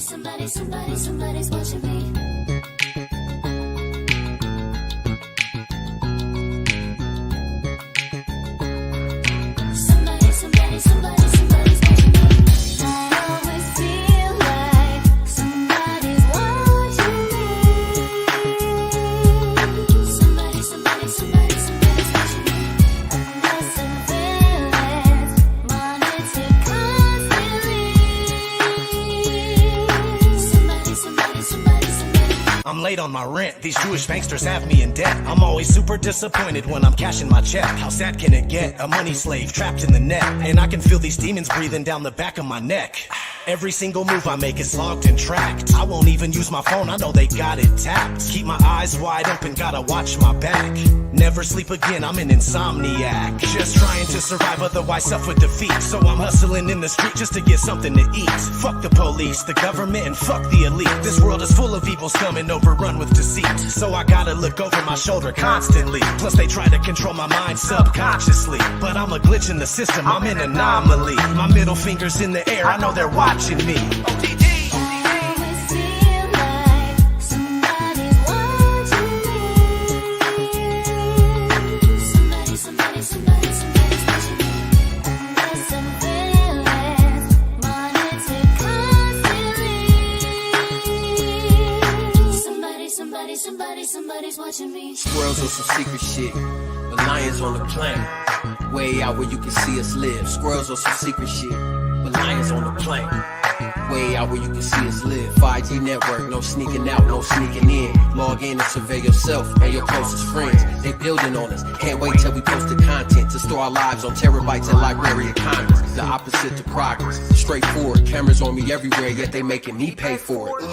Somebody's watching me. I'm late on my rent, these Jewish banksters have me in debt. I'm always super disappointed when I'm cashing my check. How sad can it get? A money slave trapped in the net. And I can feel these demons breathing down the back of my neck. Every single move I make is logged and tracked. I won't even use my phone, I know they got it tapped. Keep my eyes wide open, gotta watch my back. Never sleep again, I'm an insomniac. Just trying to survive, otherwise suffer defeat. So I'm hustling in the street just to get something to eat. Fuck the police, the government, and fuck the elite. This world is full of evil scum and overrun with deceit. So I gotta look over my shoulder constantly. Plus they try to control my mind subconsciously. But I'm a glitch in the system, I'm an anomaly. My middle finger's in the air, I know they're watching me. Somebody's watching me. Squirrels on some secret shit, but lions on the plane. Way out where you can see us live. Squirrels on some secret shit, but lions on the plane. Way out where you can see us live. 5G network, no sneaking out, no sneaking in. Log in and survey yourself and your closest friends. They building on us, can't wait till we post the content to store our lives on terabytes and Library of Congress. The opposite to progress, straightforward. Cameras on me everywhere, yet they making me pay for it.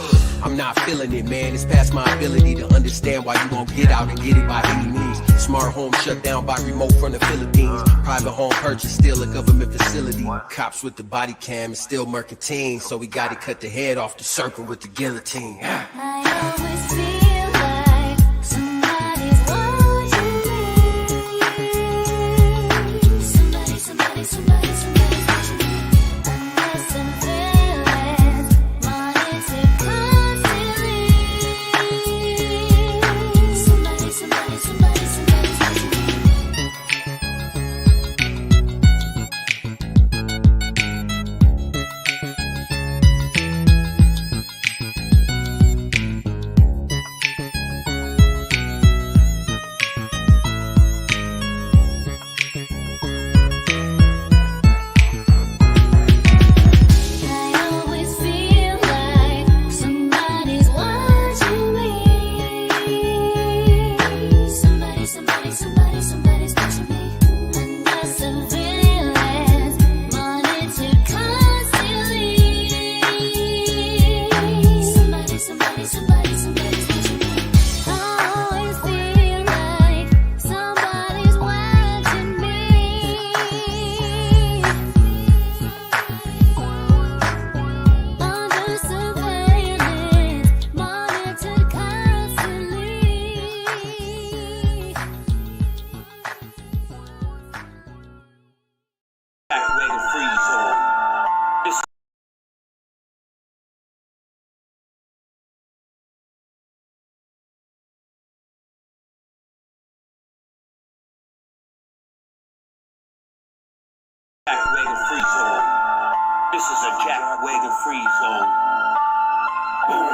I'm not feeling it, man. It's past my ability to understand why you won't get out and get it by any means. Smart home shut down by remote from the Philippines. Private home purchase, still a government facility. Cops with the body cam is still mercantine. So we gotta cut the head off the circle with the guillotine. I always feel like somebody's watching me. Somebody's watching me. Under surveillance, monitored constantly. Somebody's watching me. This is a Jack Wagon free zone. Boom.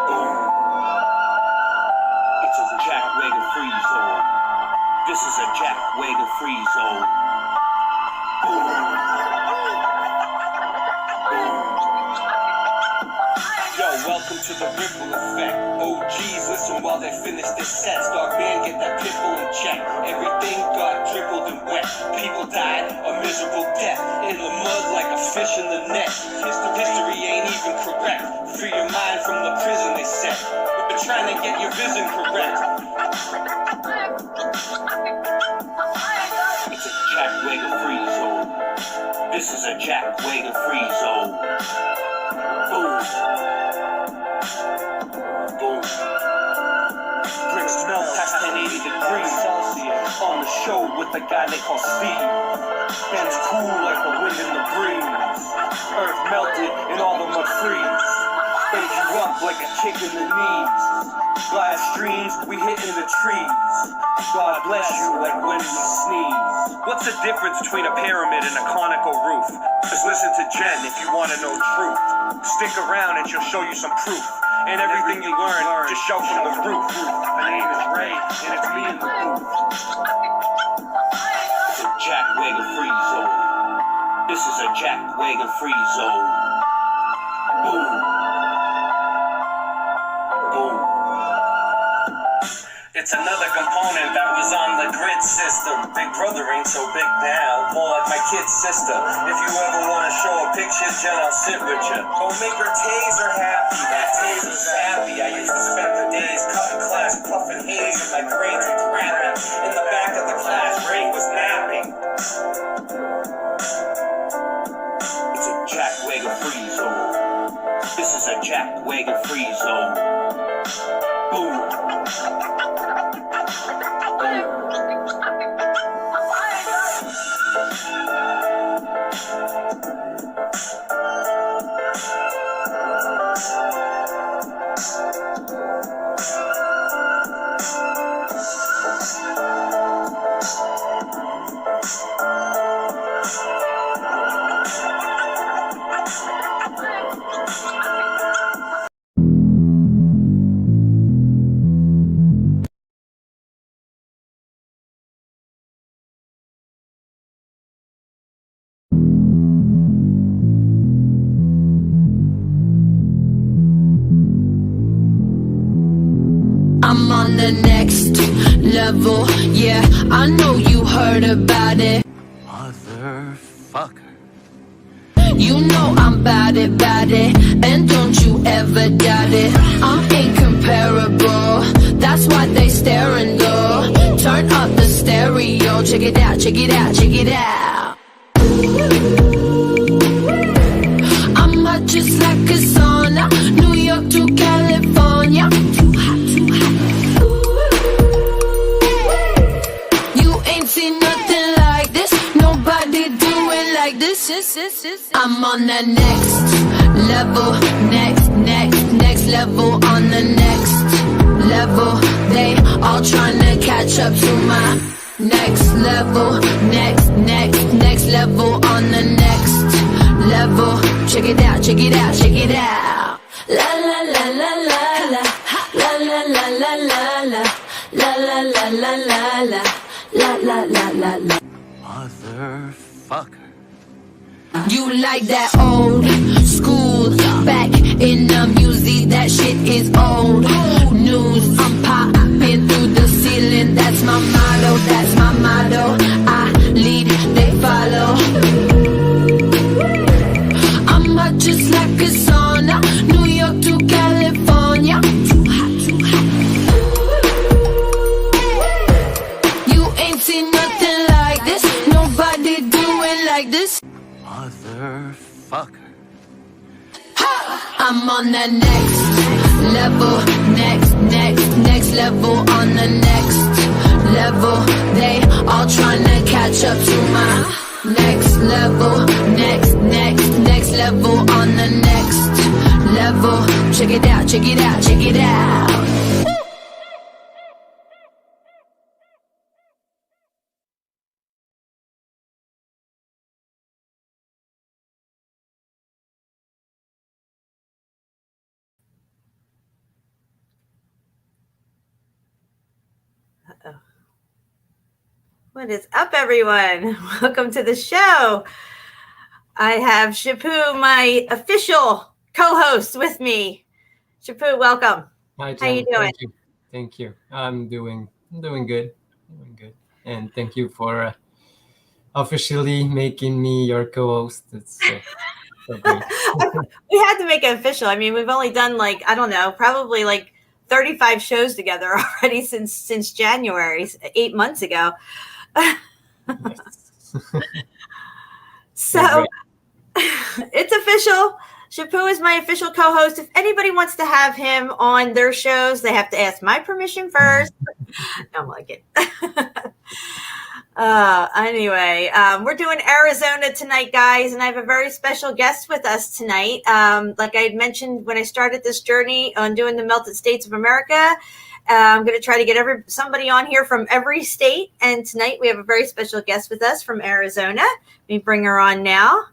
Boom. It's a Jack Wagon free zone. This is a Jack Wagon free zone. Boom. Yo, welcome to the ripple effect. OGs listen while they finish this set. Star band, get that pitbull in check. Everything got dribbled and wet. People died a miserable death in the mud like a fish in the net. History ain't even correct. Free your mind from the prison they set. We're trying to get your vision correct. It's a Jack Wagon free zone. This is a Jack Wagon free zone. Boom. Boom. Bricks melt past 1080 degrees Celsius on the show with the guy they call Steve. And it's cool like the wind and the breeze. Earth melted and all the mud freeze. Ate you up like a kick in the knees. Glass streams, we hit in the trees. God bless you like when we sneeze. What's the difference between a pyramid and a conical roof? Just listen to Jen if you want to know truth. Stick around and she'll show you some proof. And everything you learn, just shout from the roof. My name is Ray, and it's me in the booth. It's a Jack Wagon free zone. This is a Jack Wagon free zone. Boom. Boom. It's another component that was on the grid system. Big brother ain't so big now, more like my kid's sister. If you ever want to show a picture, Jen, I'll sit with you. Don't make her taser happy, that taser's happy. I used to spend the days cutting class, puffing haze, and my grades were crapping. In the back of the class, Ray was napping. It's a Jack Wagon free zone. This is a Jack Wagon free zone. Boom. I'm on the next level, yeah, I know you heard about it. Motherfucker. You know I'm bout it, and don't you ever doubt it. I'm incomparable, that's why they staring though. Turn up the stereo, check it out, check it out, check it out. I'm hot just like a sauna, New York to California. Too hot, too hot. You ain't seen nothing like this, nobody do it like this. I'm on the next level, next level, on the next level. They all tryna catch up to my next level, next level, on the next level. Check it out, check it out, check it out. La la la la la la, la la la la la la, la la la la la la, la la la la la. Motherfucker. You like that old school, back in the music, that shit is old news. I'm popping through the ceiling, that's my motto, that's my motto. I lead, they follow. I'm hot just like a sauna, New York to California. Too hot, too hot. You ain't seen nothing like this, nobody do it like this. Motherfucker. I'm on the next level, next level, on the next level. They all tryna catch up to my next level, next level, on the next level. Check it out, check it out, check it out. What is up, everyone? Welcome to the show. I have Shapu, my official co-host, with me. Shapu, welcome. Hi, Jen. How you doing? Thank you. I'm doing good. And thank you for officially making me your co-host. It's so great. We had to make it official. I mean, we've only done probably 35 shows together already since January, 8 months ago. So it's official. Shapu is my official co-host. If anybody wants to have him on their shows, they have to ask my permission first. No, I'm like it. Anyway, we're doing Arizona tonight, guys, and I have a very special guest with us tonight. Like I had mentioned when I started this journey on doing the Melted States of America, I'm going to try to get somebody on here from every state. And tonight we have a very special guest with us from Arizona. Let me bring her on now.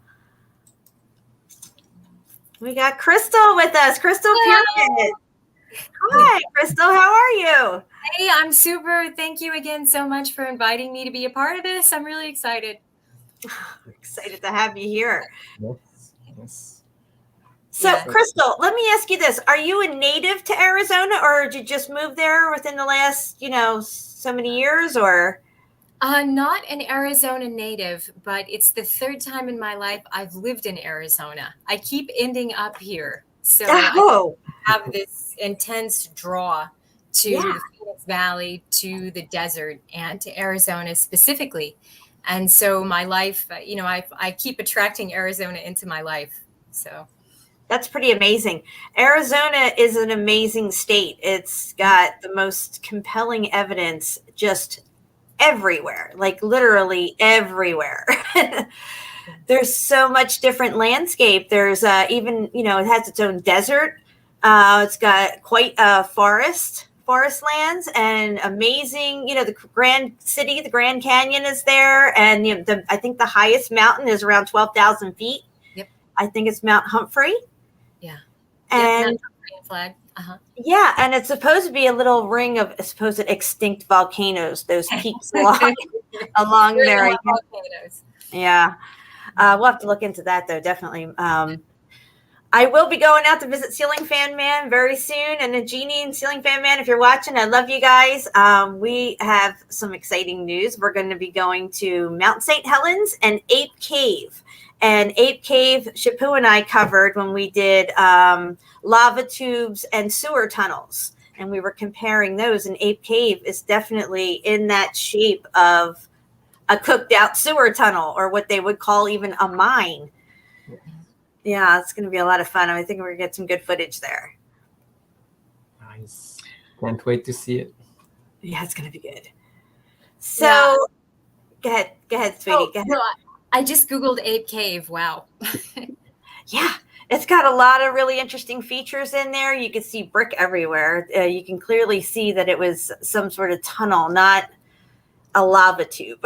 We got Crystal with us, Crystal Pierce. Hi, Crystal. How are you? Hey, I'm super. Thank you again so much for inviting me to be a part of this. I'm really excited. Excited to have you here. Yes. So, Yeah. Crystal, let me ask you this. Are you a native to Arizona, or did you just move there within the last, so many years, or? Not an Arizona native, but it's the third time in my life I've lived in Arizona. I keep ending up here. So Oh, I have this intense draw to Yeah. the Phoenix Valley, to the desert, and to Arizona specifically. And so my life, I keep attracting Arizona into my life. So that's pretty amazing. Arizona is an amazing state. It's got the most compelling evidence just everywhere, like literally everywhere. There's so much different landscape. There's even, it has its own desert. It's got quite a forest lands, and amazing, the Grand City, the Grand Canyon is there. And I think the highest mountain is around 12,000 feet. Yep. I think it's Mount Humphrey. yeah. And Yep, green flag. Uh-huh. yeah, and it's supposed to be a little ring of supposed extinct volcanoes, those peaks along Very there. hot volcanoes. Yeah. We'll have to look into that, though, definitely. I will be going out to visit Ceiling Fan Man very soon. And Jeannie and Ceiling Fan Man, if you're watching, I love you guys. We have some exciting news. We're going to be going to Mount St. Helens and Ape Cave. And Ape Cave, Shapu and I covered when we did lava tubes and sewer tunnels. And we were comparing those. And Ape Cave is definitely in that shape of a cooked out sewer tunnel, or what they would call even a mine. Yeah, it's going to be a lot of fun. I think we're going to get some good footage there. Nice. Can't wait to see it. Yeah, it's going to be good. So, go ahead, sweetie. Oh, Go ahead. no, I just Googled Ape Cave. Wow. Yeah, it's got a lot of really interesting features in there. You can see brick everywhere. You can clearly see that it was some sort of tunnel, not a lava tube,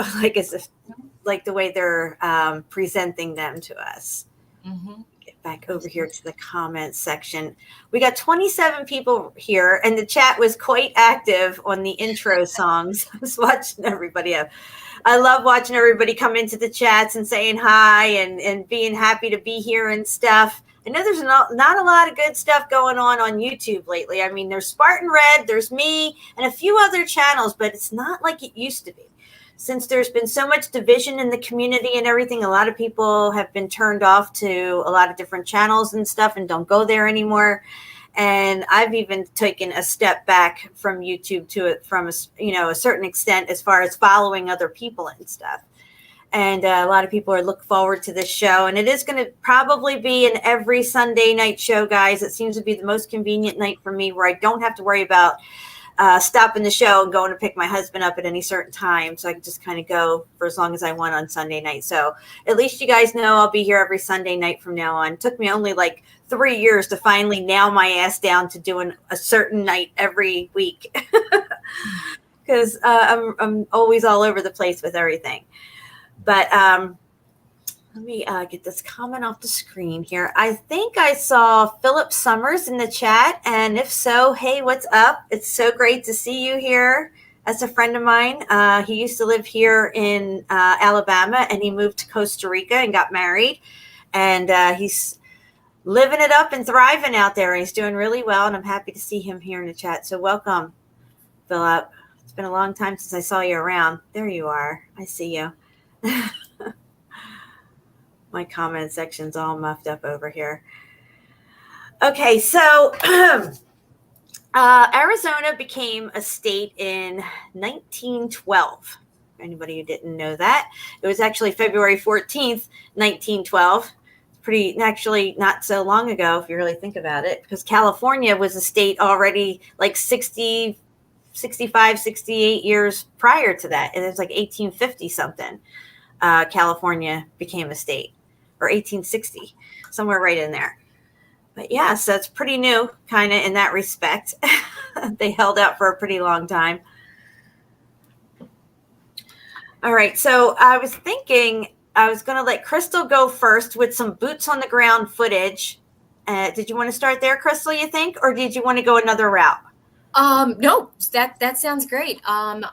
like the way they're presenting them to us. Mm-hmm. Get back over here to the comments section. We got 27 people here, and the chat was quite active on the intro songs. I was watching everybody up. I love watching everybody come into the chats and saying hi and being happy to be here and stuff. I know there's not a lot of good stuff going on YouTube lately. I mean, there's Spartan Red, there's me, and a few other channels, but it's not like it used to be. Since there's been so much division in the community and everything, a lot of people have been turned off to a lot of different channels and stuff and don't go there anymore. And I've even taken a step back from YouTube to it from a certain extent as far as following other people and stuff. And a lot of people are looking forward to this show. And it is going to probably be an every Sunday night show, guys. It seems to be the most convenient night for me, where I don't have to worry about stopping the show and going to pick my husband up at any certain time. So I can just kind of go for as long as I want on Sunday night. So at least you guys know I'll be here every Sunday night from now on. It took me only like 3 years to finally nail my ass down to doing a certain night every week. Because I'm always all over the place with everything. But let me get this comment off the screen here. I think I saw Philip Summers in the chat. And if so, hey, what's up? It's so great to see you here. That's a friend of mine. He used to live here in Alabama, and he moved to Costa Rica and got married. And he's living it up and thriving out there. He's doing really well, and I'm happy to see him here in the chat. So welcome, Philip. It's been a long time since I saw you around. There you are. I see you. My comment section's all muffed up over here. Okay, so Arizona became a state in 1912. Anybody who didn't know that, it was actually February 14th, 1912. Pretty actually not so long ago, if you really think about it, because California was a state already like 65 65, 68 years prior to that. And it's like 1850 something. California became a state, or 1860, somewhere right in there. But yeah, so it's pretty new, kind of in that respect. They held out for a pretty long time. All right, so I was thinking I was going to let Crystal go first with some boots on the ground footage. Did you want to start there, Crystal, you think, or did you want to go another route? No, that sounds great. And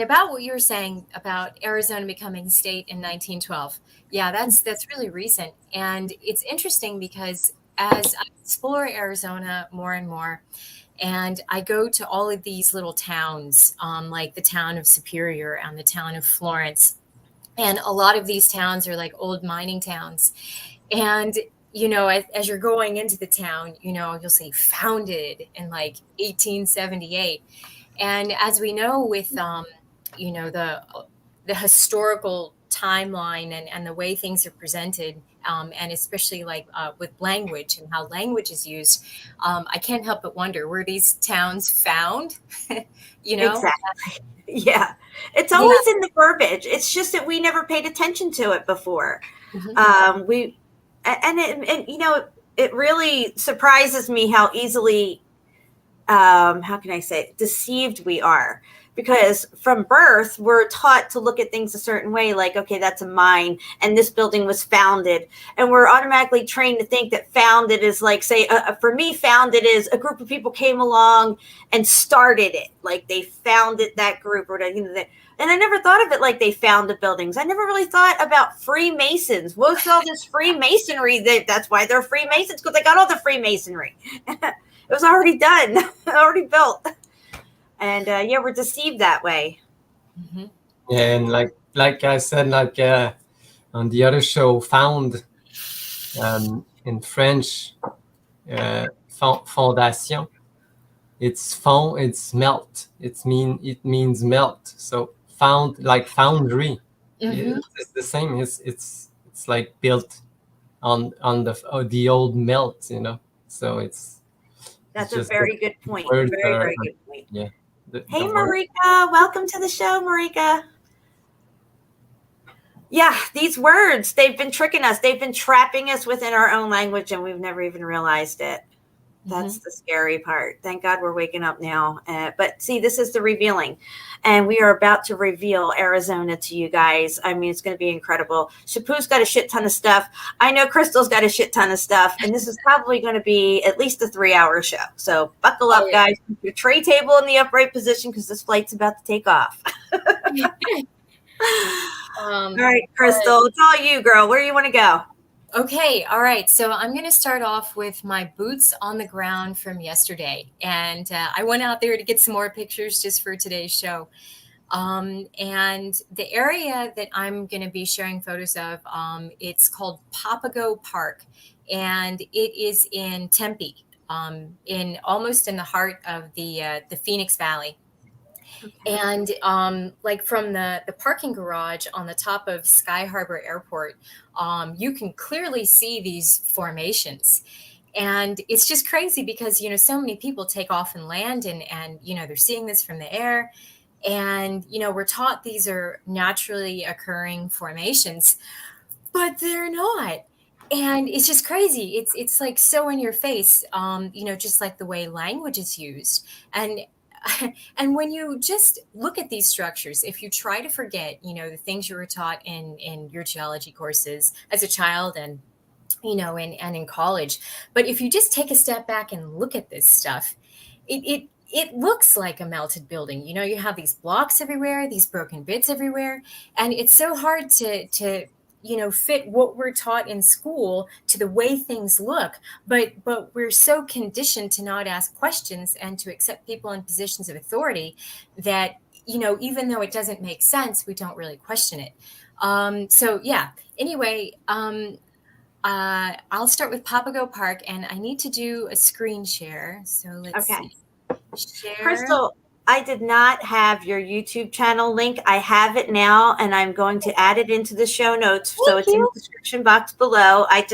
about what you were saying about Arizona becoming a state in 1912. Yeah, that's really recent. And it's interesting because as I explore Arizona more and more, and I go to all of these little towns, like the town of Superior and the town of Florence. And a lot of these towns are like old mining towns. And, as you're going into the town, you'll say founded in like 1878. And as we know with, the historical timeline and the way things are presented, and especially like with language and how language is used, I can't help but wonder, were these towns found? Exactly. Yeah. It's always in the verbiage. It's just that we never paid attention to it before. It really surprises me how easily, how can I say, deceived we are. Because from birth, we're taught to look at things a certain way, like, okay, that's a mine, and this building was founded. And we're automatically trained to think that founded is like, say, for me, founded is a group of people came along and started it. Like they founded that group. And I never thought of it like they founded buildings. I never really thought about Freemasons. What's all this Freemasonry? That's why they're Freemasons, because they got all the Freemasonry. It was already done, already built. And we're deceived that way. Yeah, and like I said, on the other show, found in French, fondation. It's fond, it's melt. It means melt. So found, like foundry. It's the same. It's like built on the old melt, So that's a very good point. Very good point. Yeah. Hey, Marika, welcome to the show, Marika. Yeah, these words, they've been tricking us. They've been trapping us within our own language, and we've never even realized it. That's the scary part. Thank God we're waking up now. But see, this is the revealing. And we are about to reveal Arizona to you guys. I mean, it's going to be incredible. Shapu's got a shit ton of stuff. I know Crystal's got a shit ton of stuff. And this is probably going to be at least a 3-hour show. So buckle up, guys. Keep your tray table in the upright position because this flight's about to take off. All right, Crystal, it's all you, girl. Where do you want to go? Okay, all right. So I'm going to start off with my boots on the ground from yesterday. And I went out there to get some more pictures just for today's show. And the area that I'm going to be sharing photos of, it's called Papago Park. And it is in Tempe, almost in the heart of the Phoenix Valley. And like from the parking garage on the top of Sky Harbor Airport, you can clearly see these formations. And it's just crazy because, so many people take off and land and they're seeing this from the air. And, we're taught these are naturally occurring formations, but they're not. And it's just crazy. It's like so in your face, just like the way language is used. And when you just look at these structures, if you try to forget, the things you were taught in your geology courses as a child and in college, but if you just take a step back and look at this stuff, it looks like a melted building. You have these blocks everywhere, these broken bits everywhere, and it's so hard to fit what we're taught in school to the way things look. But we're so conditioned to not ask questions and to accept people in positions of authority that, even though it doesn't make sense, we don't really question it. Anyway, I'll start with Papago Park, and I need to do a screen share. So let's see. Share. Crystal, I did not have your YouTube channel link. I have it now, and I'm going to add it into the show notes. So Thank it's in you. the description box below. I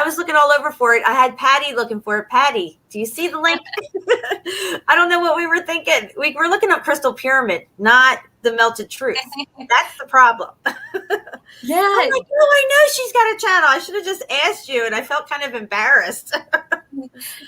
was looking all over for it. I had Patty looking for it. Patty, do you see the link? I don't know what we were thinking. We were looking up Crystal Pyramid, not the Melted Truth. That's the problem. Yeah. I'm like, oh, I know she's got a channel. I should have just asked you, and I felt kind of embarrassed.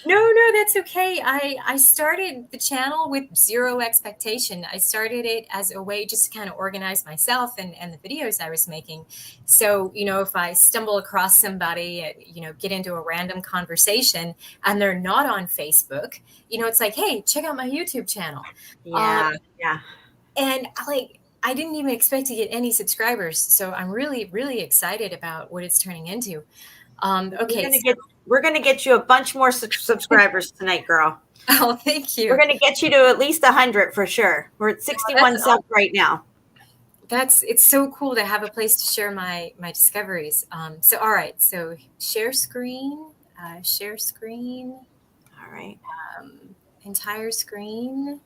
No, that's okay. I started the channel with zero expectation. I started it as a way just to kind of organize myself and the videos I was making. So, if I stumble across somebody, get into a random conversation and they're not on Facebook, it's like, hey, check out my YouTube channel. Yeah. And I didn't even expect to get any subscribers. So I'm really, really excited about what it's turning into. Okay. We're going to get you a bunch more subscribers tonight, girl. Oh, thank you. We're going to get you to at least 100 for sure. We're at 61 subs right now. It's so cool to have a place to share my discoveries. So, all right. So share screen. All right. Entire screen.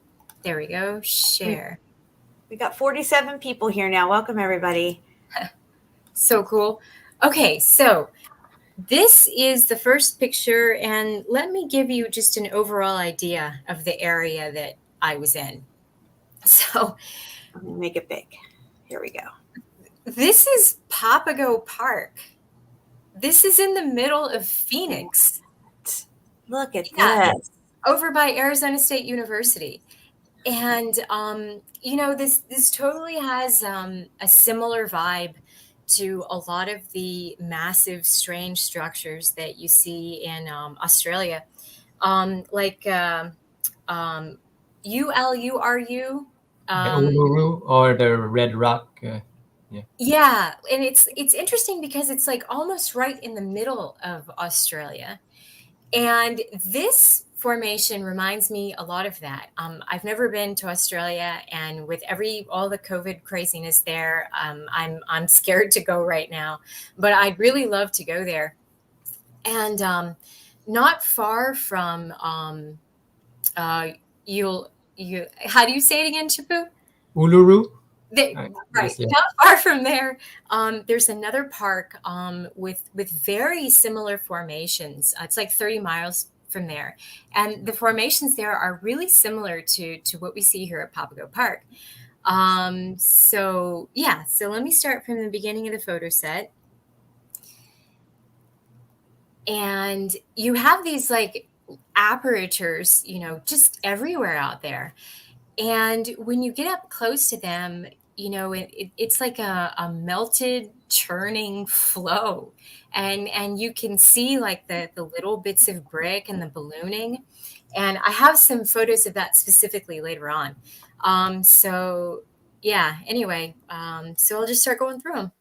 There we go. Share. We got 47 people here now. Welcome, everybody. So cool. Okay, so this is the first picture, and let me give you just an overall idea of the area that I was in. So I'm going to make it big. Here we go. This is Papago Park. This is in the middle of Phoenix. Look at this. Over by Arizona State University. And, this totally has a similar vibe to a lot of the massive, strange structures that you see in Australia, like ULURU. Uluru or the Red Rock. Yeah, and it's interesting because it's like almost right in the middle of Australia, and this formation reminds me a lot of that. I've never been to Australia, and with all the COVID craziness there, I'm scared to go right now. But I'd really love to go there. And not far from how do you say it again, Chipu? Uluru. Right, Yeah. not far from there, there's another park with very similar formations. It's like 30 miles from there, and the formations there are really similar to what we see here at Papago Park. So let me start from the beginning of the photo set. And you have these like apertures, just everywhere out there. And when you get up close to them, it's like a melted, churning flow. And you can see like the little bits of brick and the ballooning. And I have some photos of that specifically later on. So I'll just start going through them.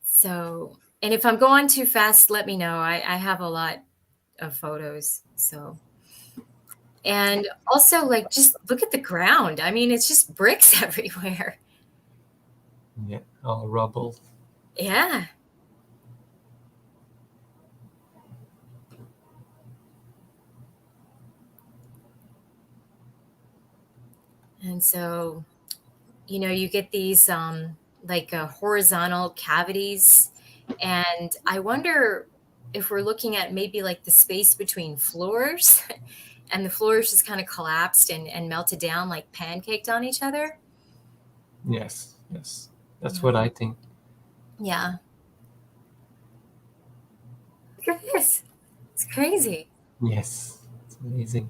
So, and if I'm going too fast, let me know. I have a lot of photos. So, and also like, just look at the ground. I mean, it's just bricks everywhere. Yeah, all rubble. Yeah. And so, you get these like horizontal cavities. And I wonder if we're looking at maybe like the space between floors and the floors just kind of collapsed and melted down, like pancaked on each other. Yes. That's what I think. Yeah. Look at this. It's crazy. Yes, it's amazing.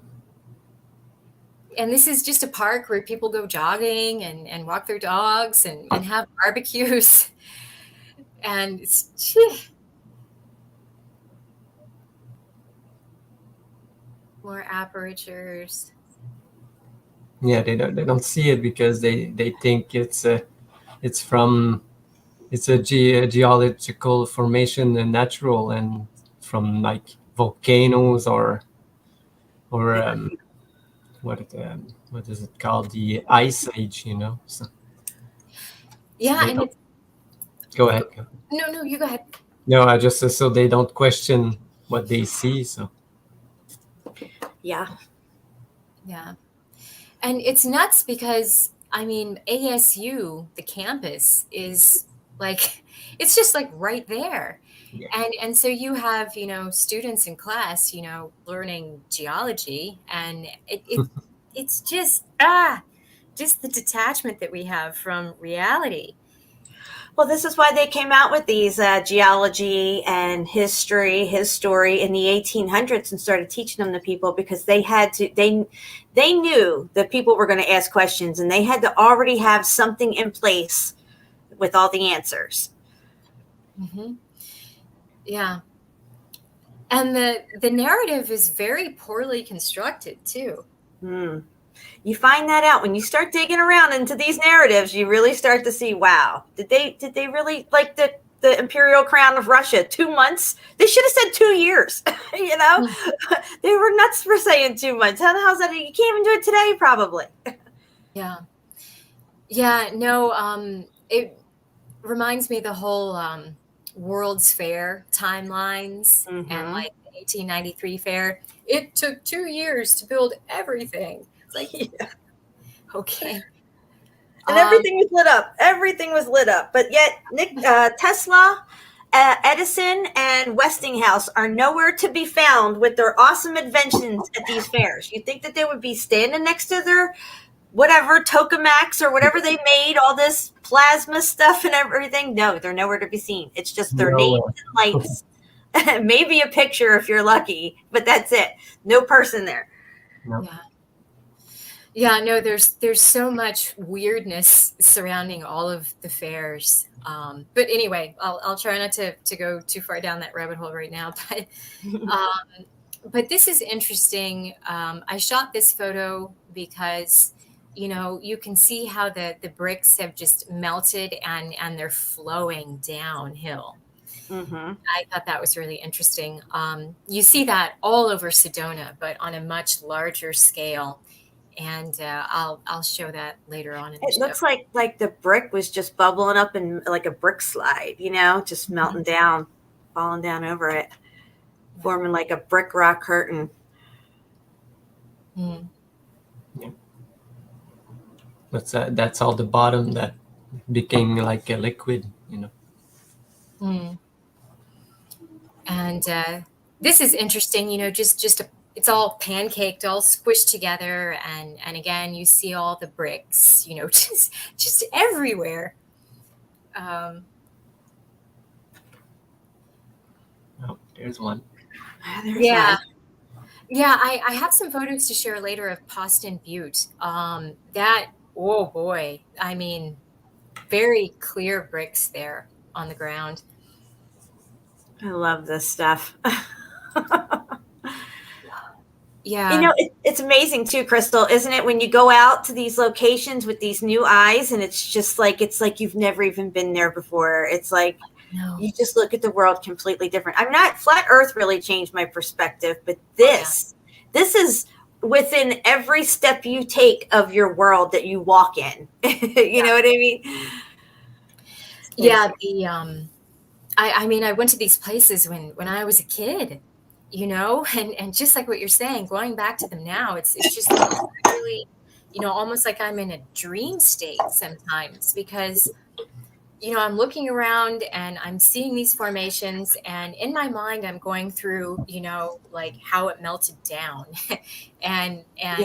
And this is just a park where people go jogging and walk their dogs and have barbecues. And it's more apertures. Yeah, they don't see it because they think it's a geological formation and natural, and from like volcanoes or what is it called, the ice age, So Yeah, and it's, go ahead. no, you go ahead. No, I just so they don't question what they see. So Yeah. Yeah. And it's nuts because, I mean, ASU, the campus, is like, it's just like right there. Yeah. And so you have, you know, students in class, you know, learning geology, and it's just just the detachment that we have from reality. Well, this is why they came out with these geology and history, his story in the 1800s, and started teaching them to people, because they had to. They knew that people were going to ask questions, and they had to already have something in place with all the answers. Hmm. Yeah. And the narrative is very poorly constructed too. Hmm. You find that out when you start digging around into these narratives. You really start to see, wow, did they really, like the imperial crown of Russia, 2 months? They should have said 2 years. You know, they were nuts for saying 2 months. How the hell's that? You can't even do it today, probably. Yeah. Yeah, no, it reminds me the whole World's Fair timelines, and Mm-hmm. like the 1893 fair. It took 2 years to build everything. It's like, Yeah. okay. And Um, everything was lit up. Everything was lit up. But yet, Tesla, Edison, and Westinghouse are nowhere to be found with their awesome inventions at these fairs. You think that they would be standing next to their whatever tokamaks or whatever they made, all this plasma stuff and everything? No, they're nowhere to be seen. It's just their names Nowhere. and lights. Maybe a picture if you're lucky, but that's it. No person there. No. yeah. Yeah, no, there's so much weirdness surrounding all of the fairs. But anyway, I'll try not to go too far down that rabbit hole right now. But this is interesting. I shot this photo because, you know, you can see how the bricks have just melted, and they're flowing downhill. Mm-hmm. I thought that was really interesting. You see that all over Sedona, but on a much larger scale. And I'll show that later on in the It show. looks like the brick was just bubbling up in like a brick slide, you know, just melting down, falling down over it, forming like a brick rock curtain. Mm. That's all the bottom that became like a liquid, you know. Mm. And this is interesting, you know, it's all pancaked, all squished together, and again, you see all the bricks, you know, just everywhere. Um, Oh, there's one. There's yeah, one. yeah. I have some photos to share later of Poston Butte. That, oh boy, I mean, very clear bricks there on the ground. I love this stuff. Yeah. You know, it's amazing too, Crystal, isn't it? When you go out to these locations with these new eyes, and it's like you've never even been there before. It's like No. you just look at the world completely different. I'm not flat Earth really changed my perspective, but Yeah. this is within every step you take of your world that you walk in. You know what I mean? Yeah, I mean, I went to these places when I was a kid, you know, and just like what you're saying, going back to them now, it's just really, you know, almost like I'm in a dream state sometimes, because, you know, I'm looking around and I'm seeing these formations, and in my mind I'm going through, you know, like how it melted down and Yeah.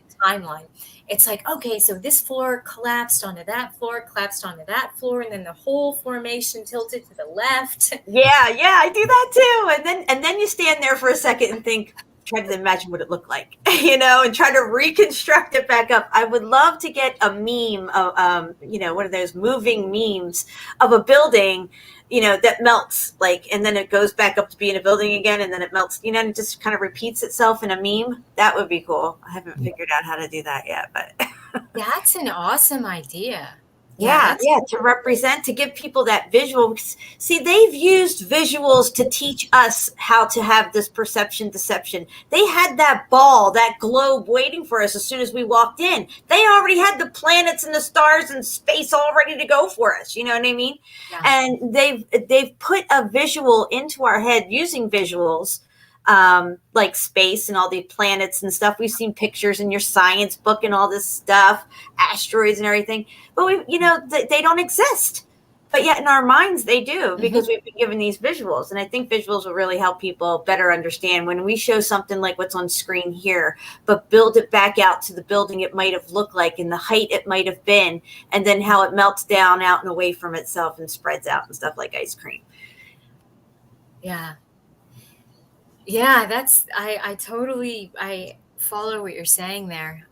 the timeline. It's like, okay, so this floor collapsed onto that floor, collapsed onto that floor, and then the whole formation tilted to the left. Yeah, I do that too. And then you stand there for a second and think, try to imagine what it looked like, you know, and try to reconstruct it back up. I would love to get a meme of, you know, one of those moving memes of a building, you know, that melts, like, and then it goes back up to being a building again, and then it melts, you know, and it just kind of repeats itself in a meme. That would be cool. I haven't figured out how to do that yet, but That's an awesome idea. yeah, to represent, to give people that visual. See, they've used visuals to teach us how to have this perception deception. They had that ball, that globe waiting for us as soon as we walked in. They already had the planets and the stars and space all ready to go for us. You know what I mean? Yeah. And they've put a visual into our head using visuals like space and all the planets and stuff. We've seen pictures in your science book and all this stuff, asteroids and everything, but they don't exist. But yet in our minds they do, because we've been given these visuals. And I think visuals will really help people better understand when we show something like what's on screen here, but build it back out to the building it might have looked like and the height it might have been, and then how it melts down out and away from itself and spreads out and stuff like ice cream. Yeah. Yeah, I totally, I follow what you're saying there.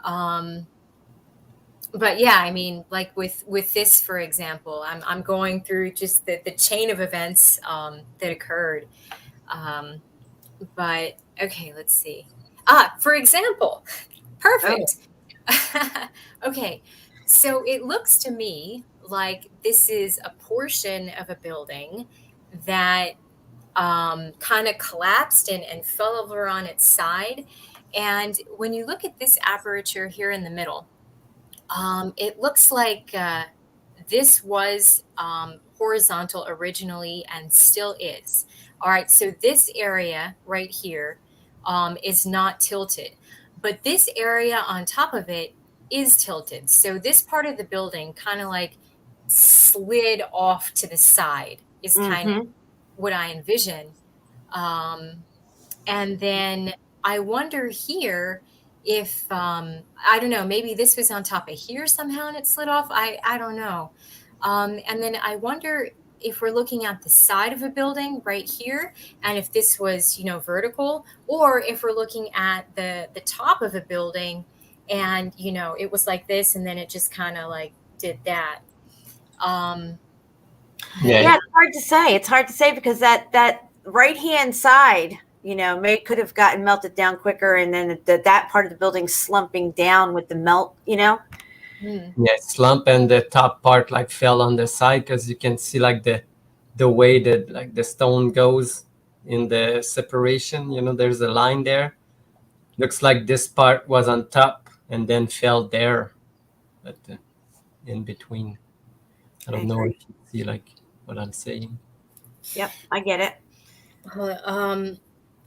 But yeah, I mean, like with this, for example, I'm going through just the chain of events that occurred. But okay, let's see. For example, perfect. Okay, so it looks to me like this is a portion of a building that kind of collapsed and fell over on its side. And when you look at this aperture here in the middle, it looks like this was horizontal originally and still is. All right, so this area right here is not tilted, but this area on top of it is tilted. So this part of the building kind of like slid off to the side is kind of what I envision. And then I wonder here if, I don't know, maybe this was on top of here somehow and it slid off. I don't know. And then I wonder if we're looking at the side of a building right here, and if this was, vertical, or if we're looking at the top of a building and, it was like this and then it just kind of like did that. Yeah, it's hard to say. It's hard to say because that right-hand side, could have gotten melted down quicker, and then that part of the building slumping down with the melt, Yeah, slump, and the top part like fell on the side, because you can see like the way that like the stone goes in the separation. There's a line there. Looks like this part was on top and then fell there, but in between. I don't know if you see like what I'm saying. Yep, I get it.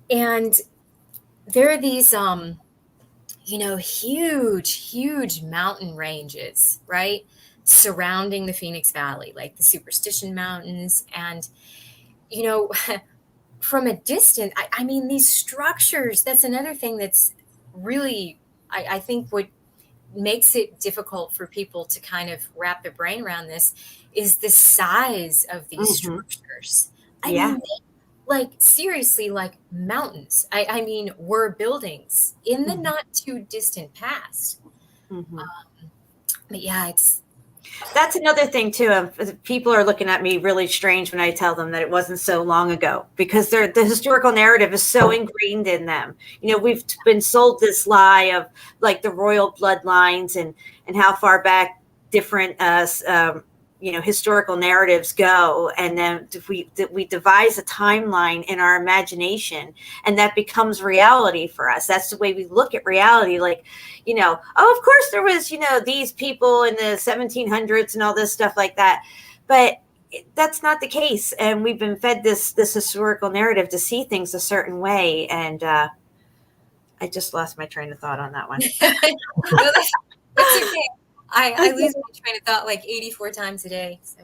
And there are these, huge mountain ranges, right, surrounding the Phoenix Valley, like the Superstition Mountains. And, from a distance, I mean, these structures, that's another thing that's really, I think what makes it difficult for people to kind of wrap their brain around this is the size of these structures. I mean, like seriously, like mountains. I mean, were buildings in the not too distant past. But yeah, that's another thing too. People are looking at me really strange when I tell them that it wasn't so long ago, because the historical narrative is so ingrained in them. We've been sold this lie of like the royal bloodlines and how far back different historical narratives go, and then we devise a timeline in our imagination, and that becomes reality for us. That's the way we look at reality. Like, of course there was, these people in the 1700s and all this stuff like that, but that's not the case. And we've been fed this historical narrative to see things a certain way. And I just lost my train of thought on that one. No, that's okay. I lose my train of thought like 84 times a day. So.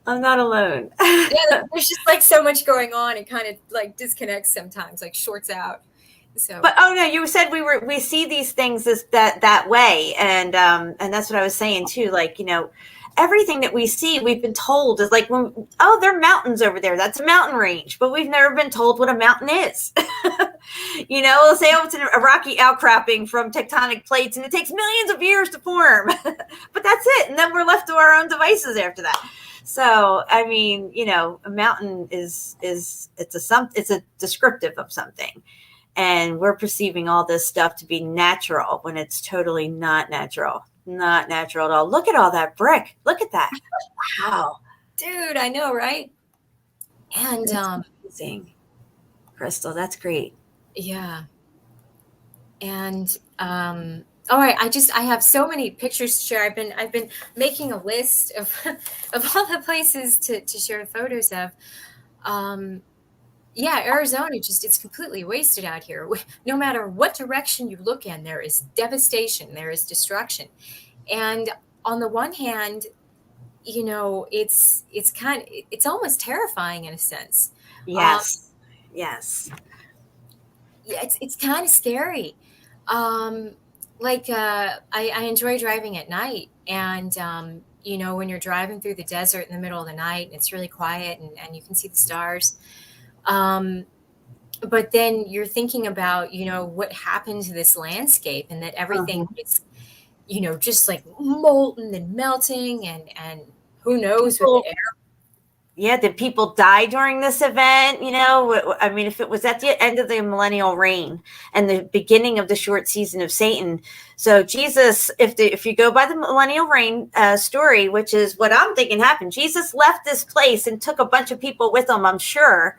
I'm not alone. Yeah, there's just like so much going on. It kind of like disconnects sometimes, like shorts out. So, but no, you said we see these things that way, and that's what I was saying too. Like, everything that we see, we've been told is like, there are mountains over there. That's a mountain range, but we've never been told what a mountain is. We'll say, it's a rocky outcropping from tectonic plates, and it takes millions of years to form. But that's it, and then we're left to our own devices after that. So, I mean, a mountain is it's a descriptive of something, and we're perceiving all this stuff to be natural when it's totally not natural. Not natural at all. Look at all that brick. Look at that. Wow. Dude, I know, right? And amazing. Crystal, that's great. Yeah. And all right, I have so many pictures to share. I've been making a list of all the places to share photos of. yeah, Arizona just it's completely wasted out here. No matter what direction you look in, there is devastation, there is destruction. And on the one hand, it's almost terrifying in a sense. Um, Yes. Yes. yeah, it's kind of scary. Um, I enjoy driving at night, and when you're driving through the desert in the middle of the night, and it's really quiet, and you can see the stars. Um, but then you're thinking about what happened to this landscape, and that everything Uh-huh. is just like molten and melting, and who knows with the People, air. yeah, did people die during this event? I mean, if it was at the end of the millennial reign and the beginning of the short season of Satan, so Jesus, if you go by the millennial reign story, which is what I'm thinking happened, Jesus left this place and took a bunch of people with him, I'm sure.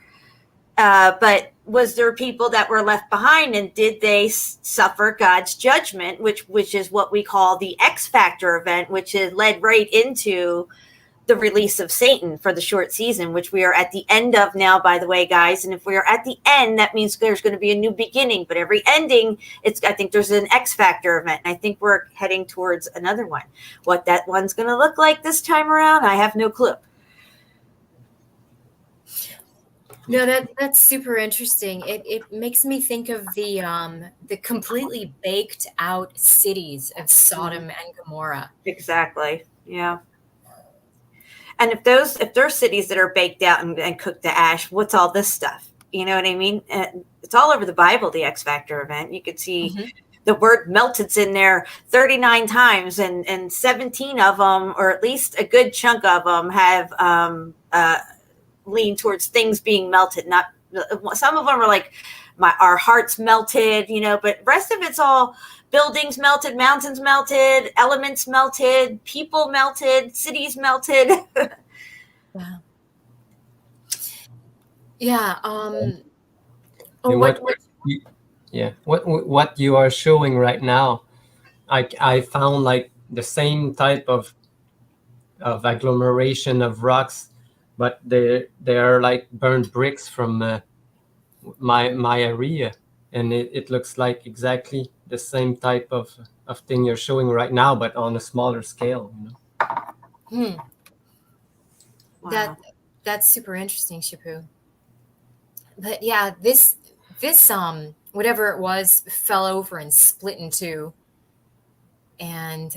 But was there people that were left behind, and did they suffer God's judgment, which is what we call the X Factor event, which is led right into the release of Satan for the short season, which we are at the end of now, by the way, guys. And if we are at the end, that means there's going to be a new beginning. But every ending, I think there's an X Factor event. And I think we're heading towards another one. What that one's going to look like this time around, I have no clue. No, that's super interesting. It makes me think of the completely baked out cities of Sodom and Gomorrah. Exactly. Yeah. And if there's cities that are baked out and cooked to ash, what's all this stuff? You know what I mean? It's all over the Bible, the X Factor event. You could see the word melted's in there 39 times, and 17 of them, or at least a good chunk of them, have lean towards things being melted. Not some of them are like our hearts melted, but rest of it's all buildings melted, mountains melted, elements melted, people melted, cities melted. Yeah. Yeah. And What? what you are showing right now, I found like the same type of agglomeration of rocks, but they are like burned bricks from my area, and it looks like exactly the same type of thing you're showing right now, but on a smaller scale. Hmm. Wow. That's super interesting, Shapu. But yeah, this whatever it was fell over and split in two, and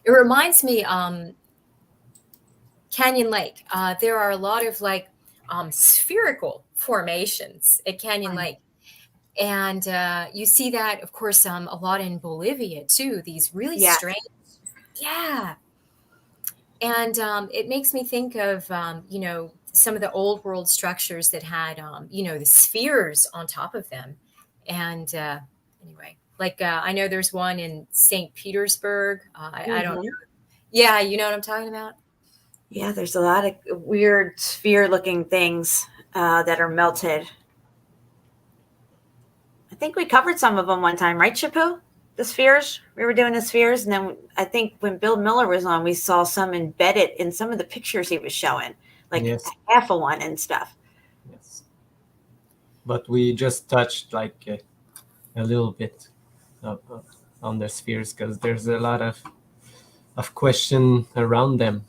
it reminds me Canyon Lake. There are a lot of like spherical formations at Canyon Lake. And you see that, of course, a lot in Bolivia too. These really Yeah. strange, yeah. And it makes me think of some of the old world structures that had the spheres on top of them. And anyway, like I know there's one in St. Petersburg. I don't know. Yeah, you know what I'm talking about? Yeah, there's a lot of weird sphere-looking things that are melted. I think we covered some of them one time, right, Shapu? The spheres. We were doing the spheres, and then I think when Bill Miller was on, we saw some embedded in some of the pictures he was showing, like Yes. half of one and stuff. Yes. But we just touched like a little bit on the spheres, because there's a lot of question around them.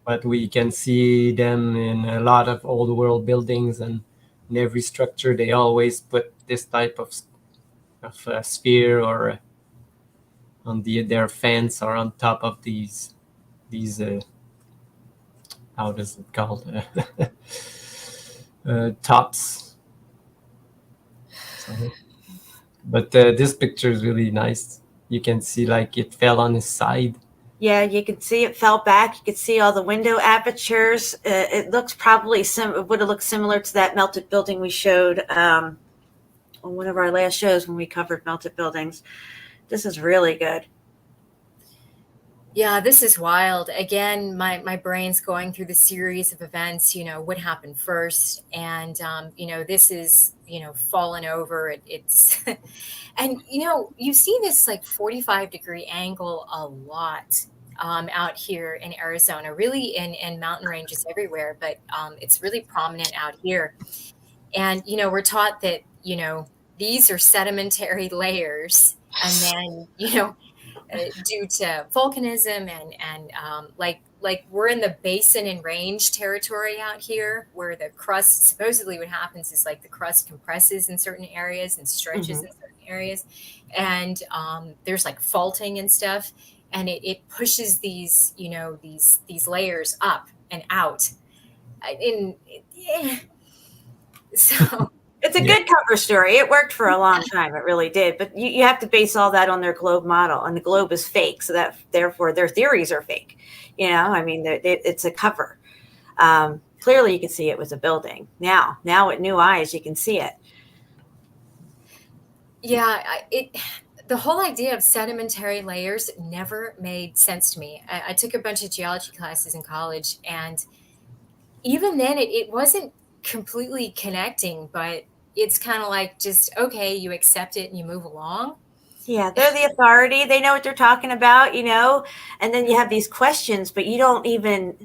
But we can see them in a lot of old world buildings, and in every structure they always put this type of sphere, or on their fence, or on top of these how does it called tops. So, but this picture is really nice. You can see like it fell on his side. Yeah, you can see it fell back. You can see all the window apertures. It looks probably it would have looked similar to that melted building we showed on one of our last shows when we covered melted buildings. This is really good. Yeah, this is wild. Again, my brain's going through the series of events, what happened first. And, this is, fallen over. It's, and, you see this like 45-degree angle a lot. out here in Arizona, really in mountain ranges everywhere, but it's really prominent out here. And, we're taught that, these are sedimentary layers. And then, due to volcanism and like we're in the basin and range territory out here where the crust supposedly what happens is like the crust compresses in certain areas and stretches in certain areas. And there's like faulting and stuff. And it pushes these, these layers up and out. Yeah. So It's a good cover story. It worked for a long time. It really did. But you have to base all that on their globe model, and the globe is fake. So that therefore their theories are fake. I mean, it's a cover. Clearly, you can see it with a building. Now with new eyes, you can see it. Yeah, the whole idea of sedimentary layers never made sense to me. I took a bunch of geology classes in college, and even then, it wasn't completely connecting, but it's kind of like just, okay, you accept it and you move along. Yeah, they're the authority. They know what they're talking about, and then you have these questions, but you don't even,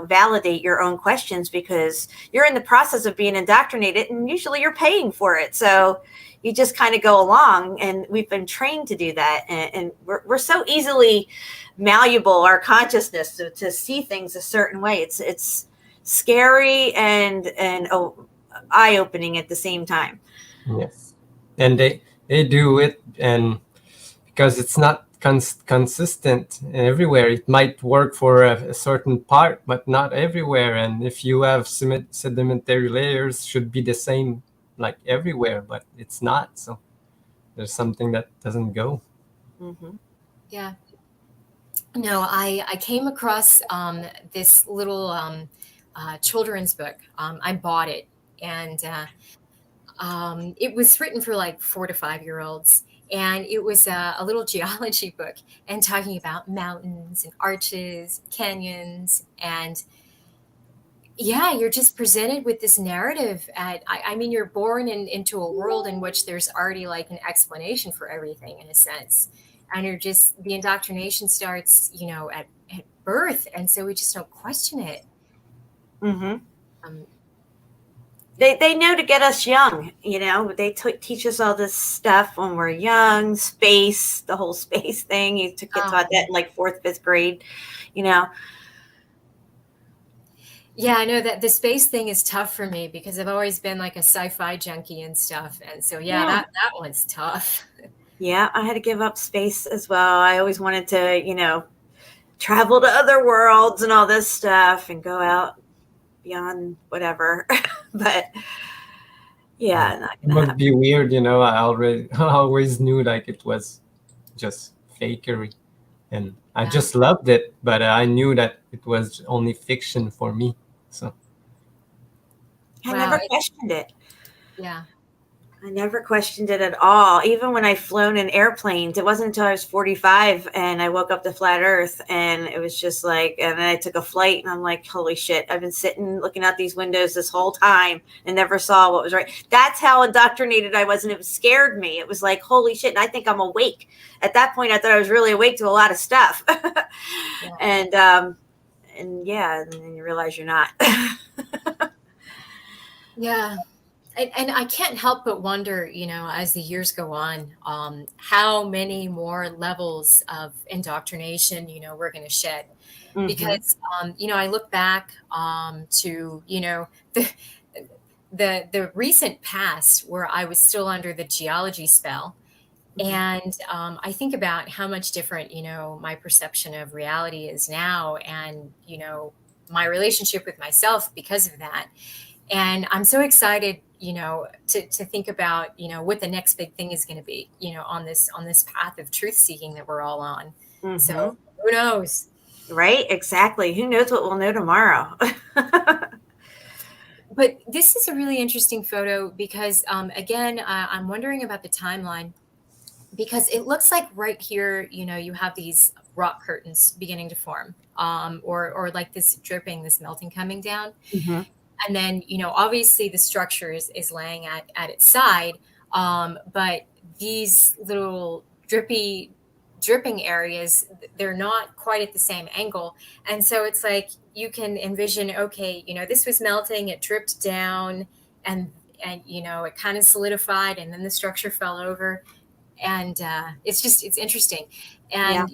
validate your own questions because you're in the process of being indoctrinated and usually you're paying for it. So you just kind of go along, and we've been trained to do that. And we're so easily malleable, our consciousness to see things a certain way. It's scary and eye-opening at the same time. Yes, and they do it, and because it's not consistent everywhere, it might work for a certain part, but not everywhere. And if you have sedimentary layers, should be the same like everywhere, but it's not. So there's something that doesn't go. Yeah. No, I came across this little children's book. I bought it, and it was written for like 4 to 5-year-olds. And it was a little geology book and talking about mountains and arches, canyons. And yeah, you're just presented with this narrative. I mean, you're born into a world in which there's already like an explanation for everything in a sense. And the indoctrination starts, at birth. And so we just don't question it. They know to get us young, they teach us all this stuff when we're young, space, the whole space thing. You get taught that in like 4th, 5th grade, Yeah, I know that the space thing is tough for me because I've always been like a sci-fi junkie and stuff. And so, that one's tough. Yeah, I had to give up space as well. I always wanted to, travel to other worlds and all this stuff and go out beyond whatever. But yeah, not It gonna must happen. be weird, I always knew like it was just fakery, and I just loved it, but I knew that it was only fiction for me. So I never questioned it. Yeah. I never questioned it at all. Even when I've flown in airplanes, it wasn't until I was 45 and I woke up to flat Earth, and it was just like, and then I took a flight and I'm like, holy shit, I've been sitting looking out these windows this whole time and never saw what was right. That's how indoctrinated I was. And it scared me. It was like, holy shit. And I think I'm awake. At that point, I thought I was really awake to a lot of stuff. And yeah, and then you realize you're not. Yeah. And I can't help but wonder, as the years go on, how many more levels of indoctrination, we're going to shed. Because, I look back to, the recent past where I was still under the geology spell. And I think about how much different, my perception of reality is now, and, my relationship with myself because of that. And I'm so excited, to think about, what the next big thing is going to be, on this path of truth seeking that we're all on. So who knows? Right? Exactly. Who knows what we'll know tomorrow? But this is a really interesting photo because, again, I'm wondering about the timeline, because it looks like right here, you have these rock curtains beginning to form, or like this dripping, this melting coming down. And then, obviously the structure is laying at its side. But these little drippy dripping areas, they're not quite at the same angle. And so it's like you can envision, okay, this was melting, it dripped down, and it kind of solidified, and then the structure fell over. And it's interesting. And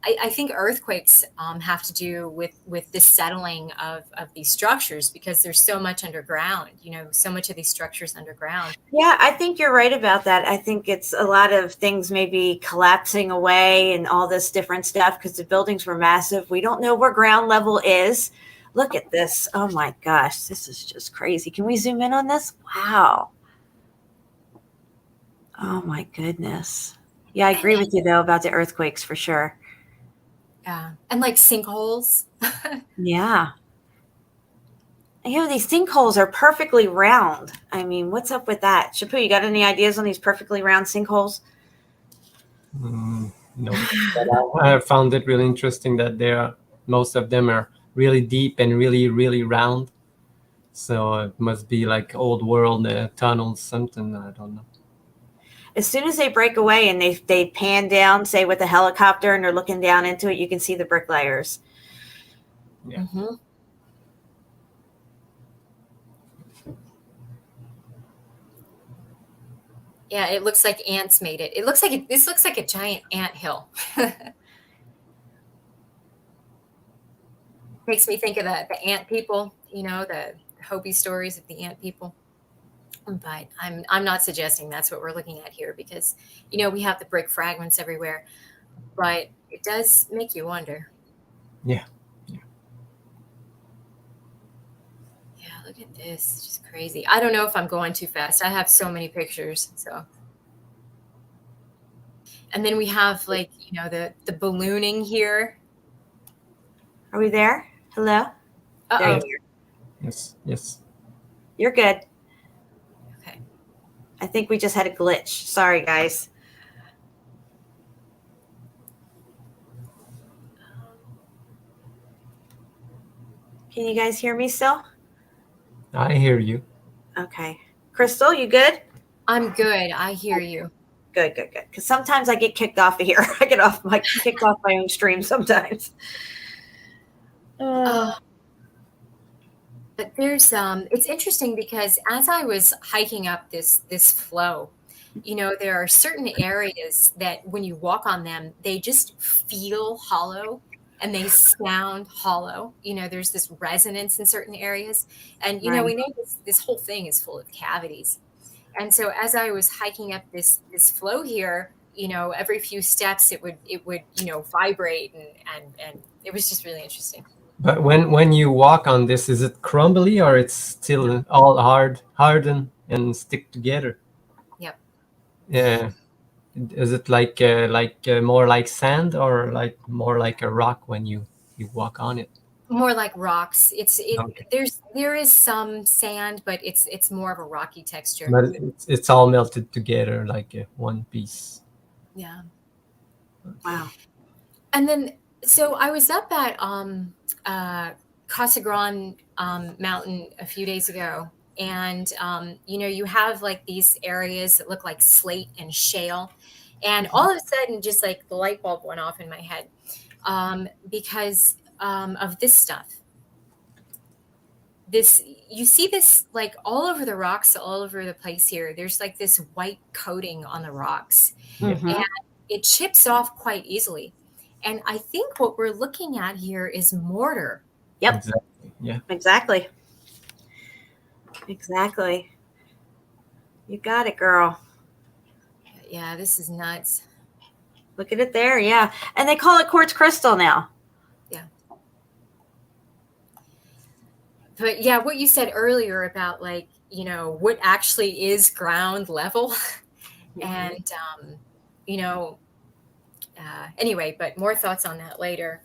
I think earthquakes have to do with the settling of these structures, because there's so much underground, so much of these structures underground. Yeah, I think you're right about that. I think it's a lot of things maybe collapsing away and all this different stuff because the buildings were massive. We don't know where ground level is. Look at this. Oh my gosh, this is just crazy. Can we zoom in on this? Wow. Oh my goodness. Yeah, I agree with you though about the earthquakes for sure. Yeah. And like sinkholes. Yeah. These sinkholes are perfectly round. I mean, what's up with that? Shapu, you got any ideas on these perfectly round sinkholes? No, but I found it really interesting that most of them are really deep and really, really round. So it must be like old world tunnels, something, I don't know. As soon as they break away and they pan down, say with a helicopter, and they're looking down into it, you can see the brick layers. Yeah. Mm-hmm. Yeah, it looks like ants made it. This looks like a giant ant hill. Makes me think of the ant people, the Hopi stories of the ant people. But I'm not suggesting that's what we're looking at here, because we have the brick fragments everywhere, but it does make you wonder. Yeah. Yeah, look at this. It's just crazy. I don't know if I'm going too fast. I have so many pictures. So, and then we have the ballooning here. Are we there? Hello? There you are. Yes. You're good. Okay. I think we just had a glitch. Sorry, guys. Can you guys hear me still? I hear you. Okay. Crystal, you good? I'm good. I hear you. Good. Because sometimes I get kicked off of here. I get kicked off my own stream sometimes. But there's it's interesting because as I was hiking up this flow, there are certain areas that when you walk on them, they just feel hollow and they sound hollow. There's this resonance in certain areas, and Right. we know this whole thing is full of cavities. And so as I was hiking up this flow here, every few steps it would vibrate, and it was just really interesting. But when you walk on this, is it crumbly or it's still all hardened and stick together? Yep. Yeah. Is it like more like sand or like more like a rock when you walk on it? More like rocks. Okay. There is some sand, but it's more of a rocky texture. But it's all melted together like one piece. Yeah. Wow. And then, so I was up at Casa Grande mountain a few days ago, and you have like these areas that look like slate and shale, and all of a sudden, just like the light bulb went off in my head because of this stuff. You see this like all over the rocks, all over the place here. There's like this white coating on the rocks, Mhm. and it chips off quite easily. And I think what we're looking at here is mortar. Yep. Exactly. Yeah. Exactly. You got it, girl. Yeah, this is nuts. Look at it there. Yeah. And they call it quartz crystal now. Yeah. But yeah, what you said earlier about like, what actually is ground level. And, anyway, but more thoughts on that later.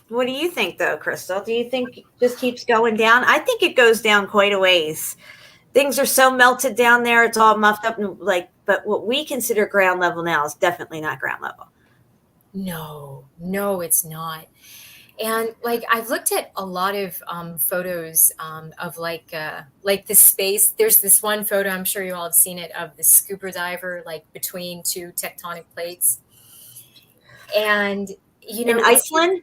What do you think, though, Crystal? Do you think it just keeps going down? I think it goes down quite a ways. Things are so melted down there; it's all muffed up. But what we consider ground level now is definitely not ground level. No, it's not. And like I've looked at a lot of photos of like the space. There's this one photo, I'm sure you all have seen it, of the scuba diver like between two tectonic plates. And you know, In Iceland?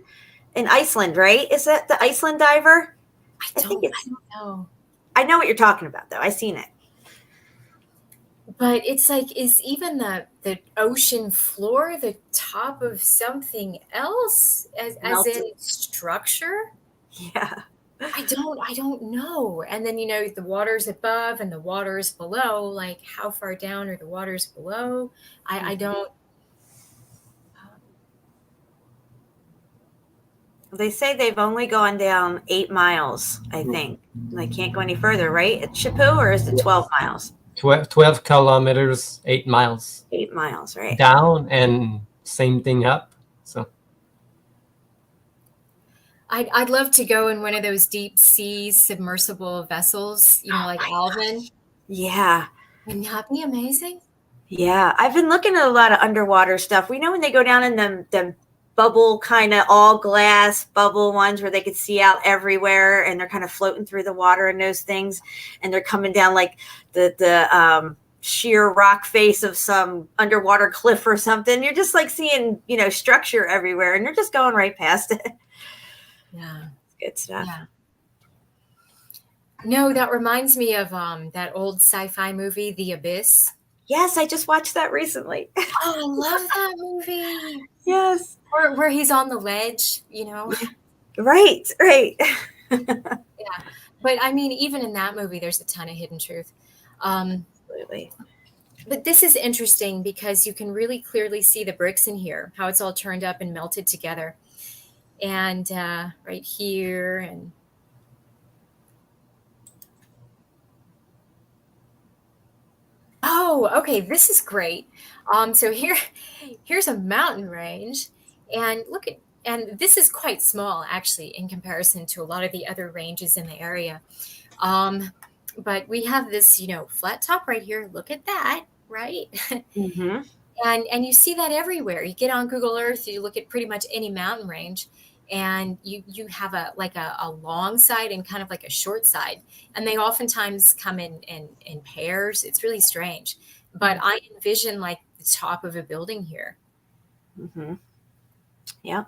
In Iceland, right? Is that the Iceland diver? I think don't, it's. I don't know. I know what you're talking about, though. I've seen it. But it's like, is even the ocean floor the top of something else as Melted. in structure? Yeah. I don't know. And then, you know, the water's above and the water's below. Like, how far down are the waters below? I don't. They say they've only gone down 8 miles, I think. They can't go any further, right? At Chaput, or is it 12 miles? 12 kilometers, 8 miles 8 miles, right? down, and same thing up. So I'd love to go in one of those deep sea submersible vessels, you know, like Alvin. Yeah. Wouldn't that be amazing? Yeah. I've been looking at a lot of underwater stuff. We know when they go down in them bubble, kind of all glass bubble ones where they could see out everywhere, and they're kind of floating through the water and those things, and they're coming down like the sheer rock face of some underwater cliff or something. You're just like seeing, you know, structure everywhere, and you're just going right past it. Yeah. Good stuff. Yeah. No, that reminds me of that old sci-fi movie, The Abyss. Yes, I just watched that recently. Oh, I love that movie. Yes. Where he's on the ledge, you know. Right. Yeah. But I mean, even in that movie, there's a ton of hidden truth. Absolutely. But this is interesting because you can really clearly see the bricks in here, how it's all turned up and melted together. And right here, and oh, okay, this is great. So here's a mountain range, and look at, and this is quite small actually in comparison to a lot of the other ranges in the area. But we have this, you know, flat top right here. Look at that, right? Mm-hmm. And you see that everywhere. You get on Google Earth, you look at pretty much any mountain range, and you have a long side and kind of like a short side, and they oftentimes come in pairs. It's really strange, but I envision like the top of a building here. Mm-hmm. Yeah.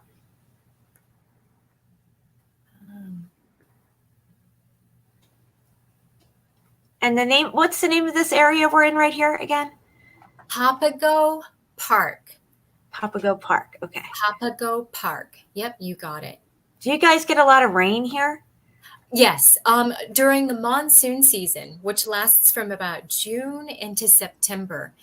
And what's the name of this area we're in right here again? Papago Park. Papago Park. Okay. Papago Park. Yep, you got it. Do you guys get a lot of rain here? Yes, during the monsoon season, which lasts from about June into September.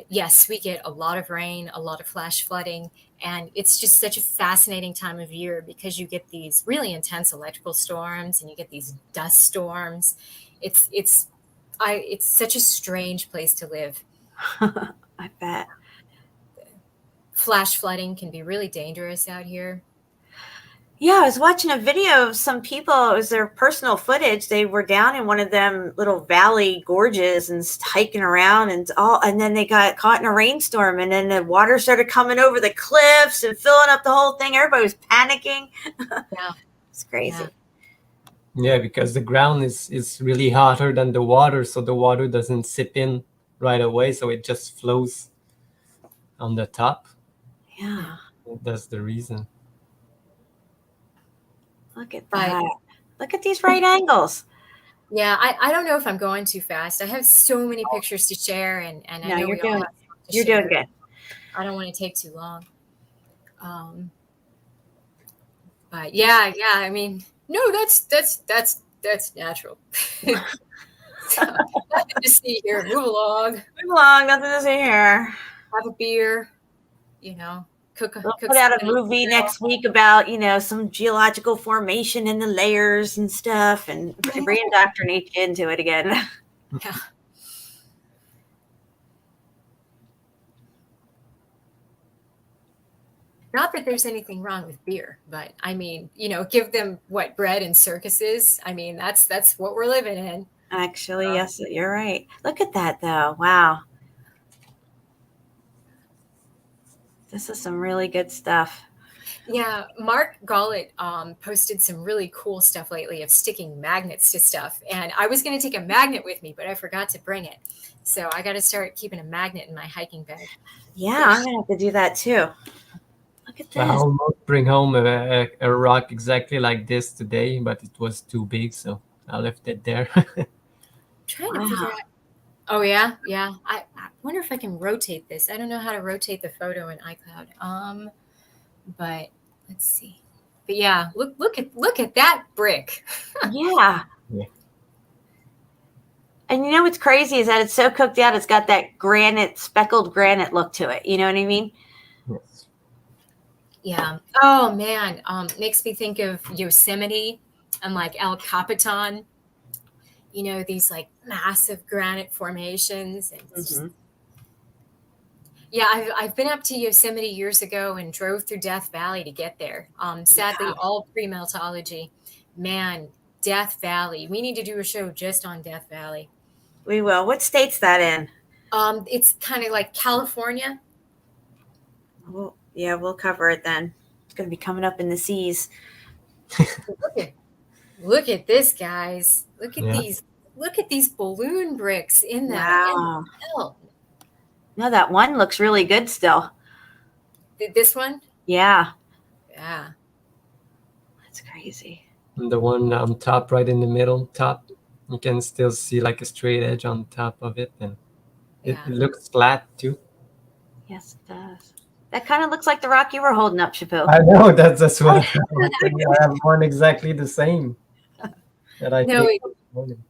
Yes, we get a lot of rain, a lot of flash flooding, and it's just such a fascinating time of year because you get these really intense electrical storms and you get these dust storms. It's such a strange place to live. I bet. Flash flooding can be really dangerous out here. Yeah, I was watching a video of some people. It was their personal footage. They were down in one of them little valley gorges and hiking around and then they got caught in a rainstorm, and then the water started coming over the cliffs and filling up the whole thing. Everybody was panicking. Yeah. It's crazy. yeah, because the ground is really hotter than the water, so the water doesn't sip in right away, so it just flows on the top. Yeah. That's the reason. Look at that. Look at these right angles. Yeah, I don't know if I'm going too fast. I have so many pictures to share, and I No, know you're we all doing, have to you're share. doing good. I don't want to take too long. But yeah, I mean, no, that's natural. So, nothing to see here. Move along. Move along. Nothing to see here. Have a beer. You know, cook. We'll cook put out a something. movie next week about, you know, some geological formation in the layers and stuff, and reindoctrinate you into it again. Yeah. Not that there's anything wrong with beer, but I mean, you know, give them what, bread and circuses. I mean, that's what we're living in. Actually, yes, you're right. Look at that, though. Wow. This is some really good stuff. Yeah, Mark Gollett posted some really cool stuff lately of sticking magnets to stuff. And I was going to take a magnet with me, but I forgot to bring it. So I got to start keeping a magnet in my hiking bag. Yeah, I'm gonna have to do that too. Look at I this. almost bring home a rock exactly like this today, but it was too big, so I left it there. Trying to figure out. Oh, yeah. Yeah. I wonder if I can rotate this. I don't know how to rotate the photo in iCloud. But let's see. But yeah, look at that brick. Yeah. Yeah. And you know what's crazy is that it's so cooked out, it's got that granite, speckled granite look to it. You know what I mean? Yes. Yeah. Oh man. Makes me think of Yosemite and like El Capitan. You know, these like massive granite formations. And it's just- yeah, I've been up to Yosemite years ago and drove through Death Valley to get there. Sadly, all pre-Meltology. Man, Death Valley. We need to do a show just on Death Valley. We will. What state's that in? It's kind of like California. Well, yeah, we'll cover it then. It's going to be coming up in the seas. Look at this, guys. Look at Yeah. these. Look at these balloon bricks in that. Wow. Hell. No, that one looks really good still. This one? Yeah, Yeah. that's crazy. And the one on top, right in the middle, top, you can still see like a straight edge on top of it, and it Yeah. looks flat too. Yes, it does. That kind of looks like the rock you were holding up, Chapu. I know that's what I have one exactly the same that I No, picked up this morning.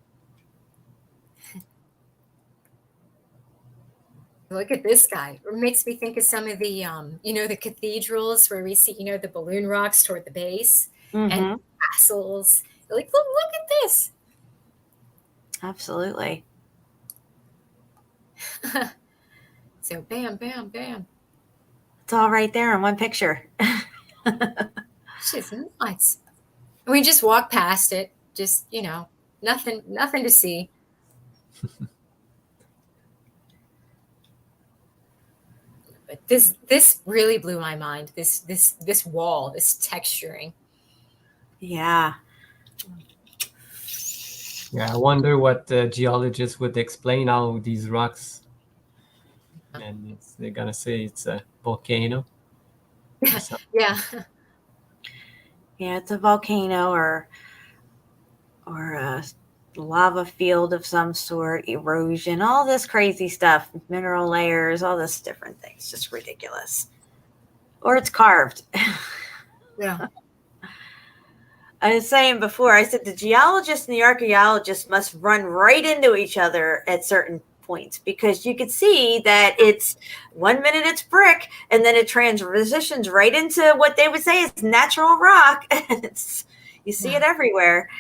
look at this guy. It makes me think of some of the, the cathedrals where we see, the balloon rocks toward the base and castles. Like, look at this. Absolutely. So bam, bam, bam. It's all right there in one picture. It's just nuts. We just walk past it. Just, nothing to see. But this really blew my mind. This wall, this texturing. Yeah. Yeah, I wonder what geologists would explain how these rocks, and they're gonna say it's a volcano. or something. Yeah. Yeah, it's a volcano or a lava field of some sort, erosion, all this crazy stuff, mineral layers, all this different things. Just ridiculous. Or it's carved. Yeah. I was saying before, I said the geologist and the archaeologist must run right into each other at certain points because you could see that it's 1 minute it's brick and then it transitions right into what they would say is natural rock. You see it everywhere.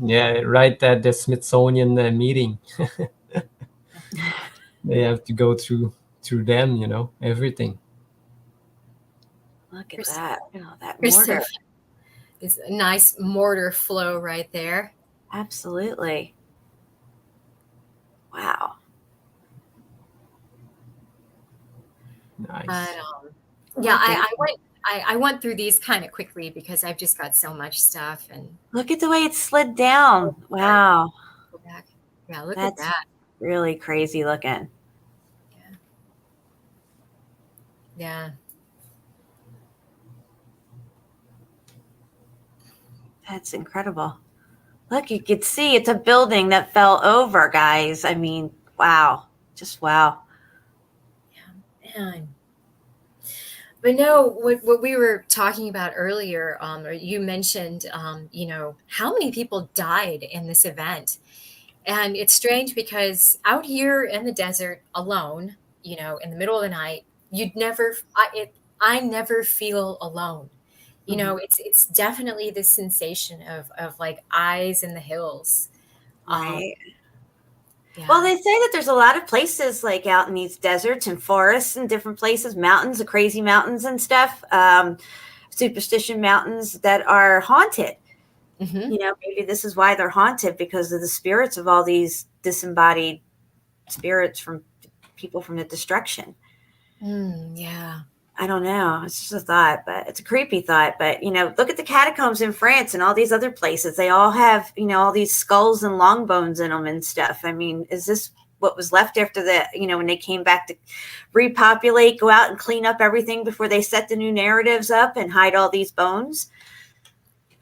Yeah, right at the Smithsonian meeting, they have to go through them, everything. Look at that. That There's mortar. It's a nice mortar flow right there. Absolutely. Wow. Nice. But, yeah, I went through these kind of quickly because I've just got so much stuff and Look at the way it slid down. Wow. go back. Yeah, look That's at that. really crazy looking. Yeah. That's incredible. Look, you could see it's a building that fell over, guys. I mean, wow. Just wow. Man. But no, what we were talking about earlier, or you mentioned, how many people died in this event. And it's strange because out here in the desert alone, in the middle of the night, I never feel alone. It's definitely this sensation of like eyes in the hills. Right. Yeah. Well, they say that there's a lot of places like out in these deserts and forests and different places, mountains, the crazy mountains and stuff, superstition mountains that are haunted. Maybe this is why they're haunted because of the spirits of all these disembodied spirits from people from the destruction. Yeah. I don't know. It's just a thought, but it's a creepy thought. But, look at the catacombs in France and all these other places. They all have, all these skulls and long bones in them and stuff. I mean, is this what was left after the, when they came back to repopulate, go out and clean up everything before they set the new narratives up and hide all these bones?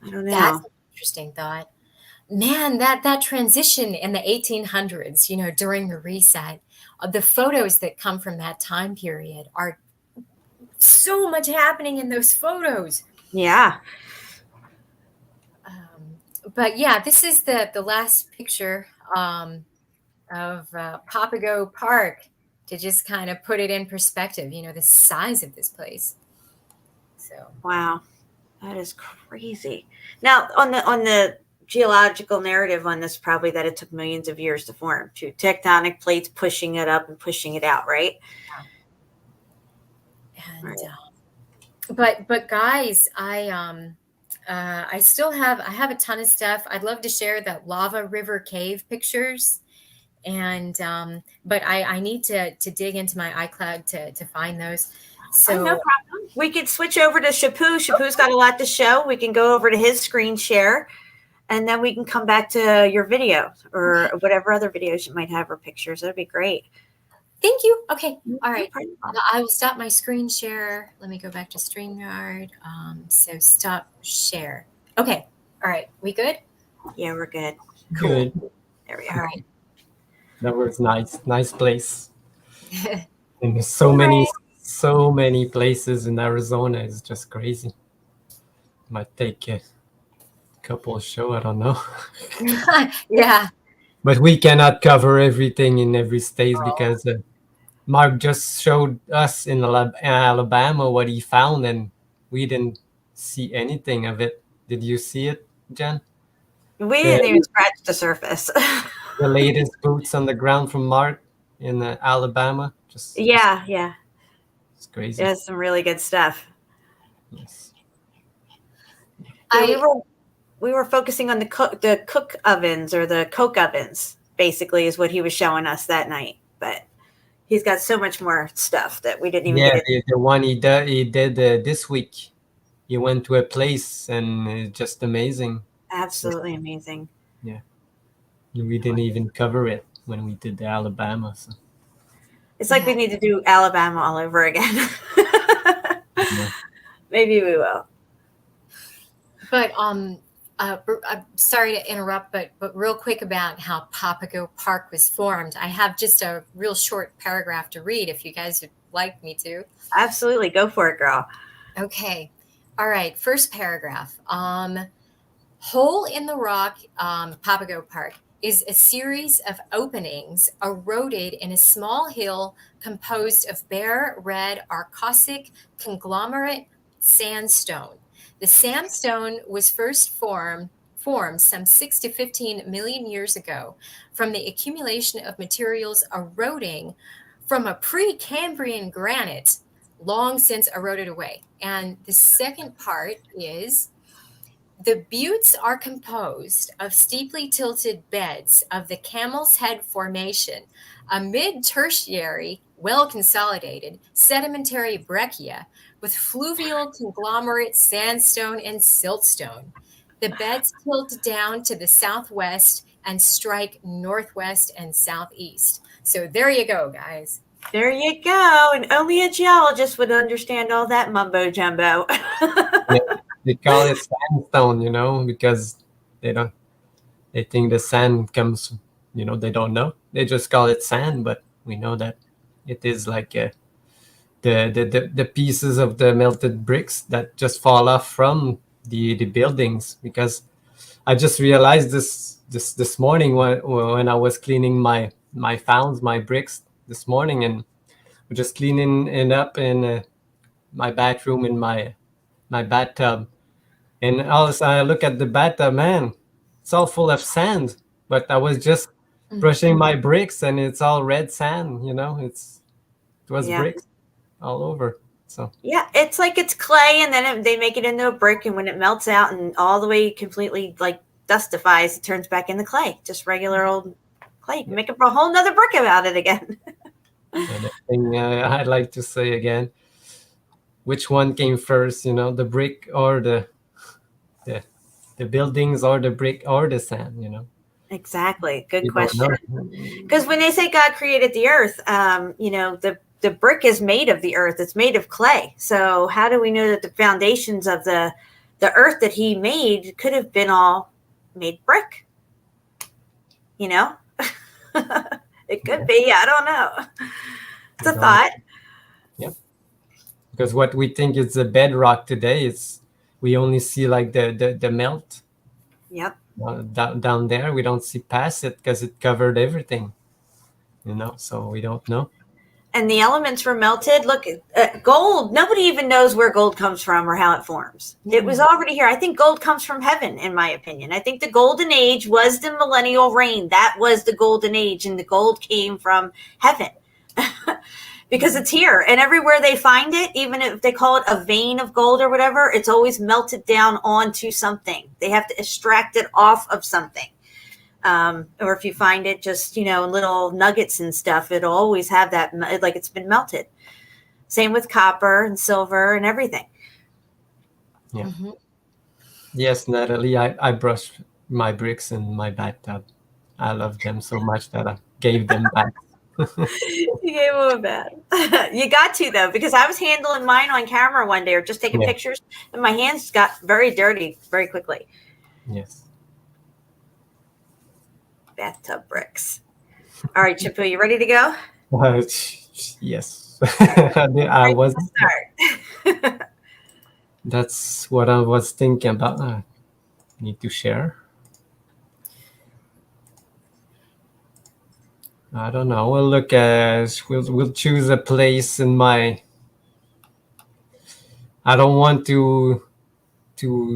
I don't know. That's an interesting thought. Man, that transition in the 1800s, during the reset, the photos that come from that time period are so much happening in those photos. Yeah. But yeah, this is the last picture of Papago Park to just kind of put it in perspective, the size of this place. So wow, that is crazy. Now, on the geological narrative on this, probably that it took millions of years to form, to tectonic plates pushing it up and pushing it out, right? And but guys, I still have a ton of stuff. I'd love to share the lava river cave pictures, and but I need to dig into my iCloud to find those. So no problem. We could switch over to Chaput. Chaput's got a lot to show. We can go over to his screen share, and then we can come back to your video or whatever other videos you might have or pictures. That'd be great. Thank you. Okay. All right. I will stop my screen share. Let me go back to StreamYard. So stop share. Okay. All right. We good? Yeah, we're good. Good. There we All are. right. That was nice. Nice place. And there's so many places in Arizona. It's just crazy. Might take a couple of shows. I don't know. Yeah. But we cannot cover everything in every state because Mark just showed us in Alabama what he found, and we didn't see anything of it. Did you see it, Jen? We didn't even scratch the surface. The latest boots on the ground from Mark in Alabama. Yeah. It's crazy. It has some really good stuff. Yes. Yeah, we were focusing on the cook ovens, or the coke ovens, basically, is what he was showing us that night. But he's got so much more stuff that we didn't even get into. The one he did this week. He went to a place and it's just amazing. Absolutely amazing. Yeah. We didn't even cover it when we did the Alabama. So. It's like we need to do Alabama all over again. Maybe we will. But I'm sorry to interrupt, but real quick about how Papago Park was formed. I have just a real short paragraph to read if you guys would like me to. Absolutely. Go for it, girl. Okay. All right. First paragraph. Hole in the rock, Papago Park, is a series of openings eroded in a small hill composed of bare red arcosic conglomerate sandstone. The sandstone was first formed some 6 to 15 million years ago from the accumulation of materials eroding from a pre-Cambrian granite long since eroded away. And the second part is the buttes are composed of steeply tilted beds of the Camel's Head Formation, a mid-tertiary, well-consolidated sedimentary breccia with fluvial conglomerate sandstone and siltstone. The beds tilt down to the southwest and strike northwest and southeast. So there you go, guys. There you go. And only a geologist would understand all that mumbo jumbo. They call it sandstone, because they think the sand comes, they don't know. They just call it sand, but we know that it is like the pieces of the melted bricks that just fall off from the buildings. Because I just realized this morning when I was cleaning my bricks this morning, and we're just cleaning it up in my bathroom in my bathtub, and all of a sudden I look at the bathtub, man, it's all full of sand. But I was just brushing my bricks, and it's all red sand. It was bricks all over. So yeah, it's like it's clay, and then they make it into a brick, and when it melts out and all the way completely like dustifies, it turns back into clay, just regular old clay. You can make a whole nother brick about it again. And the thing I'd like to say again, which one came first, the brick or the the buildings, or the brick or the sand, Exactly. Good We don't question. know. Because when they say God created the earth, the brick is made of the earth. It's made of clay. So how do we know that the foundations of the earth that he made could have been all made brick? It could be. I don't know. It's a We don't know. thought. Yep. Because what we think is the bedrock today is we only see like the melt Yep. down there. We don't see past it because it covered everything, so we don't know. And the elements were melted. Look, gold, nobody even knows where gold comes from or how it forms. It was already here. I think gold comes from heaven, in my opinion. I think the golden age was the millennial reign. That was the golden age, and the gold came from heaven. Because it's here, and everywhere they find it, even if they call it a vein of gold or whatever, it's always melted down onto something. They have to extract it off of something. Or if you find it just, little nuggets and stuff, it'll always have that, like it's been melted. Same with copper and silver and everything. Yeah. Yes, Natalie, I brush my bricks in my bathtub. I love them so much that I gave them back. You gave them a bad. You got to, though, because I was handling mine on camera one day or just taking Yeah. pictures, and my hands got very dirty very quickly. Yes. Bathtub bricks. All right, Chipu, you ready to go? Yes. I was. Start. That's what I was thinking about. I need to share. I don't know. We'll look at. We'll choose a place in my. I don't want to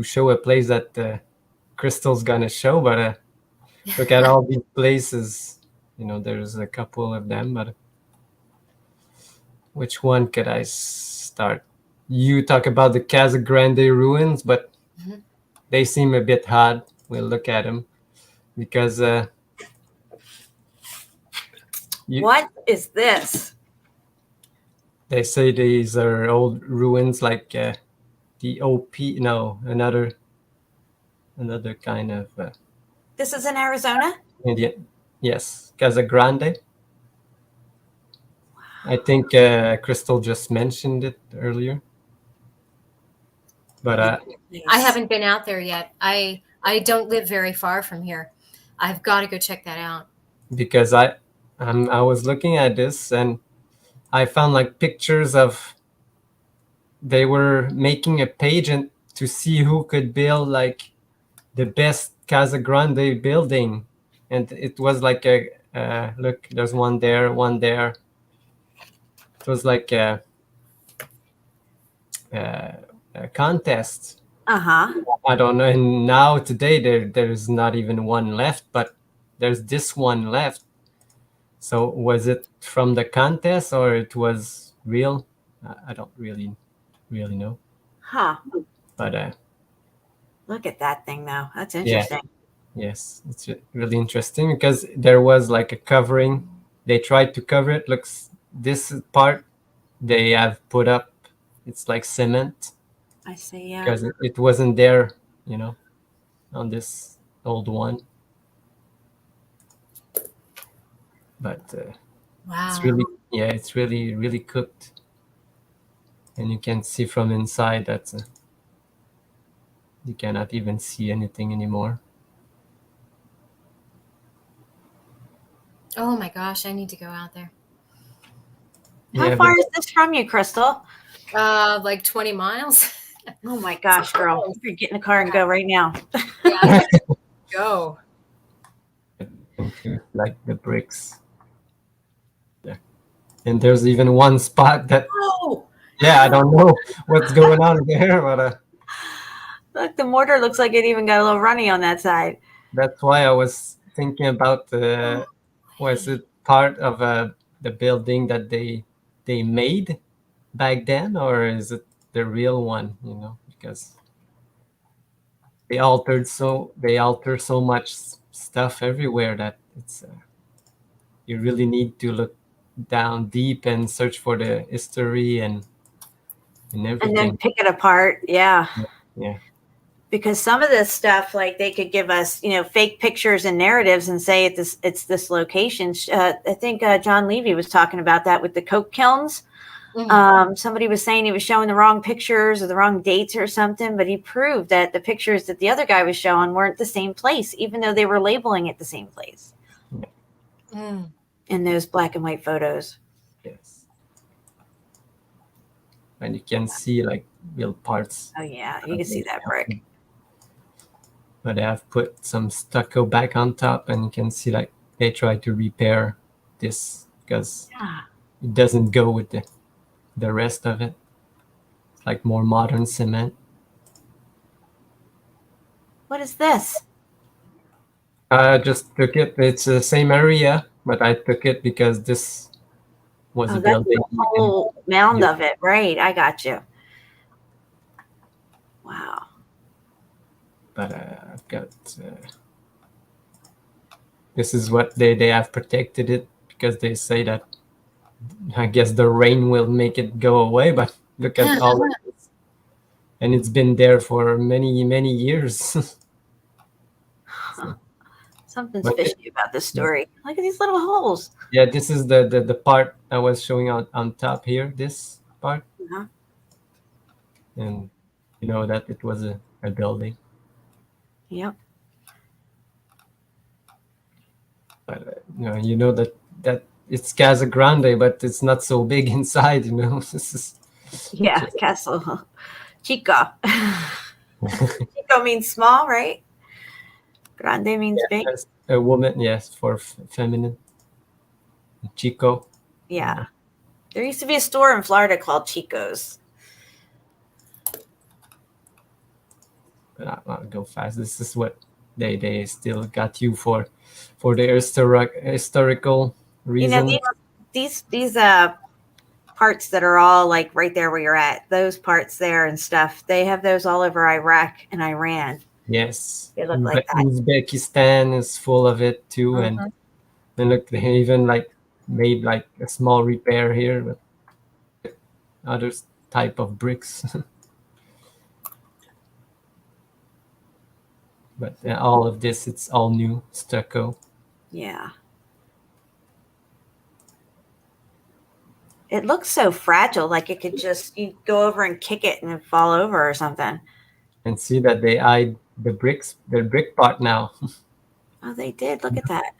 show a place that Crystal's gonna show, but look at all these places. There's a couple of them, but which one could I start? You talk about the Casa Grande ruins, but they seem a bit hard. We'll look at them because What is this? they say these are old ruins, like the OP. No, another kind of This is in Arizona? Indian. Yes, Casa Grande. I think Crystal just mentioned it earlier, but I haven't been out there yet. I don't live very far from here. I've got to go check that out. because I was looking at this and I found like pictures of they were making a pageant to see who could build like the best Casa Grande building, and it was like a look. There's one there, one there. It was like a contest. I don't know. And now today there's not even one left, but there's this one left. So was it from the contest or it was real? I don't really know. Huh. But Look at that thing, though. That's Yeah. interesting. yes, it's really interesting because there was like a covering. They tried to cover it. Looks this part they have put up. It's like cement I see. Yeah. because it wasn't there, on this old one. But Wow. it's really cooked, and you can see from inside that you cannot even see anything anymore. Oh my gosh, I need to go out there. How Yeah, far but is this from you, Crystal? Like 20 miles. Oh my gosh, girl. You're get in the car and go right now. Yeah, go. like the bricks. Yeah, and there's even one spot that Oh, I don't know what's going on there, but look, the mortar looks like it even got a little runny on that side. that's why I was thinking about was it part of the building that they made back then, or is it the real one? Because they alter so much stuff everywhere that it's you really need to look down deep and search for the history and and And everything. then pick it apart. Yeah. Yeah. Because some of this stuff, like they could give us, fake pictures and narratives and say it's this location. I think John Levy was talking about that with the coke kilns. Somebody was saying he was showing the wrong pictures or the wrong dates or something, but he proved that the pictures that the other guy was showing weren't the same place, even though they were labeling it the same place in those black and white photos. Yes. And you can see like real parts. Oh yeah, you can see that brick. But I have put some stucco back on top, and you can see like they try to repair this because it doesn't go with the rest of it. It's like more modern cement. What is this? I just took it. It's the same area, but I took it because this was a That's building. the whole mound of it, right? I got you. Wow. But I've got this is what they have protected it because they say that I guess the rain will make it go away, but look at all of this. And it's been there for many, many years. Something's fishy about this story. Look at these little holes. Yeah, this is the part I was showing on top here, this part. And you know that it was a building. Yep. But you know that it's Casa Grande, but it's not so big inside, This is Castle Chico. Chico means small, right? Grande means big. A woman, yes, for feminine. Chico. Yeah. There used to be a store in Florida called Chico's. But I'll go fast. This is what they still got you for the historical reasons. These parts that are all like right there where you're at, those parts there and stuff, they have those all over Iraq and Iran. Yes. They look like that. Uzbekistan is full of it too. And look, they even like made like a small repair here, but other type of bricks. But all of this, it's all new stucco. Yeah. It looks so fragile, like it could just, you go over and kick it and it'd fall over or something. And see that they hide the brick part now. Oh, they did. Look at that.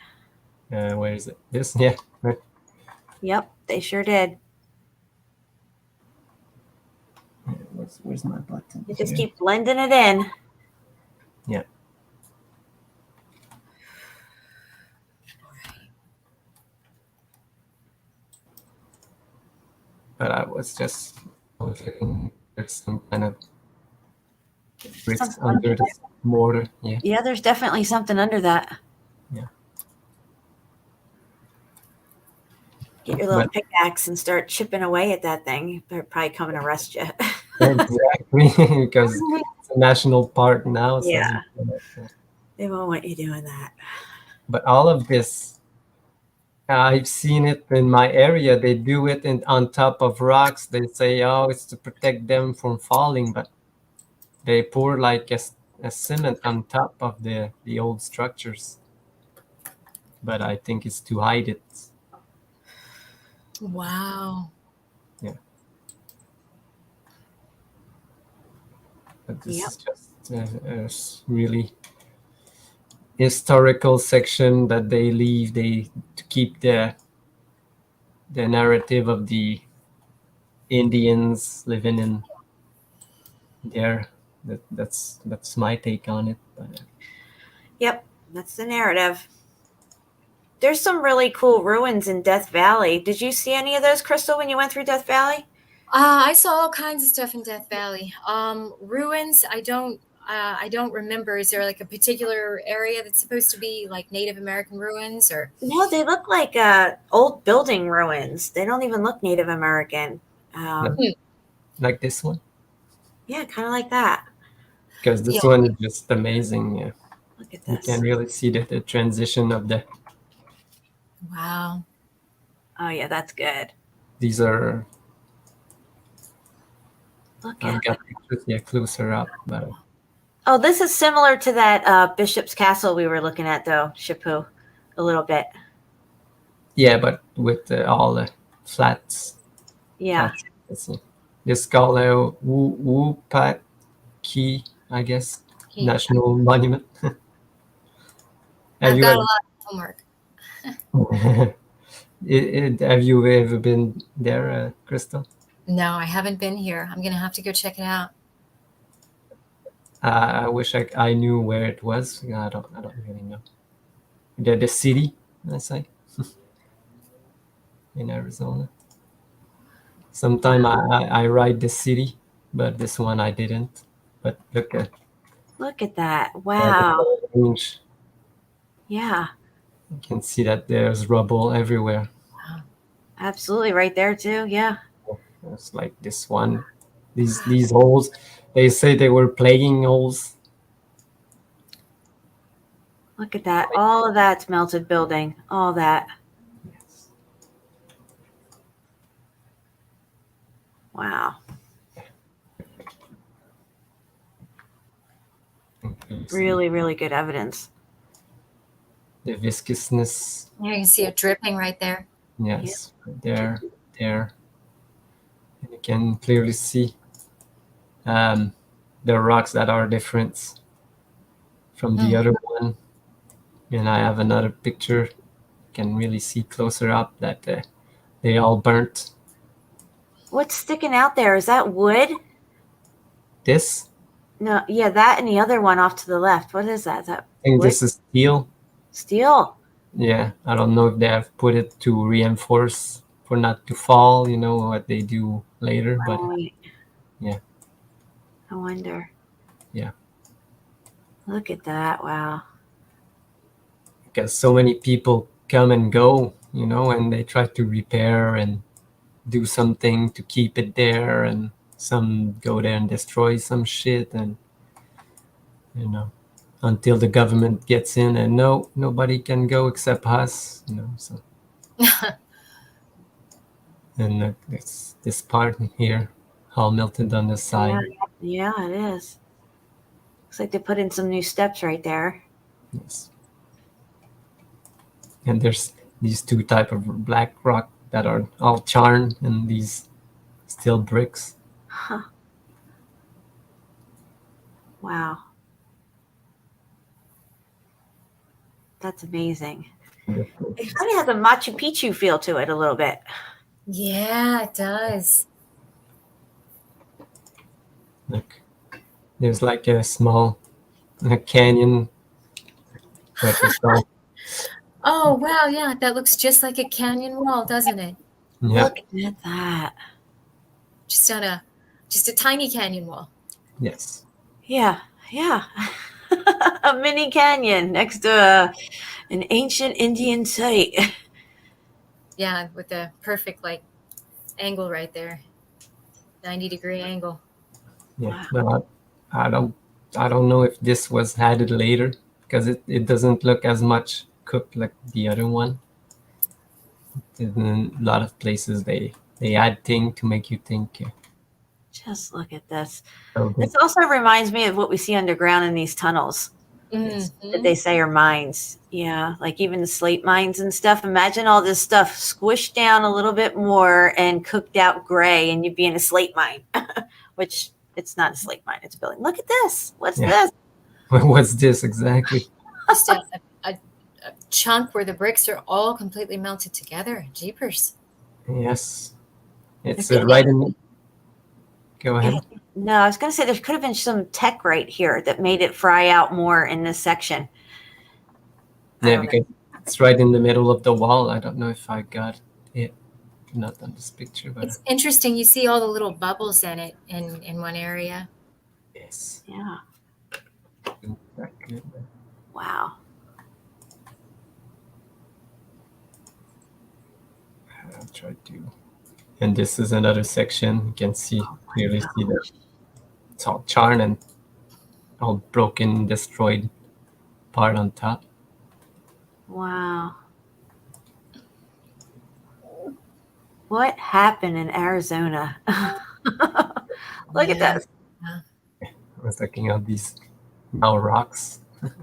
Where is it? This? Yeah. Right. Yep, they sure did. Where's my button? You just keep blending it in. Yeah. But I was looking at some kind of bricks under the mortar. Yeah. Yeah, there's definitely something under that. Yeah. Get your little pickaxe and start chipping away at that thing. They're probably coming to arrest you. Exactly, because it's a national park now. So yeah. They won't want you doing that. But all of this, I've seen it in my area. They do it on top of rocks. They say, oh, it's to protect them from falling, but they pour like a cement on top of the old structures. But I think it's to hide it. Wow. Yeah. But this is just a really historical section that they leave to keep the narrative of the Indians living in there. That's my take on it. But, yep, that's the narrative. There's some really cool ruins in Death Valley. Did you see any of those, Crystal, when you went through Death Valley? I saw all kinds of stuff in Death Valley. Ruins, I don't remember. Is there like a particular area that's supposed to be like Native American ruins, or? No, they look like old building ruins. They don't even look Native American. Like this one? Yeah, kind of like that. Because this one is just amazing. Yeah. Look at this. You can really see the transition of the. Wow. Oh yeah, that's good. These are Look I've at got pictures, yeah, closer up, but Oh, this is similar to that Bishop's Castle we were looking at, though, Shapu, a little bit. yeah, but with all the flats. Yeah. Let's see. This called Wu Pat Ki, I guess, national monument. Have I've you got a ever lot of homework. have you ever been there, Crystal? No, I haven't been here. I'm gonna have to go check it out. I wish I knew where it was. I don't really know. The city, I say, in Arizona. Sometime I ride the city, but this one I didn't. But look at Look at that. the Wow. range. Yeah, You can see that there's rubble everywhere. absolutely. Right there, too. Yeah. It's like this one, these holes. They say they were plaguing holes. Look at that. All of that's melted building. All that. Yes. Wow. Really, really good evidence. The viscousness. Yeah, you can see it dripping right there. Yes, there. And you can clearly see the rocks that are different from the other one. And I have another picture. You can really see closer up that they all burnt. What's sticking out there? Is that wood? This, No, yeah, that and the other one off to the left. What is that? Is that I think wood? this is steel. Steel. Yeah, I don't know if they have put it to reinforce for not to fall, you know, what they do later, but Right. yeah. I wonder. Yeah. Look at that. Wow. Because so many people come and go, you know, and they try to repair and do something to keep it there, and some go there and destroy some shit, and you know, until the government gets in and no, nobody can go except us, you know. So and this part here all melted on the Yeah, side. yeah, it is. Looks like they put in some new steps right there. Yes. And there's these two type of black rock that are all charred, and these still bricks. Huh. Wow. That's amazing. It kind of has a Machu Picchu feel to it a little bit. Yeah, it does. Look, there's like a small canyon. Like it's all, Oh, wow. Yeah, that looks just like a canyon wall, doesn't it? yeah, Look at that. Just a tiny canyon wall. yes, Yeah, yeah. A mini canyon next to an ancient Indian site. Yeah, with the perfect like angle right there. 90-degree angle. yeah. But I don't know if this was added later, because it doesn't look as much cooked like the other one. In a lot of places they add thing to make you think. Just look at this. So This also reminds me of what we see underground in these tunnels that they say are mines. Yeah, like even the slate mines and stuff. Imagine all this stuff squished down a little bit more and cooked out gray, and you'd be in a slate mine, which it's not a slate mine, it's a building. Look at this. What's Yeah. this? what's this exactly? Just a chunk where the bricks are all completely melted together. Jeepers. Yes, it's Okay. right in. Go ahead. No, I was going to say there could have been some tech right here that made it fry out more in this section. I Yeah, don't know. because it's right in the middle of the wall. I don't know if I got it. Not on this picture, but It's interesting. You see all the little bubbles in it in one area. yes. Yeah. Exactly. Wow. I'll try to. And this is another section. You can see clearly see that it's all charred and all broken, destroyed part on top. Wow. What happened in Arizona? Look at Yeah. this. I was looking at these now rocks.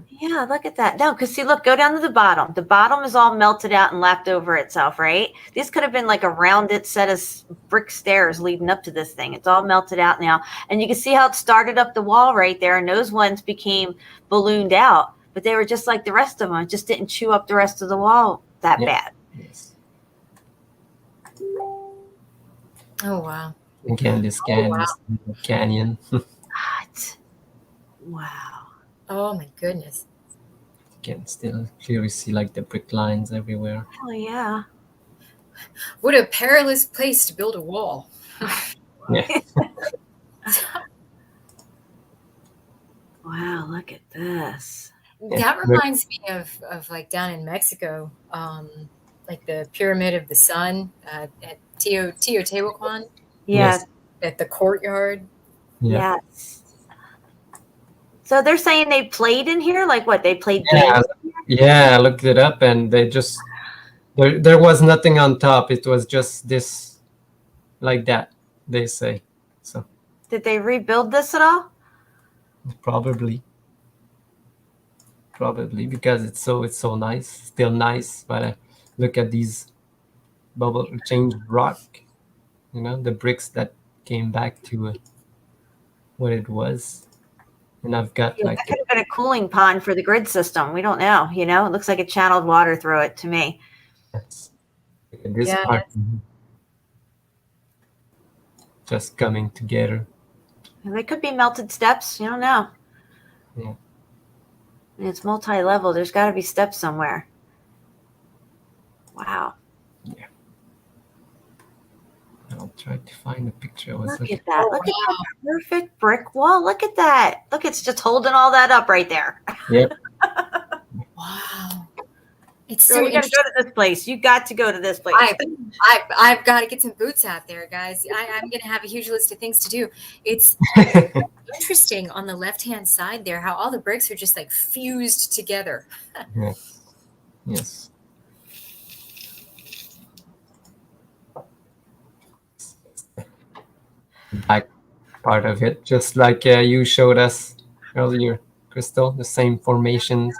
Yeah, look at that. No, because see, look, go down to the bottom. The bottom is all melted out and lapped over itself, right? This could have been like a rounded set of brick stairs leading up to this thing. It's all melted out now. And you can see how it started up the wall right there. And those ones became ballooned out, but they were just like the rest of them. It just didn't chew up the rest of the wall that Yeah. bad. Yes. Oh, wow. Again, this canyon. What? Wow. Oh, my goodness. You can still clearly see like the brick lines everywhere. Hell yeah. What a perilous place to build a wall. Yeah. Wow, look at this. That reminds me of like down in Mexico, like the Pyramid of the Sun at Teotihuacan, Yes. at the courtyard. Yeah. Yes. So they're saying they played in here? Like what? They played Yeah. games? Yeah, I looked it up and they just there was nothing on top. It was just this like that, they say. So Did they rebuild this at all? probably because it's so nice, still nice. But look at these bubble changed rock, the bricks that came back to what it was. And I've got Yeah, like that could have been a cooling pond for the grid system. We don't know, It looks like it channeled water through it to me. this Yeah, part just coming together. They could be melted steps. You don't know. Yeah. And it's multi-level. There's got to be steps somewhere. Wow. Yeah. I'll try to find a picture. I was Look looking. at that. Look at that perfect brick wall. Look at that. Look, it's just holding all that up right there. Yep. Wow. It's So so you got to interesting. go to this place. You got to go to this place. I've got to get some boots out there, guys. I'm going to have a huge list of things to do. It's interesting on the left-hand side there how all the bricks are just like fused together. Yes. Yes. Back part of it, just like you showed us earlier, Crystal, the same formations.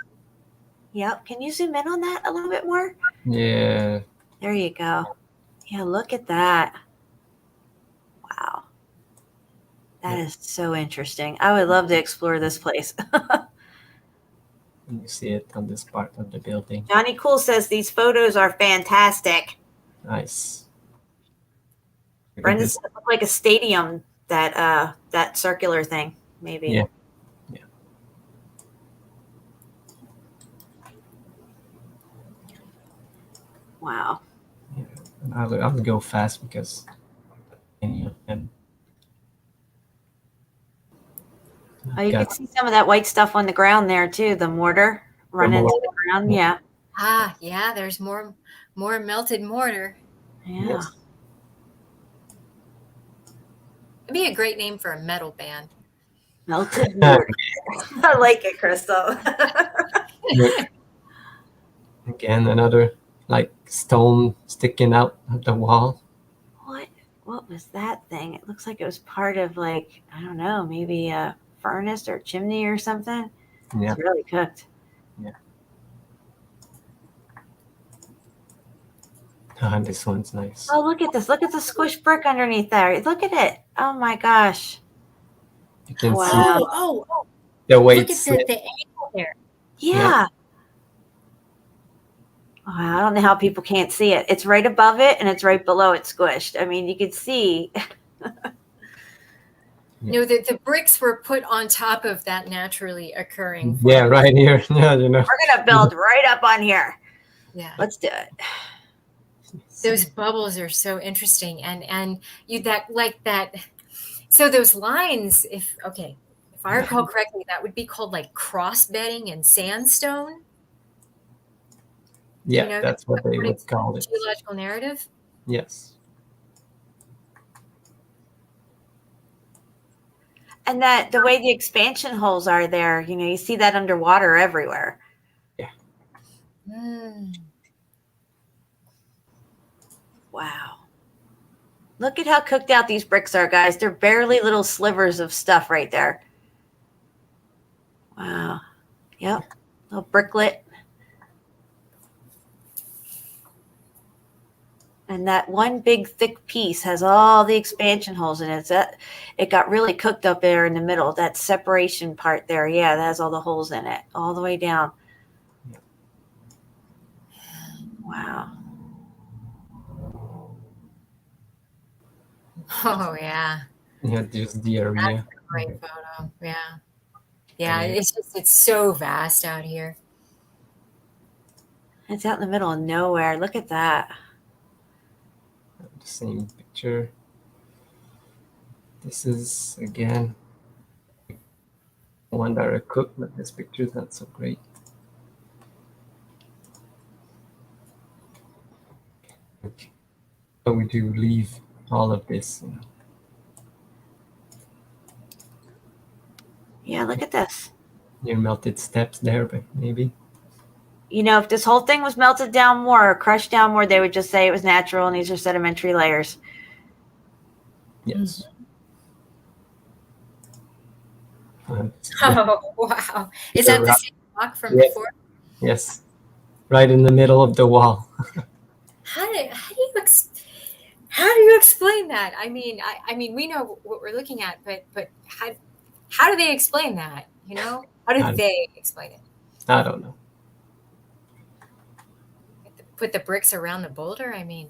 Yep. Can you zoom in on that a little bit more? Yeah. There you go. Yeah, look at that. Wow. That is so interesting. I would love to explore this place. You see it on this part of the building. Johnny Cool says these photos are fantastic. Nice. Brendan said it looked like a stadium, that circular thing, maybe. Yeah. Wow. Yeah. And I'll go fast because and Oh, you can see some of that white stuff on the ground there too, the mortar running into the ground. Yeah. Ah, yeah, there's more melted mortar. Yeah. Yes. It'd be a great name for a metal band. Melted mortar. I like it, Crystal. Again, another like stone sticking out of the wall. What was that thing? It looks like it was part of like, I don't know, maybe a furnace or chimney or something. Yeah. It's really cooked. And this one's nice. Oh, look at this. Look at the squished brick underneath there. Look at it. Oh my gosh. You can Wow. see Oh, the weight look at slip. the angle there. Yeah. Oh, I don't know how people can't see it. It's right above it and it's right below it squished. I mean, you could see. No, the bricks were put on top of that naturally occurring. Yeah, right here. Yeah, We're going to build right up on here. Yeah. Let's do it. Those bubbles are so interesting, and you that like that. So those lines, if I recall correctly, that would be called like cross bedding and sandstone. Yeah, that's what they would call it. Geological narrative. Yes. And that the way the expansion holes are there, you see that underwater everywhere. Yeah. Mm. Wow. Look at how cooked out these bricks are, guys. They're barely little slivers of stuff right there. Wow. Yep. Little bricklet. And that one big thick piece has all the expansion holes in it. It got really cooked up there in the middle. That separation part there, yeah, that has all the holes in it all the way down. Wow. Oh yeah, Yeah, just the that's area. a great photo. Yeah, yeah. It's so vast out here. It's out in the middle of nowhere. Look at that. The same picture. This is again one that I cooked, but this picture is not so great. Okay. So we do leave all of this. Yeah, look at this. Your melted steps there, but maybe. If this whole thing was melted down more or crushed down more, they would just say it was natural and these are sedimentary layers. Yes. Oh wow! Is that the same rock from Yes. before? Yes, right in the middle of the wall. How do you explain that? I mean, we know what we're looking at, but how do they explain that? How do they explain it? I don't know. Put the bricks around the boulder? I mean,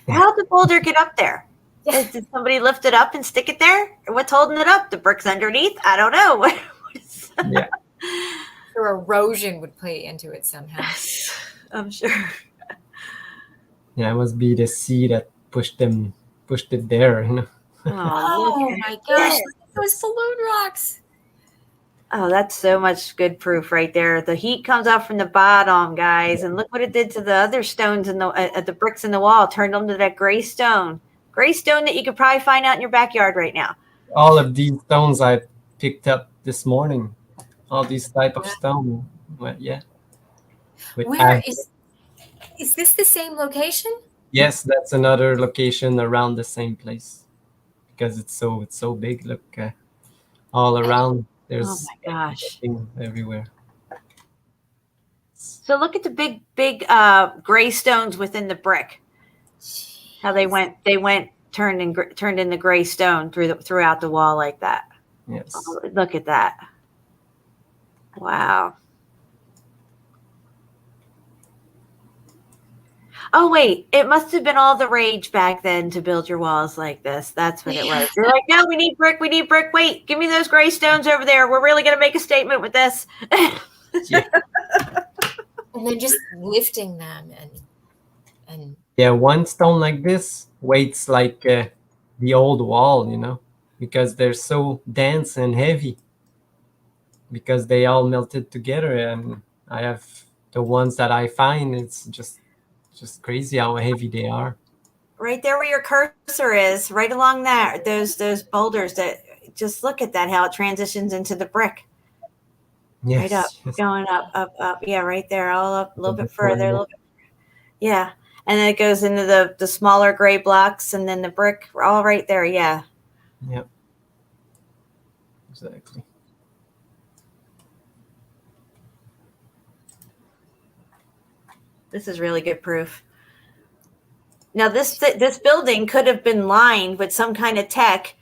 How'd the boulder get up there? yeah. Did somebody lift it up and stick it there? What's holding it up? The bricks underneath? I don't know. Yeah. Or erosion would play into it somehow. I'm sure. Yeah, it must be the sea that pushed it there. Oh my gosh, look at those balloon rocks. Oh, that's so much good proof right there. The heat comes up from the bottom, guys, and look what it did to the other stones in the bricks in the wall. Turned them to that gray stone that you could probably find out in your backyard right now. All of these stones I picked up this morning. All these type of stone. Well, yeah. Where is this the same location? Yes, that's another location around the same place because it's so big. Look, all around there's Oh my gosh! everywhere. So look at the big gray stones within the brick. How they went turned into gray stone throughout the wall like that. Yes. Oh, look at that. Wow. Oh, wait. It must have been all the rage back then to build your walls like this. That's what it was. You're like, no, we need brick. We need brick. Wait, give me those gray stones over there. We're really going to make a statement with this. Yeah. And then just lifting them and Yeah, one stone like this weights like the old wall, because they're so dense and heavy. Because they all melted together, and I have the ones that I find. It's just crazy how heavy they are. Right there where your cursor is, right along there, those boulders that just look at that, how it transitions into the brick. Yes, Right up, yes. going up. Yeah, right there, all up a little bit further. A little bit. Yeah. And then it goes into the smaller gray blocks and then the brick, all right there. Yeah. Yep. Exactly. This is really good proof. Now, this building could have been lined with some kind of tech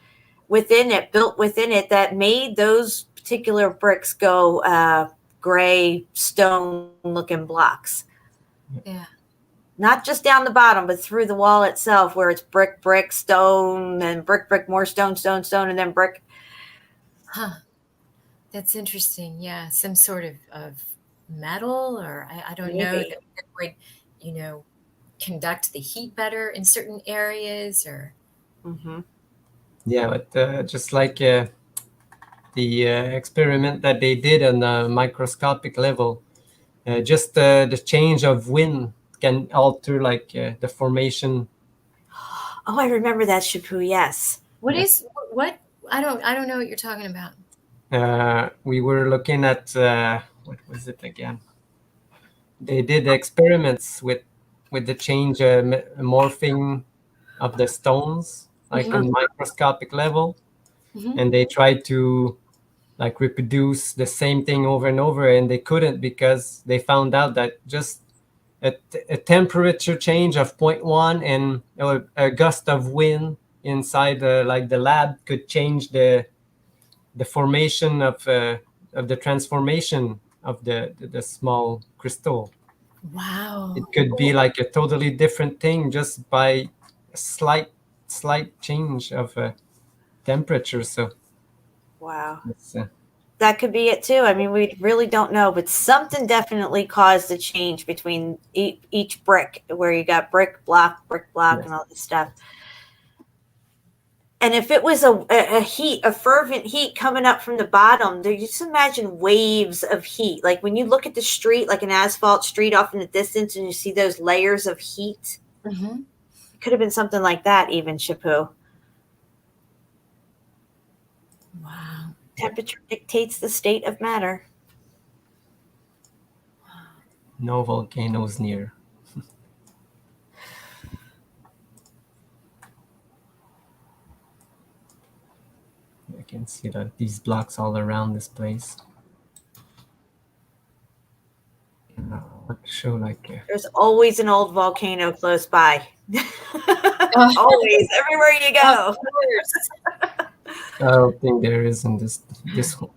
built within it that made those particular bricks go gray stone-looking blocks. yeah. Not just down the bottom, but through the wall itself, where it's brick, stone, and brick, more stone, and then brick. Huh. That's interesting. Yeah, some sort of metal, or I don't know, Maybe. that would, conduct the heat better in certain areas, or Mm-hmm. Yeah, but just like the experiment that they did on a microscopic level, just the change of wind can alter like the formation. Oh, I remember that, Shapu. Yes. what I don't know what you're talking about. We were looking at what was it again? They did experiments with the change morphing of the stones, like Mhm. in microscopic level, Mhm. and they tried to like reproduce the same thing over and over, and they couldn't because they found out that just a temperature change of 0.1 and a gust of wind inside the lab could change the formation of the transformation of the small crystal. Wow. It could be like a totally different thing just by a slight change of temperature. So Wow. it's, That could be it too. I mean, we really don't know, but something definitely caused the change between each brick, where you got brick, block, yes. and all this stuff. And if it was a fervent heat coming up from the bottom, there, you just imagine waves of heat. Like when you look at the street, like an asphalt street off in the distance, and you see those layers of heat. Mhm. It could have been something like that, even, Shapu. Wow. Temperature dictates the state of matter. No volcanoes near. I can see that these blocks all around this place. Show like There's always an old volcano close by. Oh. Always, everywhere you Of go. course. I don't think there is in this one.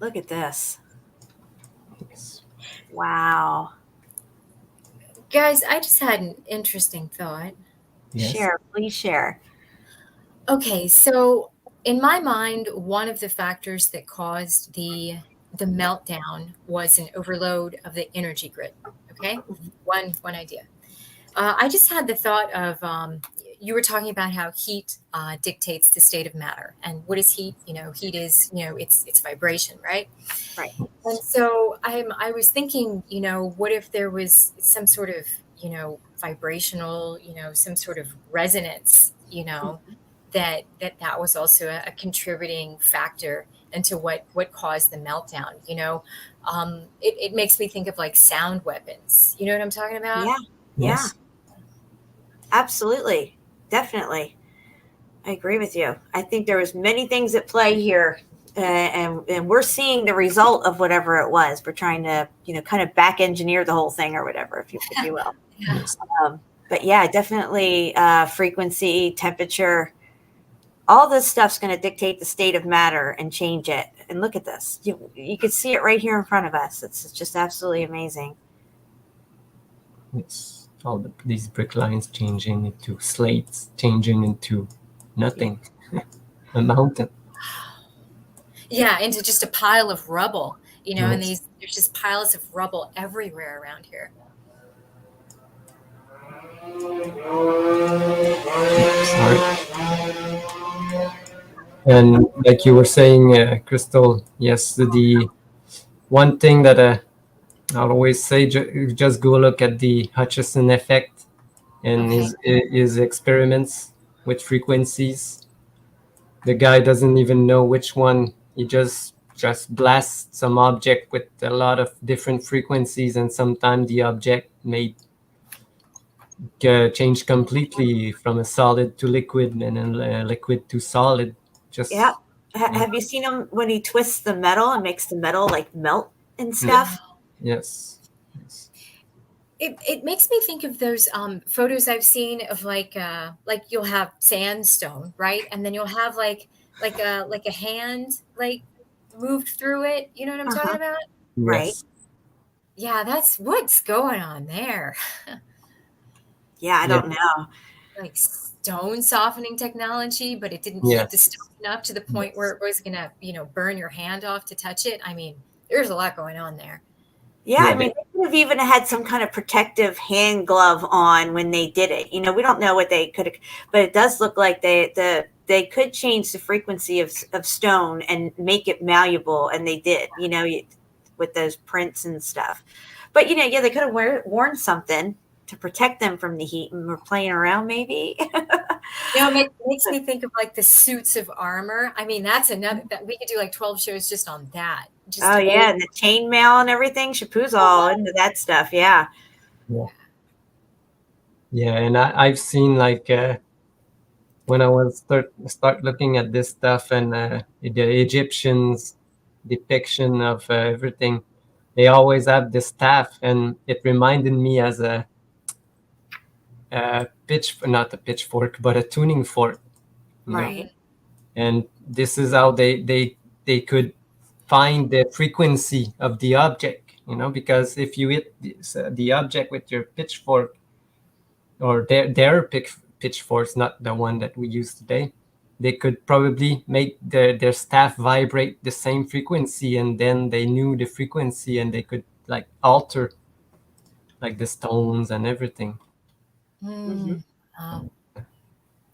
Look at this. Yes. Wow. Guys, I just had an interesting thought. Yes. Share, please share. Okay, so in my mind, one of the factors that caused the meltdown was an overload of the energy grid. Okay, one idea. I just had the thought of you were talking about how heat dictates the state of matter, and what is heat? Heat is it's vibration, right? Right. And so I was thinking, what if there was some sort of vibrational, some sort of resonance, that was also a contributing factor into what caused the meltdown. It makes me think of like sound weapons. You know what I'm talking about? Yeah. Yes. Yeah. Absolutely. Definitely. I agree with you. I think there was many things at play here, and we're seeing the result of whatever it was. We're trying to, kind of back engineer the whole thing or whatever, if you will. Yes. But yeah, definitely frequency, temperature, all this stuff's going to dictate the state of matter and change it. And look at this. You could see it right here in front of us. It's just absolutely amazing. Yes. All these brick lines changing into slates, changing into nothing. A mountain. Yeah, into just a pile of rubble, and Yes. there's just piles of rubble everywhere around here. Sorry. And like you were saying, Crystal, yes, the one thing that I'll always say, just go look at the Hutchison effect and Okay. his experiments with frequencies. The guy doesn't even know which one. He just blasts some object with a lot of different frequencies, and sometimes the object may change completely from a solid to liquid, and then liquid to solid. Just Yeah. yeah. Have you seen him when he twists the metal and makes the metal like melt and stuff? Yes. Yes. It makes me think of those photos I've seen of like you'll have sandstone, right? And then you'll have like a hand like moved through it. You know what I'm Uh-huh. talking about? Right. Yes. Yeah, that's what's going on there. Yeah, I don't know. Like stone softening technology, but it didn't heat the Yes. stone enough to the point where it was gonna, burn your hand off to touch it. I mean, there's a lot going on there. Yeah, Yeah, I mean, they could have even had some kind of protective hand glove on when they did it. We don't know what they could have, but it does look like they could change the frequency of stone and make it malleable, and they did. With those prints and stuff. But yeah, they could have worn something to protect them from the heat, and were playing around maybe. It makes me think of like the suits of armor. I mean, that's another that we could do like 12 shows just on that. Just Oh yeah, and the chainmail and everything. Shapu's all into that stuff. Yeah. Yeah. Yeah, and I've seen like when I was start looking at this stuff and the Egyptians depiction of everything, they always have this staff, and it reminded me as a not a pitchfork, but a tuning fork. You know? Right. And this is how they could find the frequency of the object. Because if you hit the object with your pitchfork, or their pitchforks, not the one that we use today, they could probably make their staff vibrate the same frequency, and then they knew the frequency, and they could like alter like the stones and everything. Mm. Oh,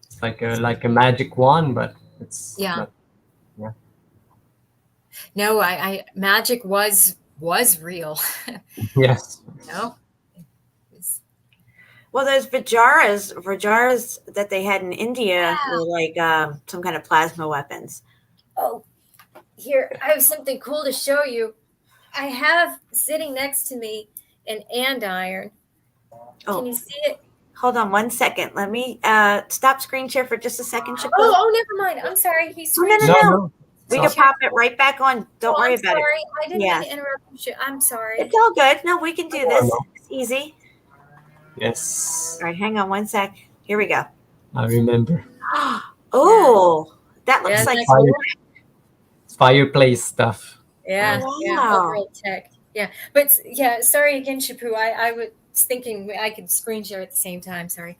It's like a magic wand, but it's yeah. not. Yeah. No, I magic was real. Yes. No. It's- Well, those Vajaras that they had in India were like some kind of plasma weapons. Oh, here, I have something cool to show you. I have sitting next to me an andiron. Oh. Can you see it? Hold on 1 second. Let me stop screen share for just a second. Shapu. Oh, never mind. I'm sorry. He's No, no, screen no, sharing. no. We can pop it right back on. Don't worry I'm about it. sorry. I didn't Yeah. mean to interrupt you. I'm sorry. It's all good. No, we can do this. no. It's easy. Yes. All right, hang on 1 sec. Here we go. I remember. Oh, that looks Yeah, like that's cool. Fireplace stuff. Yeah, Oh, yeah, wow. overall tech. Yeah, but yeah, sorry again, Shapu. I was thinking I could screen share at the same time. Sorry.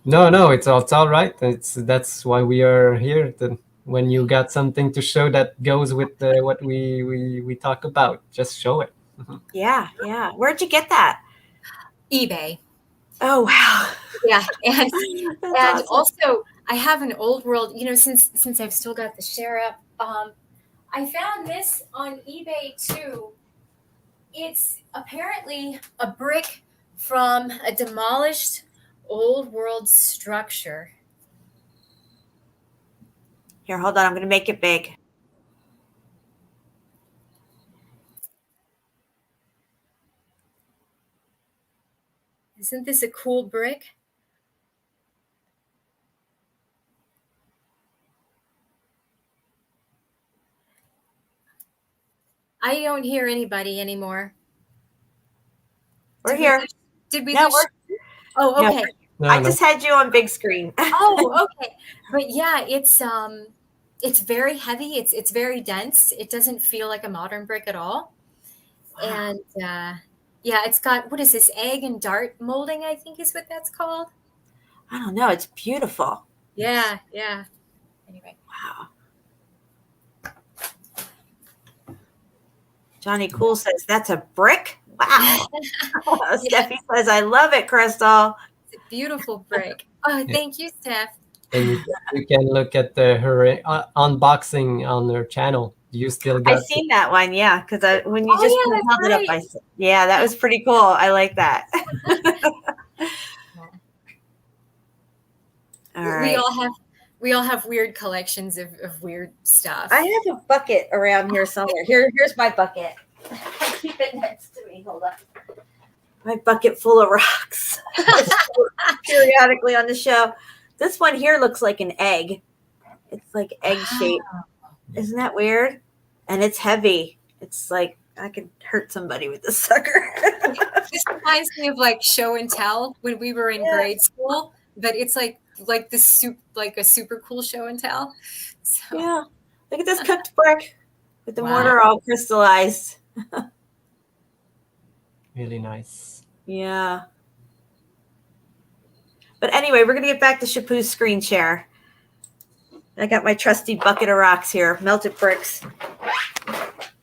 No, it's all right. That's why we are here. When you got something to show that goes with what we talk about, just show it. Yeah, yeah. Where'd you get that? eBay. Oh, wow. Yeah, and That's awesome. also I have an old world. Since I've still got the share up, I found this on eBay too. It's apparently a brick from a demolished old world structure. Here, hold on. I'm going to make it big. Isn't this a cool brick? I don't hear anybody anymore. We're here. Did we No, lose? Oh, no, okay. I just had you on big screen. Oh, okay. But yeah, it's very heavy. It's very dense. It doesn't feel like a modern brick at all. Wow. And yeah, it's got, what is this, egg and dart molding, I think is what that's called. I don't know. It's beautiful. Yeah, yeah. Anyway. Wow. Johnny Cool says, that's a brick? Wow. Steffi says, I love it, Crystal. It's a beautiful brick. Oh, thank you, Steph. And you can look at her unboxing on her channel. You still got I've seen that one, yeah, because when you Oh, just yeah, held that's it up, right. yeah, that was pretty cool. I like that. All right. We all have weird collections of weird stuff. I have a bucket around here somewhere. Here's my bucket. I keep it next to me. Hold on. My bucket full of rocks. Periodically on the show. This one here looks like an egg. It's like egg shaped. Isn't that weird? And it's heavy. It's like I could hurt somebody with this sucker. This reminds me of like show and tell when we were in grade school, but it's like a super cool show and tell. So. Yeah. Look at this cooked brick with the Wow. mortar all crystallized. really nice. Yeah. But anyway, we're going to get back to Shapu's screen share. I got my trusty bucket of rocks here, melted bricks.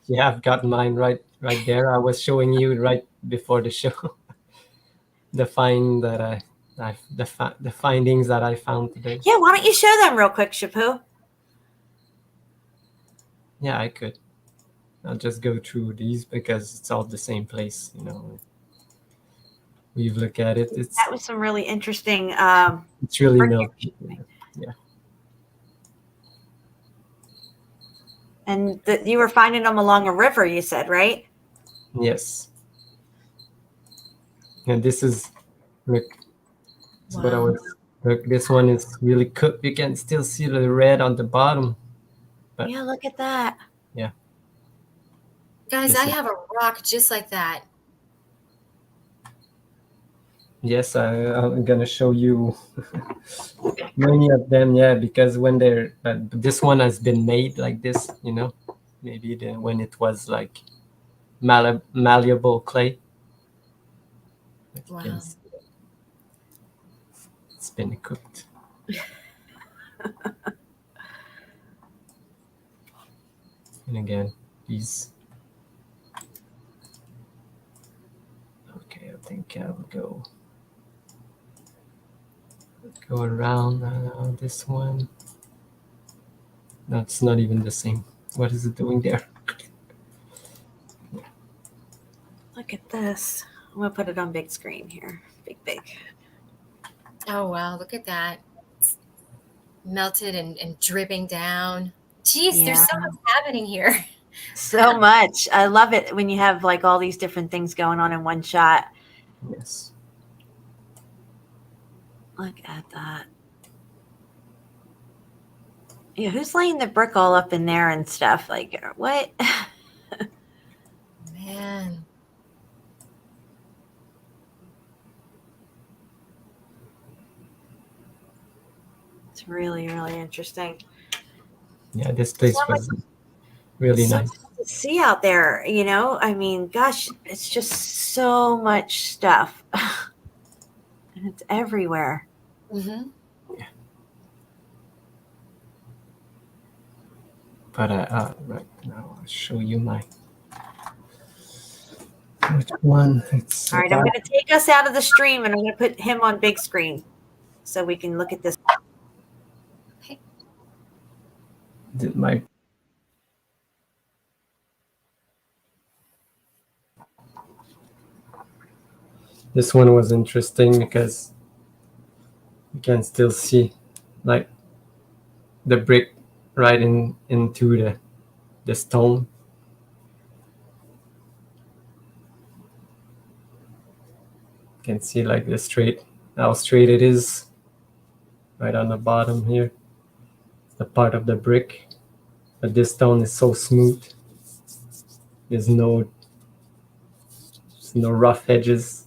Yeah, I've got mine right there. I was showing you right before the show the findings that I found today. Yeah, why don't you show them real quick, Shapu? Yeah, I could. I'll just go through these because it's all the same place, We look at it. That was some really interesting. It's really milky. Yeah. And you were finding them along a river, you said, right? Yes. And this is, look, So what I was look, this one is really cooked. You can still see the red on the bottom. But Yeah, look at that. yeah, Guys, this I is- have a rock just like that. yes, I'm gonna show you many of them. Yeah, because when they're this one has been made like this, you know, maybe when it was like malleable clay. But you can Wow. see it's been cooked. And again, these. Okay, I think I'll go around this one. No, it's not even the same. What is it doing there? Look at this. I'm gonna put it on big screen here. Big. Oh, wow. Look at that. It's melted and dripping down. Jeez, there's so much happening here. So much. I love it when you have like all these different things going on in one shot. Yes. Look at that. Yeah, who's laying the brick all up in there and stuff? Like, what? Man. It's really, really interesting. Yeah, this place So was really so nice. much to see out there, you know? I mean, gosh, it's just so much stuff. And it's everywhere. Mm-hmm. But right now I'll show you my which one. It's All right, I'm going to take us out of the stream and I'm going to put him on big screen so we can look at this. my. This one was interesting because you can still see like the brick right into the stone. You can see like how straight it is right on the bottom here. The part of the brick, but this stone is so smooth. There's no rough edges.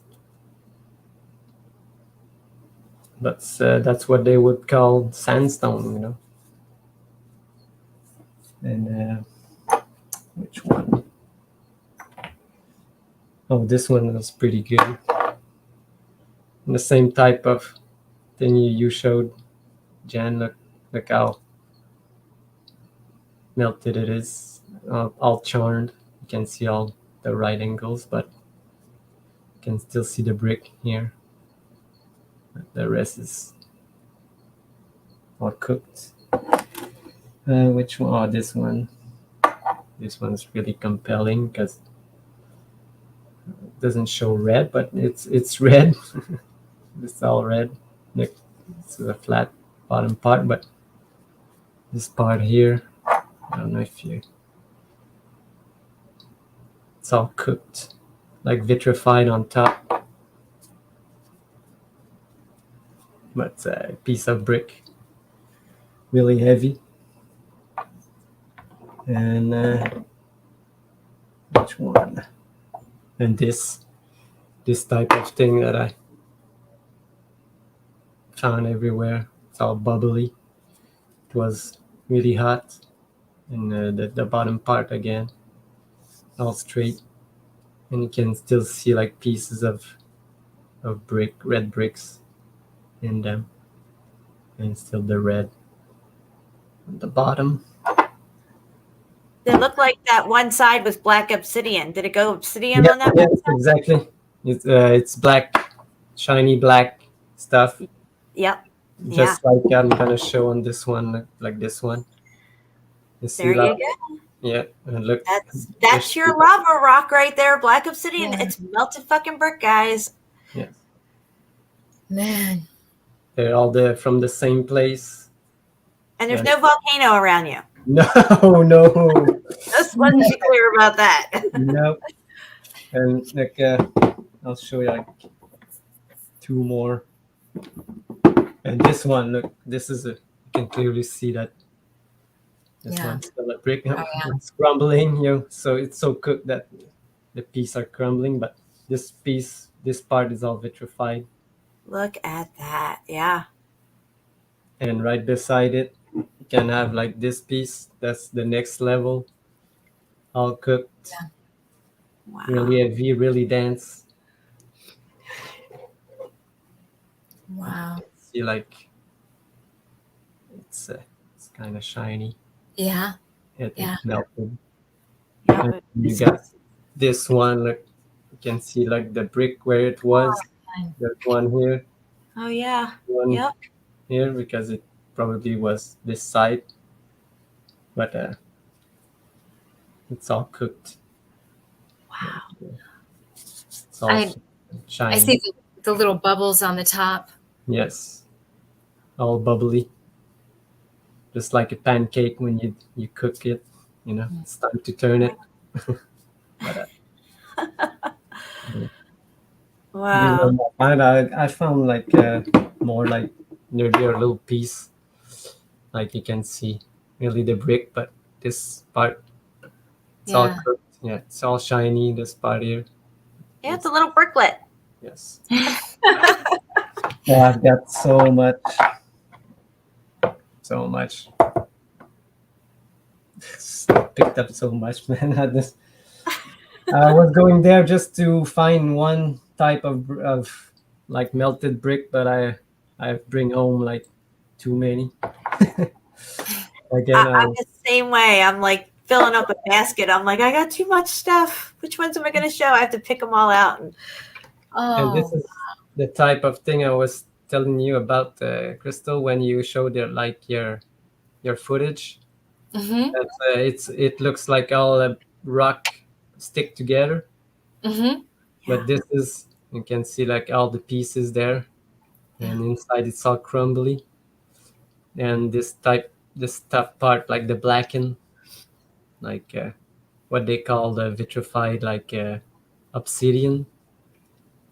That's what they would call sandstone, you know. And which one? Oh, this one was pretty good. And the same type of thing you showed, Jan. Look how melted it is, all charred. You can see all the right angles, but you can still see the brick here. The rest is all cooked. Which one? Oh, this one. This one's really compelling because it doesn't show red, but it's red. It's all red. It's a flat bottom part, but this part here, I don't know if it's all cooked, like vitrified on top. But it's a piece of brick, really heavy. And which one? And this type of thing that I found everywhere. It's all bubbly. It was really hot. And the bottom part again, all straight. And you can still see like pieces of red bricks in them. And still the red at the bottom. They look like that one side was black obsidian. Did it go obsidian on that Yes, one side? exactly. It's black, shiny black stuff. Yep. Just like I'm gonna show on this one, like this one. There you go. Yeah, and look. That's your lava rock right there, black obsidian. Yeah. It's melted fucking brick, guys. Yes. Man. They're all from the same place. And there's no volcano around you. No. Just want to be clear about that. No. And like, I'll show you like two more. And this one, look, this is a, you can clearly see that this Yeah. one's still a brick. Oh, yeah. It's crumbling, so it's so cooked that the pieces are crumbling, but this part is all vitrified. Look at that. Yeah. And right beside it, you can have like this piece. That's the next level, all cooked. Yeah. Wow. Really heavy, really dense. Wow. See, like it's kind of shiny. Yeah. It Yeah. melted. Yeah. And you got this one. Like you can see like the brick where it was. fine. There's one here. Oh yeah. One Yep. here because it probably was this side, but it's all cooked. Wow. It's all I shiny. see the little bubbles on the top. Yes, all bubbly, just like a pancake when you cook it. It's time to turn it. But, Wow. I found like more like nearly a little piece, like you can see really the brick, but this part it's all Yeah. cooked. Yeah, it's all shiny. This part here, Yeah, it's a little bricklet. yes. Yeah, I've got so much. Picked up so much, man. I was going there just to find one type of like melted brick, but I bring home like too many. Again, I'm the same way. I'm like filling up a basket. I'm like, I got too much stuff. Which ones am I going to show? I have to pick them all out. and this Oh. is the type of thing I was telling you about, Crystal, when you showed your footage. Mm-hmm. It looks like all rock stick together, Mm-hmm. but this is, you can see like all the pieces there, and inside it's all crumbly. And this tough part, like the blackened, like what they call the vitrified, like obsidian.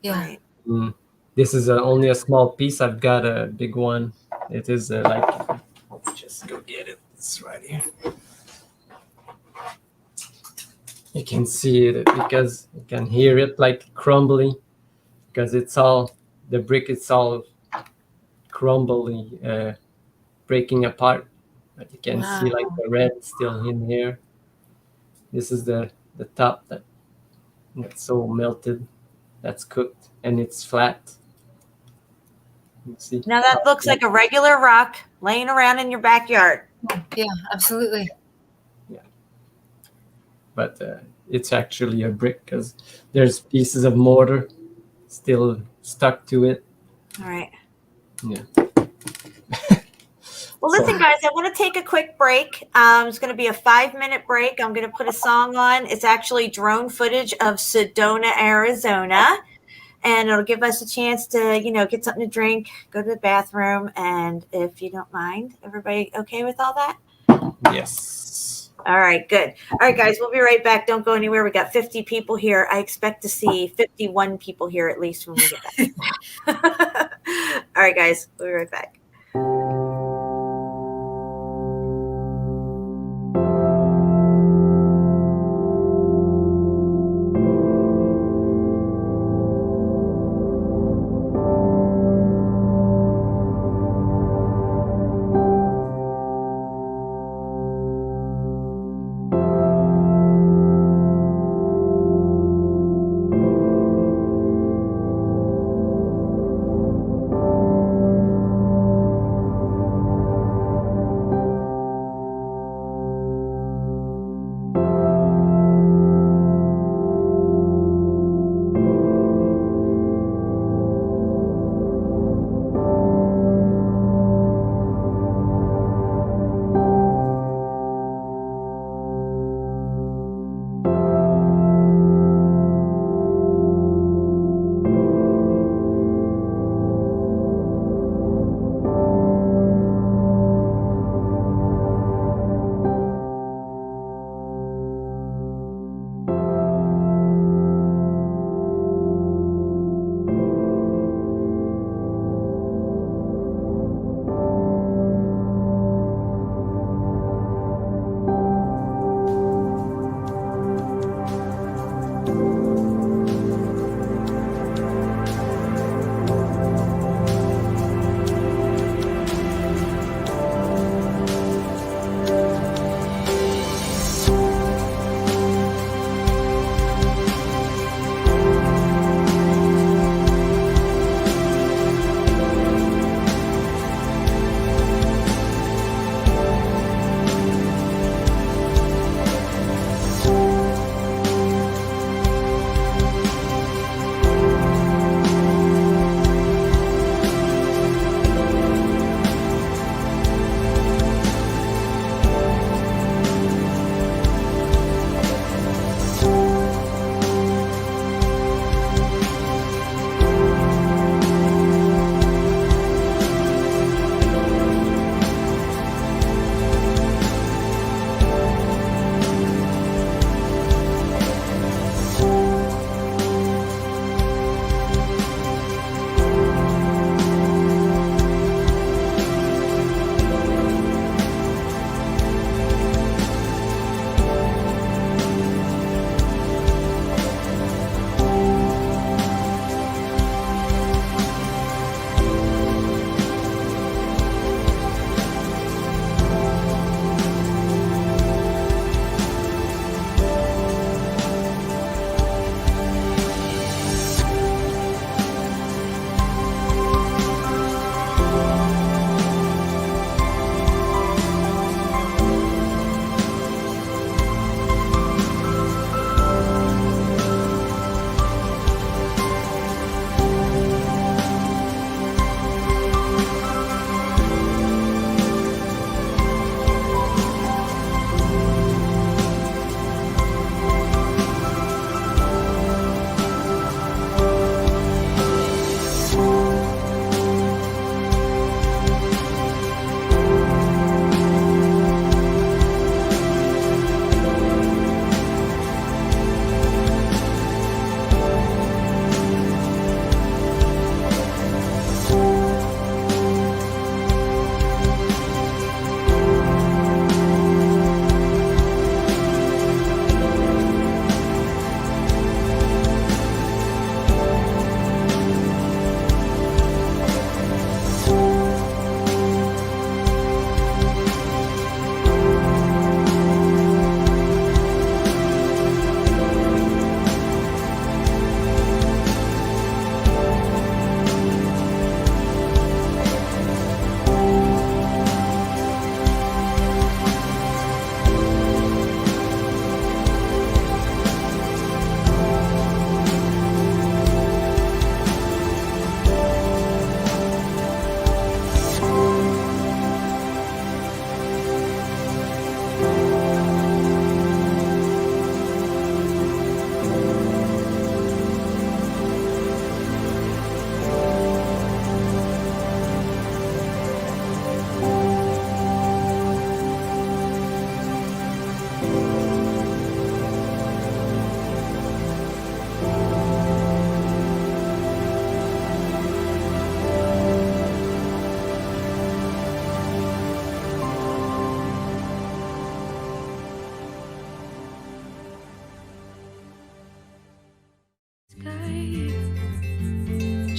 Yeah. Right. This is only a small piece. I've got a big one. It is like, let's just go get it. It's right here. You can see it because you can hear it like crumbling, because it's all the brick. It's all crumbly, breaking apart. But you can see like the red still in here. This is the top that's so melted, that's cooked, and it's flat. You see? Now that looks like a regular rock laying around in your backyard. Yeah, absolutely. But it's actually a brick because there's pieces of mortar still stuck to it. All right. Yeah. Well, listen, guys, I want to take a quick break. It's going to be a 5-minute break. I'm going to put a song on. It's actually drone footage of Sedona, Arizona. And it'll give us a chance to, get something to drink, go to the bathroom. And if you don't mind, everybody okay with all that? Yes. All right, good. All right, guys, we'll be right back. Don't go anywhere. We got 50 people here. I expect to see 51 people here at least when we get back. All right, guys, we'll be right back.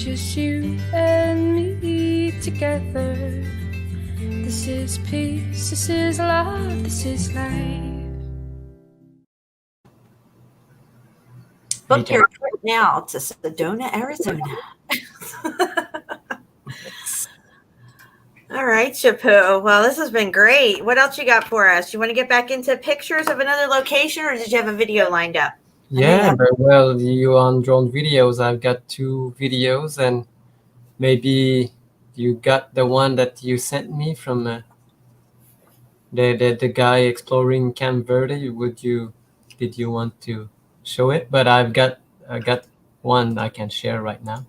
just you and me together. This is peace, this is love, this is life. Book your trip now to Sedona, Arizona. All right, Shapu. Well, this has been great. What else you got for us? You want to get back into pictures of another location, or did you have a video lined up? Yeah, very well. You on drone videos. I've got 2 videos, and maybe you got the one that you sent me from the guy exploring Camp Verde. Did you want to show it? But I got one I can share right now.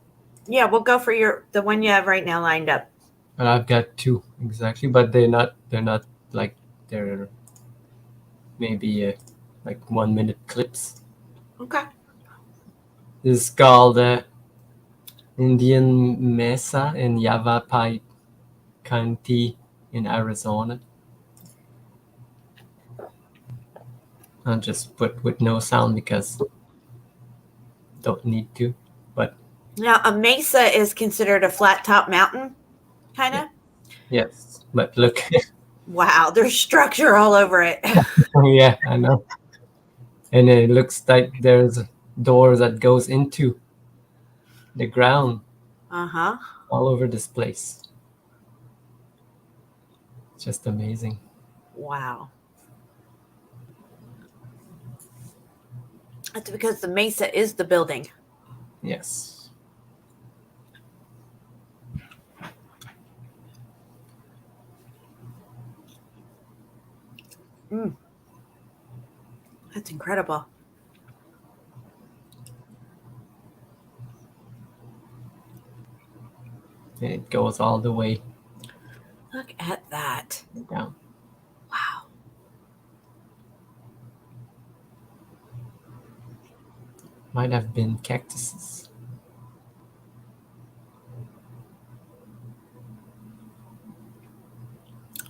Yeah, we'll go for the one you have right now lined up. But I've got 2 exactly, but they're not like they're maybe like 1-minute clips. Okay. This is called Indian Mesa in Yavapai County in Arizona. I'll just put with no sound because don't need to. But Now, a mesa is considered a flat top mountain, kind of? yes, but look. Wow, there's structure all over it. Yeah, I know. And it looks like there's a door that goes into the ground Uh-huh. all over this place. Just amazing. Wow. That's because the mesa is the building. Yes. That's incredible. And it goes all the way Look at that. down. Wow. Might have been cactuses.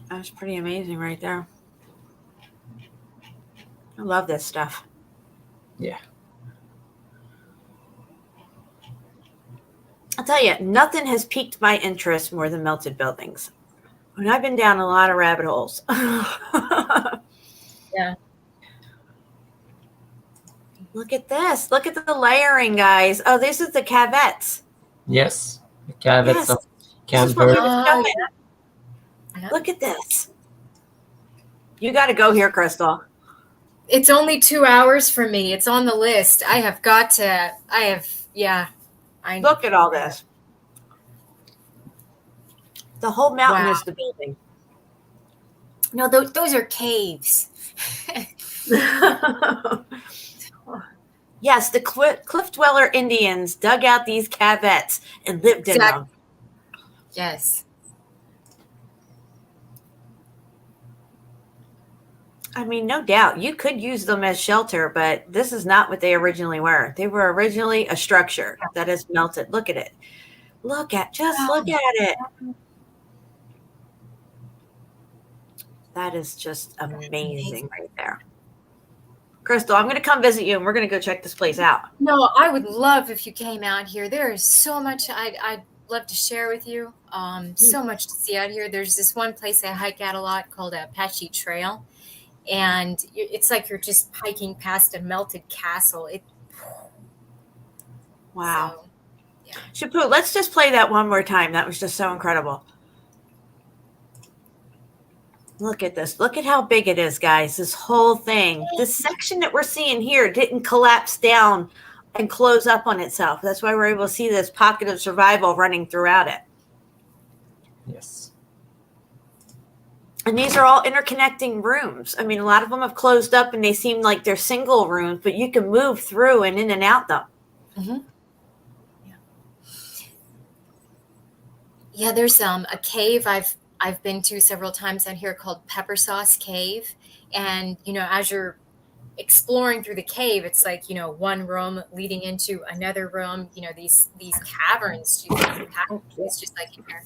That's pretty amazing right there. I love this stuff. Yeah. I'll tell you, nothing has piqued my interest more than melted buildings. And I've been down a lot of rabbit holes. Yeah. Look at this. Look at the layering, guys. Oh, this is the cavettes. Yes. The caveats Yes. of This Camp is what we Verde. were showing. Yeah. Look at this. You got to go here, Crystal. It's only 2 hours for me. It's on the list. I have Look at all this. The whole mountain Wow. is the building. No, those are caves. Yes, the cliff dweller Indians dug out these cavettes and lived in them. Yes. I mean, no doubt you could use them as shelter, but this is not what they originally were. They were originally a structure that is melted. Look at it. Look at it. That is just amazing right there. Crystal, I'm going to come visit you and we're going to go check this place out. No, I would love if you came out here. There is so much I'd love to share with you. So much to see out here. There's this one place I hike out a lot called Apache Trail. And it's like you're just hiking past a melted castle. Wow. So, yeah. Shapu, let's just play that one more time. That was just so incredible. Look at this. Look at how big it is, guys. This whole thing. This section that we're seeing here didn't collapse down and close up on itself. That's why we're able to see this pocket of survival running throughout it. Yes. And these are all interconnecting rooms. I mean, a lot of them have closed up and they seem like they're single rooms, but you can move through and in and out them. Mm-hmm. Yeah, there's a cave I've been to several times out here called Pepper Sauce Cave. And, as you're exploring through the cave, it's like, one room leading into another room, these caverns. It's just like in here.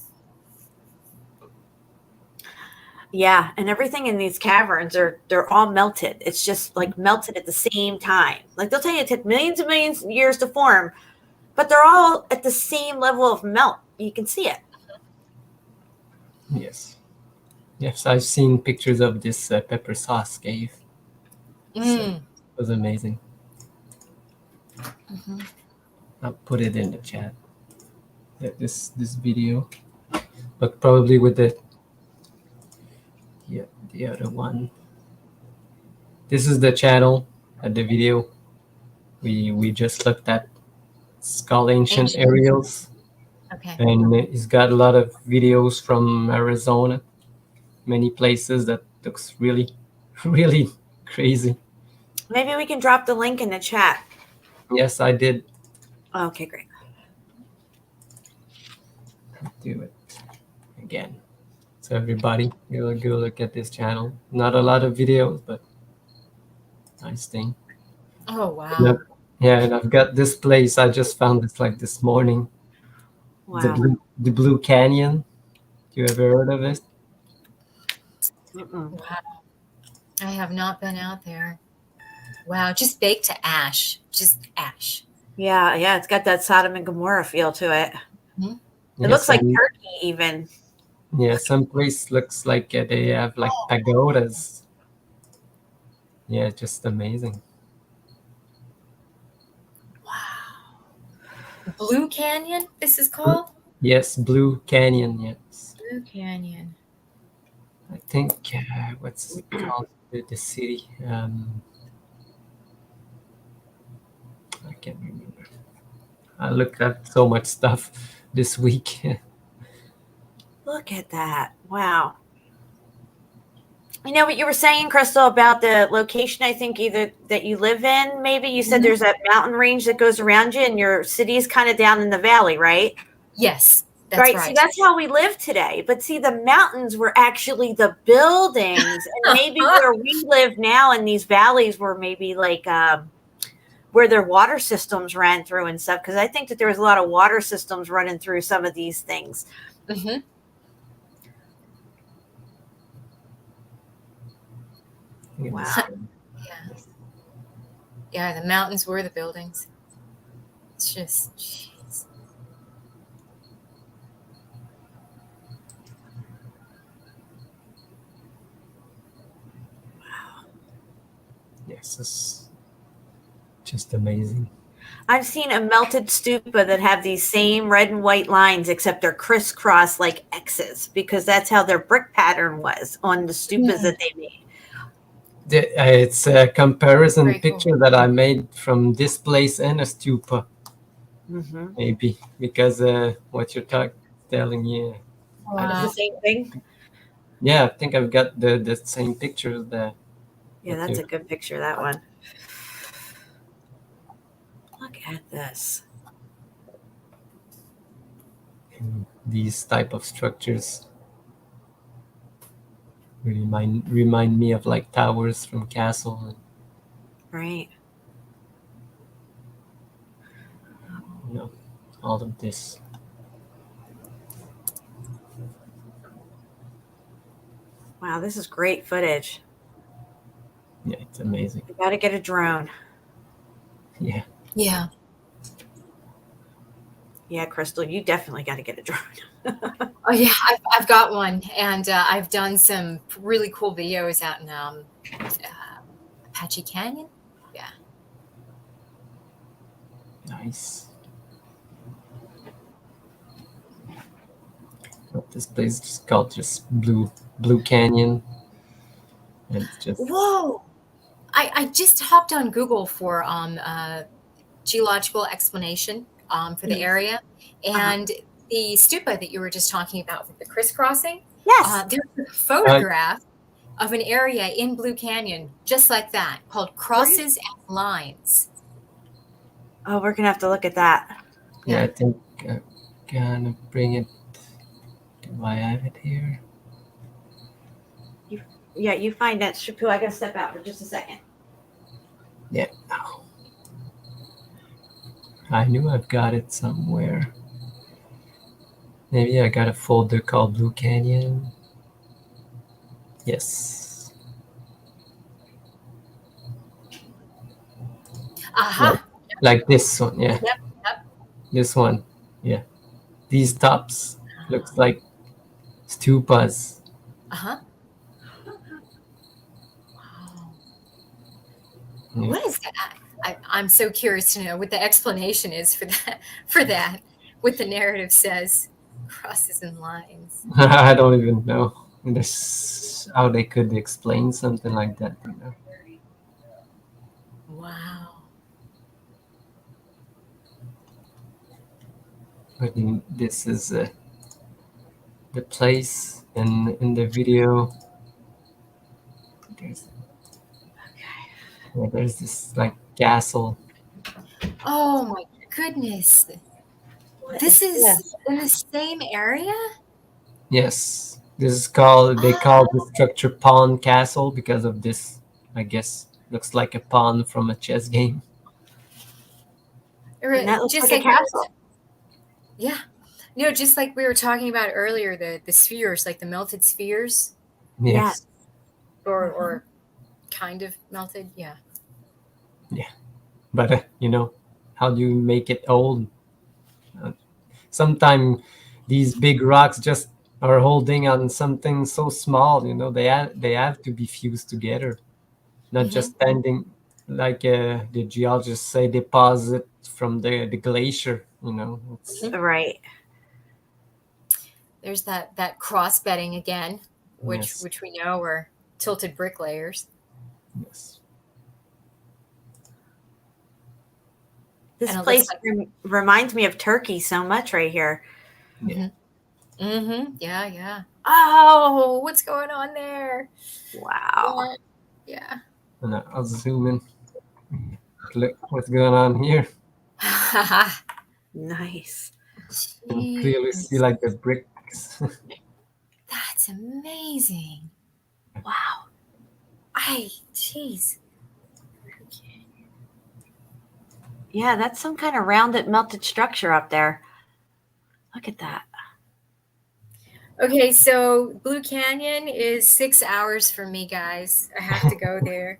Yeah, and everything in these caverns they're all melted. It's just like melted at the same time. Like they'll tell you it took millions and millions of years to form, but they're all at the same level of melt. You can see it. Yes. Yes, I've seen pictures of this pepper sauce cave. So it was amazing. I'll put it in the chat. This video, but probably with the other one. This is the channel at the video we just looked at. It's called Ancient Aerials. Okay. And he's got a lot of videos from Arizona, many places that looks really, really crazy. Maybe we can drop the link in the chat. Yes, I did Okay, great. do it again. So everybody, go look at this channel. Not a lot of videos, but nice thing. Oh, wow. Yeah, and I've got this place. I just found this like this morning. Wow. The Blue Canyon. You ever heard of it? Mm-mm. Wow. I have not been out there. Wow. Just baked to ash. Just ash. Yeah, yeah, it's got that Sodom and Gomorrah feel to it. It Yes, looks like and- Turkey even. Yeah, some place looks like they have like pagodas. Yeah, just amazing. Blue Canyon, this is called? Yes, Blue Canyon. Yes, Blue Canyon. I think what's it called? The city. I can't remember. I looked up so much stuff this week. Look at that. Wow. You know what you were saying, Crystal, about the location, I think either that you live in, maybe you said there's that mountain range that goes around you and your city is kind of down in the valley, right? Yes, that's right. See, that's how we live today. But see, the mountains were actually the buildings. And maybe where we live now in these valleys were maybe like where their water systems ran through and stuff. Because I think that there was a lot of water systems running through some of these things. Mm-hmm. Wow. Yeah. Yeah, the mountains were the buildings. It's just, jeez. Yes, it's just amazing. I've seen a melted stupa that have these same red and white lines, except they're crisscross like X's, because that's how their brick pattern was on the stupas that they made. It's a comparison Very cool. picture that I made from this place and a stupa, Mm-hmm. maybe, because what you're telling you. It's the same thing. Yeah, I think I've got the same pictures there. Yeah, that's a good picture, that one. Look at this. And these type of structures remind me of like towers from castle. Right. You know, all of this. Wow, this is great footage. Yeah, it's amazing. You got to get a drone. Yeah. Yeah. Yeah, Crystal, you definitely got to get a drone. Oh, yeah, I've got one. And I've done some really cool videos out in Apache Canyon. Yeah. Nice. This place is called just Blue Canyon. And it's just Whoa. I just hopped on Google for geological explanation for the area. And the stupa that you were just talking about with the crisscrossing, Yes. there's a photograph of an area in Blue Canyon just like that called Crosses and Lines. Oh, we're going to have to look at that. yeah, I think I'm gonna bring it. Do I have it here? Yeah, you find that, Shapu. I got to step out for just a second. Yeah. Oh. I knew I've got it somewhere. Maybe I got a folder called Blue Canyon. Yes. Aha. Like this one, yeah. Yep. This one. Yeah. These tops looks like stupas. Uh-huh. Wow. Yeah. What is that? I'm so curious to know what the explanation is for that. For that, what the narrative says, crosses and lines. I don't even know. This how they could explain something like that. Wow. But this is the place in the video. There's this like castle. Oh my goodness. This is in the same area? Yes, this is called. They call the structure pawn castle because of this. I guess looks like a pawn from a chess game. Or And that looks just like a like castle. yeah. No, just like we were talking about earlier, the spheres, like the melted spheres, Yes. or kind of melted. Yeah. But how do you make it old? Sometimes these big rocks just are holding on something so small. They have to be fused together, not just standing like the geologists say deposit from the glacier. It's, Right. There's that cross bedding again, which Yes. which we know are tilted brick layers. yes. This And it place looks like reminds me of Turkey so much right here. Yeah. Yeah, yeah. Oh, what's going on there? Wow. Yeah. And I'll zoom in. Look what's going on here. Nice. You can clearly see Jeez, like the bricks. that's amazing. Wow. Jeez. Yeah, that's some kind of rounded melted structure up there. Look at that. Okay, so Blue Canyon is 6 hours for me, guys. I have to go there.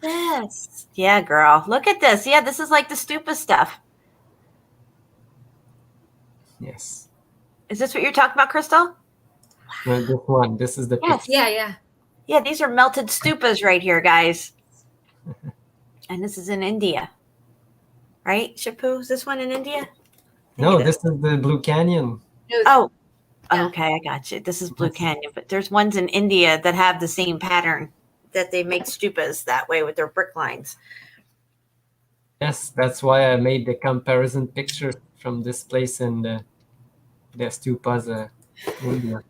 This. Yeah, girl. Look at this. Yeah, this is like the stupa stuff. Yes. Is this what you're talking about, Crystal? No, this one. This is the Yes. Yeah, yeah. Yeah, these are melted stupas right here, guys. And this is in India. Right, Shapu? Is this one in India? No, it this is the Blue Canyon. Oh, Yeah. okay, I got you. This is Blue Canyon, but there's ones in India that have the same pattern that they make stupas that way with their brick lines. Yes, that's why I made the comparison picture from this place and the stupas India.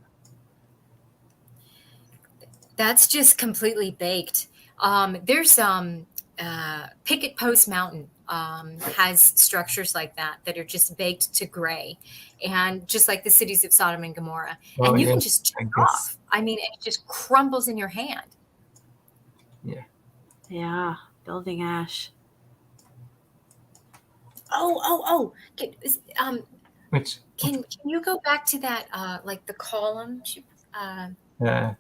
That's just completely baked. There's Picket Post Mountain has structures like that are just baked to gray, and just like the cities of Sodom and Gomorrah, Oh, and you can yes, just I check guess. off. I mean, it just crumbles in your hand. Yeah, building ash. Which Can you go back to that like the column? it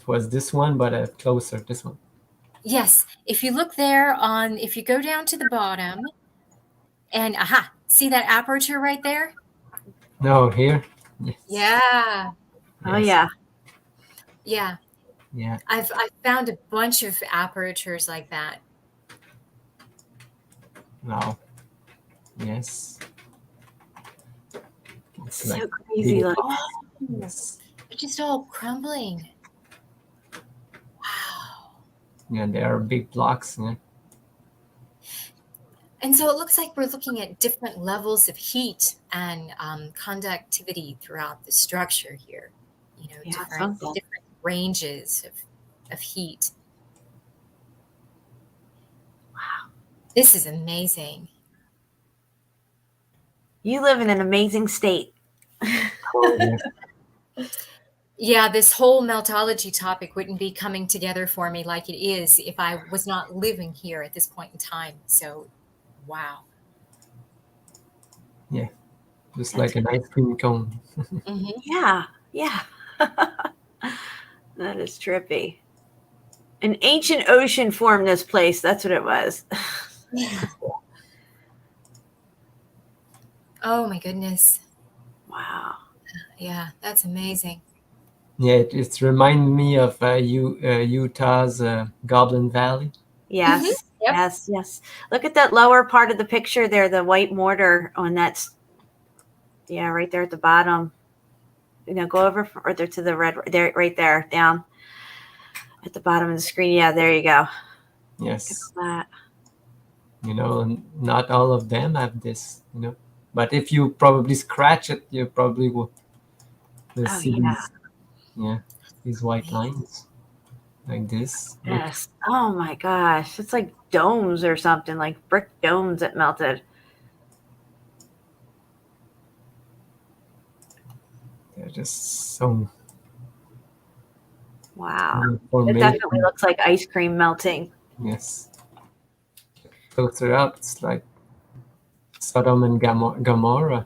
was this one, but closer. This one. Yes, if you look there if you go down to the bottom, and see that aperture right there? No, here. Yes. Yeah, Oh, Yes. yeah. yeah. Yeah. I've found a bunch of apertures like that. Wow. Yes. It's So like crazy. big- Look. yes. They're just all crumbling. Wow. Yeah, there are big blocks. Yeah. And so it looks like we're looking at different levels of heat and conductivity throughout the structure here. Yeah, Different something. ranges of heat. Wow. This is amazing. You live in an amazing state. Oh, yeah. Yeah, this whole meltology topic wouldn't be coming together for me like it is if I was not living here at this point in time. So, wow. Yeah. Just like an ice cream cone. Yeah, yeah. That is trippy. An ancient ocean formed this place. That's what it was. Oh my goodness. Wow. Yeah, that's amazing. Yeah, it's remind me of Utah's Goblin Valley. Yes. Yep. Yes. Yes. Look at that lower part of the picture there, the white mortar on that. Yeah, right there at the bottom. Go over further to the red there, right there, down at the bottom of the screen. Yeah, there you go. Yes. Look at that. Not all of them have this, but if you probably scratch it, you probably will Oh, see yeah. these white lines like this. Look. Yes. Oh my gosh. It's like domes or something, like brick domes that melted. They're just so Wow. It formation. definitely looks like ice cream melting. Yes. Closer up, it's like Sodom and Gomorrah.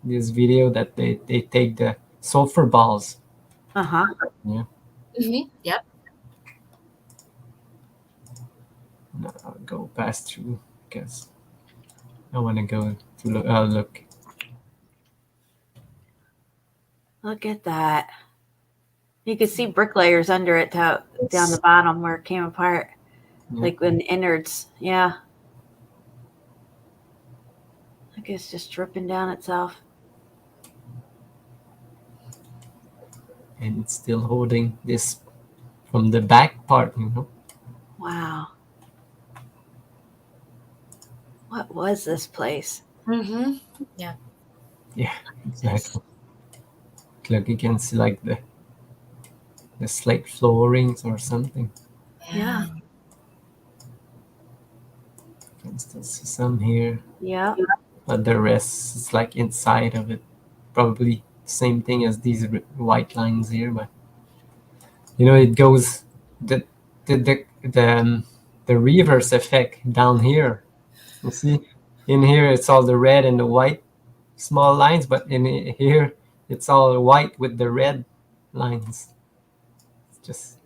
This video that they take the sulfur balls. Uh-huh. Yeah. Yep. No, I'll go past through because I want to go to look. Look at that. You can see bricklayers under it down the bottom where it came apart. Yeah. Like in innards. Yeah. I guess just dripping down itself. And it's still holding this from the back part, Wow. What was this place? Mm-hmm. Yeah. Yeah, exactly. Look, you can see like the slate floorings or something. Yeah. You can still see some here. Yeah. But the rest is like inside of it. Probably same thing as these white lines here, but it goes the reverse effect down here. You see, in here it's all the red and the white small lines, but in here it's all white with the red lines. It's just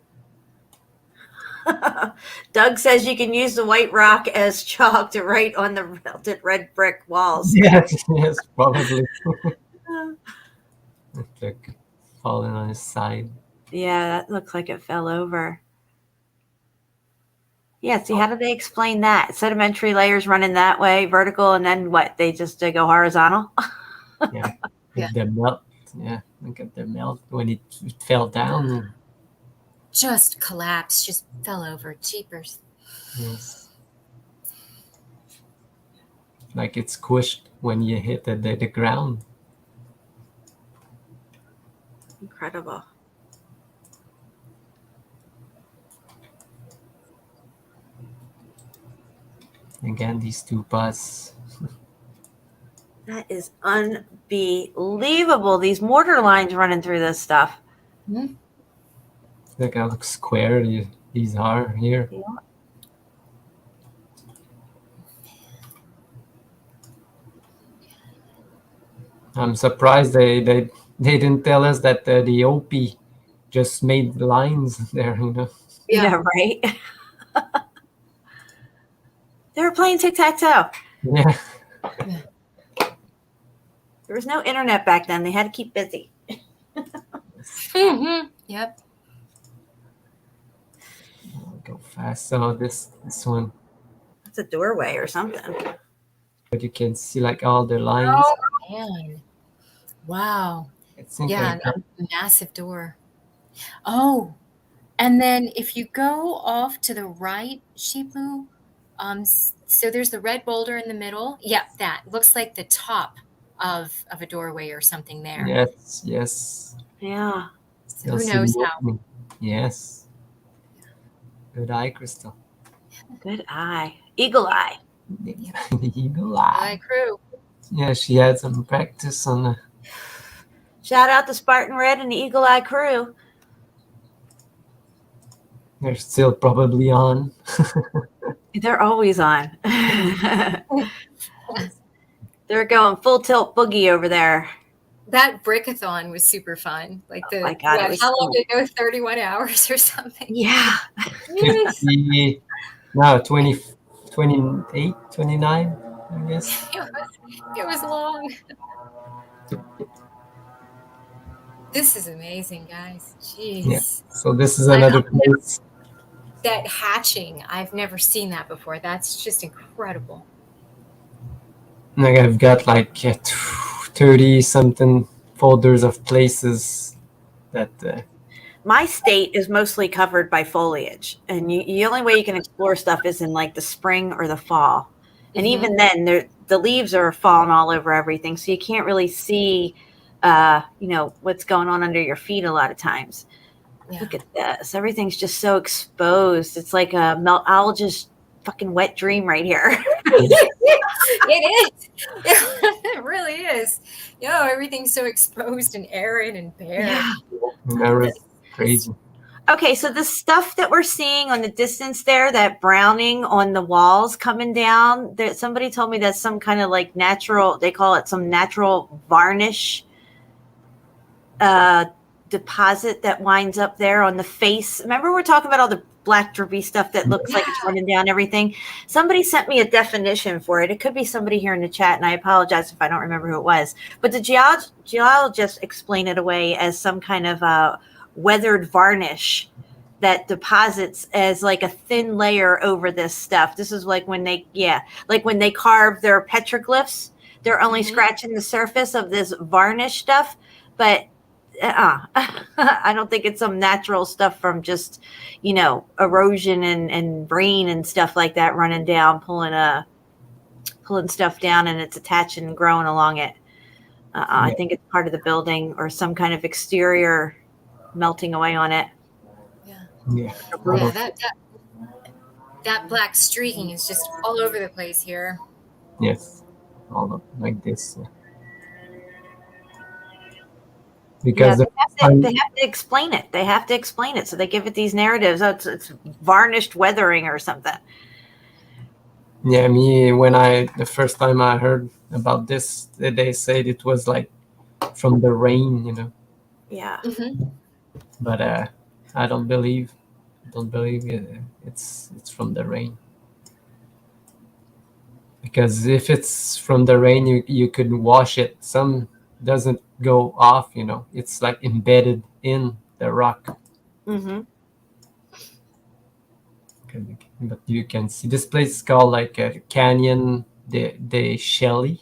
Doug says you can use the white rock as chalk to write on the melted red brick walls. yes, probably. Look, falling on his side. Yeah, that looks like it fell over. Yeah, see, how do they explain that? Sedimentary layers running that way, vertical, and then what? They just go horizontal? Yeah. Yeah. The melt. Yeah, look at the melt when it fell down. Just collapsed, just fell over. Jeepers. Yes. Like it's squished when you hit the ground. Incredible. Again, these two pots. That is unbelievable. These mortar lines running through this stuff. Mm-hmm. Look how square these are here. Yeah. I'm surprised they didn't tell us that the OP just made lines there, Yeah, right? They were playing tic-tac-toe. Yeah. There was no internet back then. They had to keep busy. Mm-hmm. Yep. I'll go fast. So this one. It's a doorway or something. But you can see like all the lines. Oh man! Wow. It's Yeah, a massive door. Oh, and then if you go off to the right, Shipu, so there's the red boulder in the middle. Yep, that looks like the top of a doorway or something there. Yes. Yeah. So who knows how? Yes. Good eye, Crystal. Good eye. Eagle eye. Eagle eye. My crew. Yeah, she had some practice on the. Shout out to Spartan Red and the Eagle Eye crew. They're still probably on. They're always on. They're going full tilt boogie over there. That brickathon was super fun. Like Oh my God, it was how long so- did it go? 31 hours or something. Yeah. 50, no, 20, 28, 29 I guess. It was long. This is amazing, guys. Yeah. Jeez. So this is another place. That hatching, I've never seen that before. That's just incredible. Like I've got like 30 something folders of places that My state is mostly covered by foliage, and the only way you can explore stuff is in like the spring or the fall. And even then, the leaves are falling all over everything, so you can't really see, what's going on under your feet a lot of times. Yeah. Look at this. Everything's just so exposed. It's like a meltologist fucking wet dream right here. It is. It really is. Everything's so exposed and arid and bare. Yeah. that was crazy. Okay, so the stuff that we're seeing on the distance there, that browning on the walls coming down, there, somebody told me that's some kind of like natural, they call it some natural varnish deposit that winds up there on the face. Remember we're talking about all the black drippy stuff that looks like it's running down everything? Somebody sent me a definition for it. It could be somebody here in the chat, and I apologize if I don't remember who it was. But the geologist explained it away as some kind of weathered varnish that deposits as like a thin layer over this stuff. This is like when they carve their petroglyphs, they're only scratching the surface of this varnish stuff. But I don't think it's some natural stuff from just, erosion and rain and stuff like that running down, pulling stuff down, and it's attaching and growing along it. I think it's part of the building or some kind of exterior melting away on it. Yeah. That black streaking is just all over the place here. Yes. All of like this. Because they have to explain it. They have to explain it. So they give it these narratives. Oh, it's varnished weathering or something. Yeah, the first time I heard about this, they said it was like from the rain, Yeah. But I don't believe it's from the rain. Because if it's from the rain, you could wash it. Some doesn't go off, it's like embedded in the rock. But you can see this place is called like a Canyon de Shelly.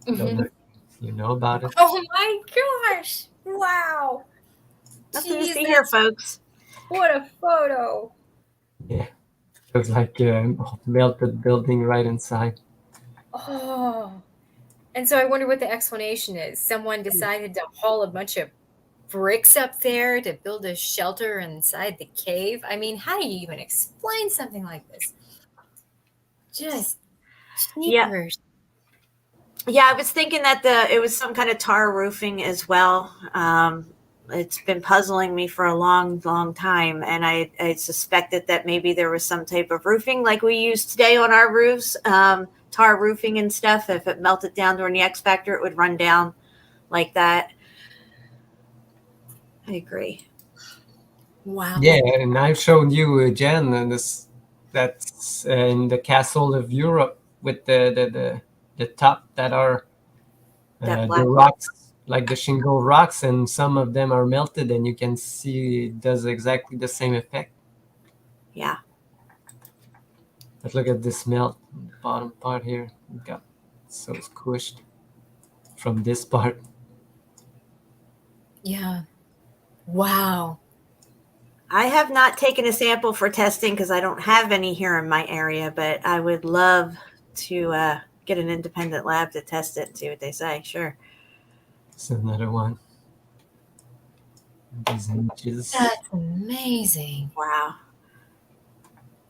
Don't know if you know about it. Oh my gosh! Wow! Nothing to see here, folks. What a photo! Yeah, it's like a melted building right inside. Oh, and so I wonder what the explanation is. Someone decided to haul a bunch of bricks up there to build a shelter inside the cave. I mean, how do you even explain something like this? Just cheapers. Yeah, I was thinking that it was some kind of tar roofing as well. It's been puzzling me for a long, long time, and I suspected that maybe there was some type of roofing like we use today on our roofs, tar roofing and stuff. If it melted down during the X Factor, it would run down like that. I agree. Wow. Yeah, and I've shown you, Jen, and that's in the Castle of Europe with the top that are the rocks, like the shingle rocks, and some of them are melted, and you can see it does exactly the same effect. Yeah. But look at this melt, the bottom part here. It got so squished from this part. Yeah. Wow. I have not taken a sample for testing because I don't have any here in my area, but I would love to get an independent lab to test it and see what they say. Sure. It's another one. These images. That's amazing. Wow.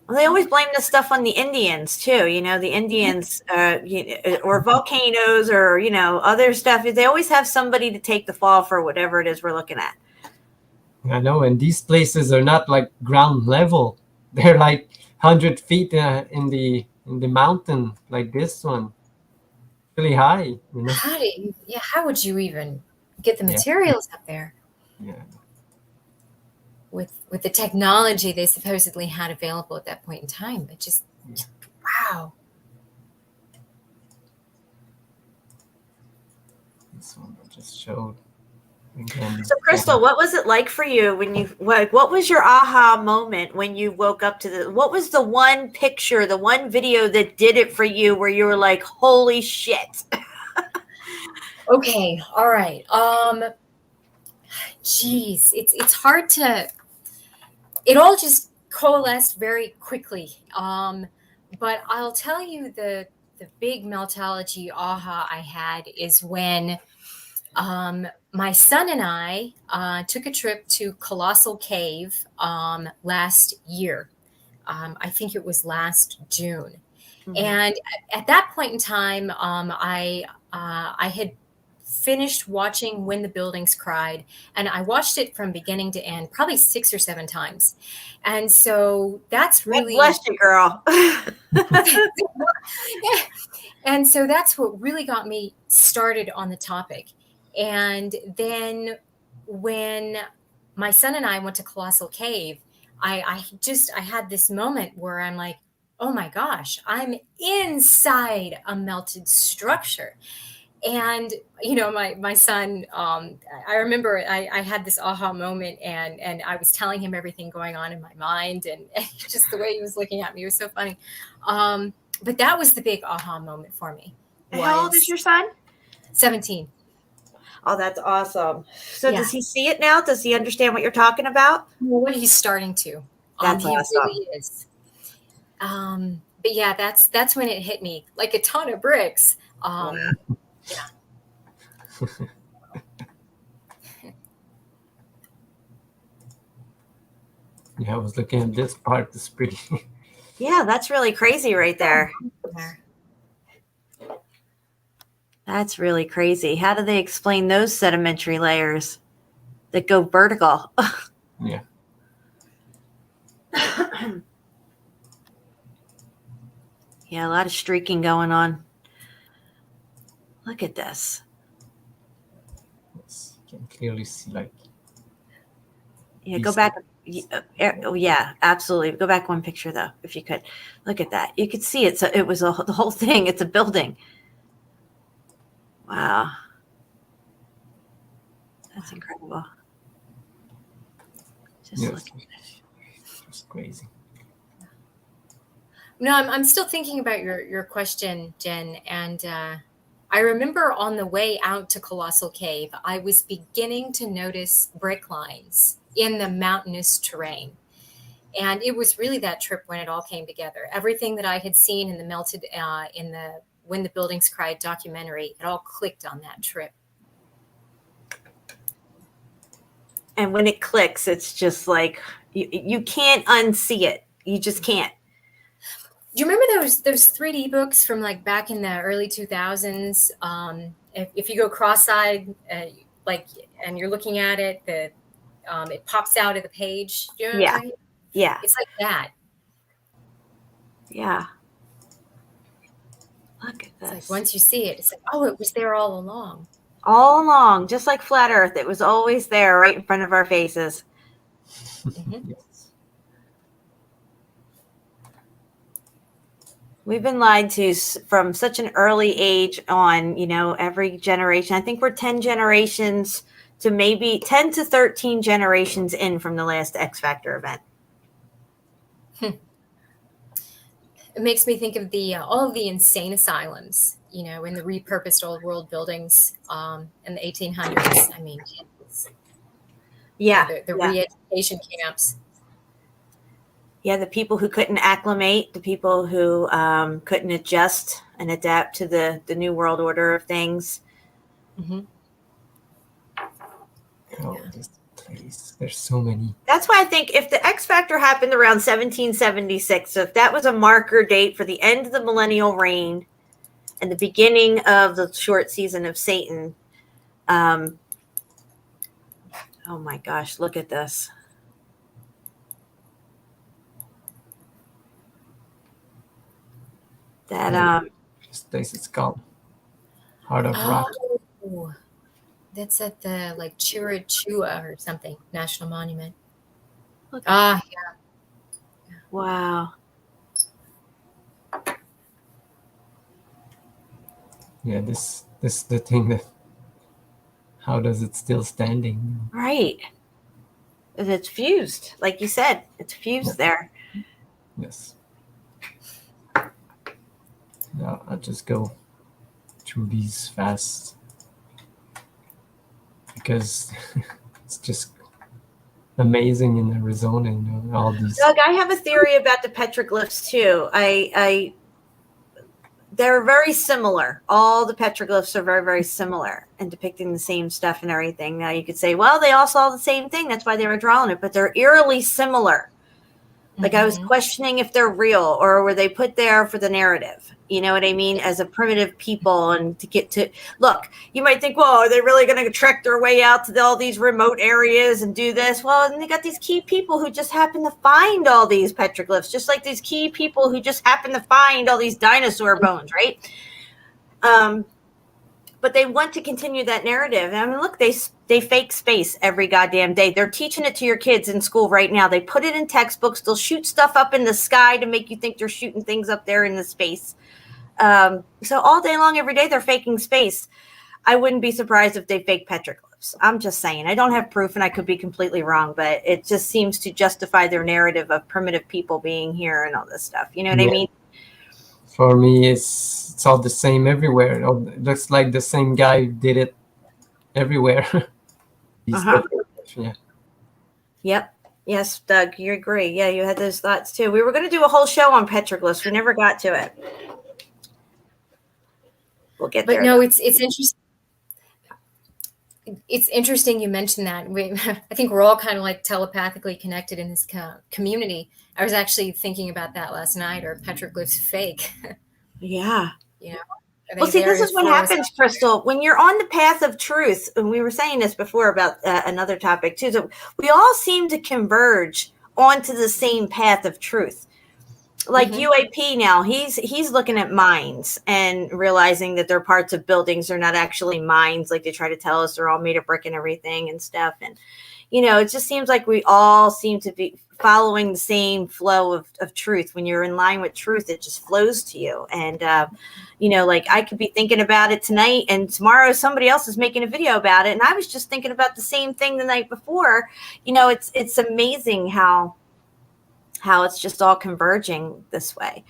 Well, they always blame this stuff on the Indians too. The Indians or volcanoes or, other stuff. They always have somebody to take the fall for whatever it is we're looking at. I know, and these places are not like ground level. They're like 100 feet in the mountain, like this one. Really high, How would you even get the materials up there? Yeah. With the technology they supposedly had available at that point in time. It just, wow. This one I just showed. Again, So, Crystal, what was it like for you when you what was your aha moment when you woke up to the? What was the one picture, the one video that did it for you, where you were like, "Holy shit"? Okay, all right. Geez, it's hard to. It all just coalesced very quickly. But I'll tell you the big Meltology aha I had is when my son and I took a trip to Colossal Cave last year. I think it was last June. And at that point in time, I had finished watching When the Buildings Cried, and I watched it from beginning to end, probably 6 or 7 times. And so that's God really bless you, girl. and so that's what really got me started on the topic. And then when my son and I went to Colossal Cave, I had this moment where I'm like, oh my gosh, I'm inside a melted structure. And my son, I remember I had this aha moment, and I was telling him everything going on in my mind, and just the way he was looking at me was so funny. But that was the big aha moment for me. How old is your son? 17. Oh, that's awesome. So Yeah. does he see it now? Does he understand what you're talking about? Well, he's starting to. That's He awesome. really is. But yeah, that's when it hit me like a ton of bricks. Yeah. Yeah, I was looking at this part. It's pretty. Yeah, that's really crazy right there. That's really crazy. How do they explain those sedimentary layers that go vertical? Yeah. Yeah, a lot of streaking going on. Look at this. Yes, you can clearly see like. Yeah, go back. Oh, yeah, absolutely. Go back one picture though, if you could. Look at that. You could see it. So it was the whole thing. It's a building. Wow. That's incredible. Just Yes, look at this. it's crazy. No, I'm still thinking about your question, Jen. And I remember on the way out to Colossal Cave, I was beginning to notice brick lines in the mountainous terrain. And it was really that trip when it all came together. Everything that I had seen in the When the Buildings Cried documentary, it all clicked on that trip. And when it clicks, it's just like you can't unsee it. You just can't. Do you remember those 3D books from like back in the early 2000s? If you go cross-eyed, and you're looking at it, it pops out of the page. Do you know what I'm talking about? Yeah. It's like that. Yeah. Look at this. It's like once you see it, it's like, oh, it was there all along. All along, just like flat Earth, it was always there right in front of our faces. Yes. We've been lied to from such an early age on, every generation. I think we're 10 generations to maybe 10 to 13 generations in from the last X Factor event. It makes me think of all of the insane asylums, in the repurposed old world buildings in the 1800s. I mean, Yeah. the re-education camps. Yeah, the people who couldn't acclimate, the people who couldn't adjust and adapt to the new world order of things. Mm-hmm. Oh, this place. There's so many. That's why I think if the X Factor happened around 1776, so if that was a marker date for the end of the millennial reign and the beginning of the short season of Satan, oh my gosh, look at this. That This place is called Heart of Rock. Oh, that's at the Chirachua or something national monument. Look Yeah. Wow. Yeah, this is the thing that how does it still standing? Right. It's fused, like you said. It's fused there. Yes. Now I'll just go through these fast because it's just amazing in Arizona, all these. Doug, I have a theory about the petroglyphs too. They're very similar. All the petroglyphs are very, very similar and depicting the same stuff and everything. Now you could say, well, they all saw the same thing. That's why they were drawing it, but they're eerily similar. Like I was questioning if they're real or were they put there for the narrative? You know what I mean? As a primitive people and to get to look, you might think, well, are they really going to trek their way out to all these remote areas and do this? Well, and they got these key people who just happen to find all these petroglyphs, just like these key people who just happen to find all these dinosaur bones, right? But they want to continue that narrative. I mean, look, they fake space every goddamn day. They're teaching it to your kids in school right now. They put it in textbooks. They'll shoot stuff up in the sky to make you think they're shooting things up there in the space. So all day long, every day, they're faking space. I wouldn't be surprised if they fake petroglyphs. I'm just saying. I don't have proof, and I could be completely wrong, but it just seems to justify their narrative of primitive people being here and all this stuff. You know what I mean? For me, it's all the same everywhere. It looks like the same guy did it everywhere. Yeah. Yep. Yes, Doug, you agree. Yeah, you had those thoughts too. We were going to do a whole show on petroglyphs. We never got to it. We'll get there. But no, it's interesting. It's interesting you mentioned that. I think we're all kind of like telepathically connected in this community. I was actually thinking about that last night. Are petroglyphs fake? Yeah. You know. Well, see, this is what happens, Crystal. When you're on the path of truth, and we were saying this before about another topic too, so we all seem to converge onto the same path of truth. Like UAP now, he's looking at mines and realizing that they're parts of buildings. They're not actually mines like they try to tell us. They're all made of brick and everything and stuff. And, it just seems like we all seem to be following the same flow of truth. When you're in line with truth, it just flows to you. And, like I could be thinking about it tonight and tomorrow somebody else is making a video about it. And I was just thinking about the same thing the night before. It's amazing how it's just all converging this way.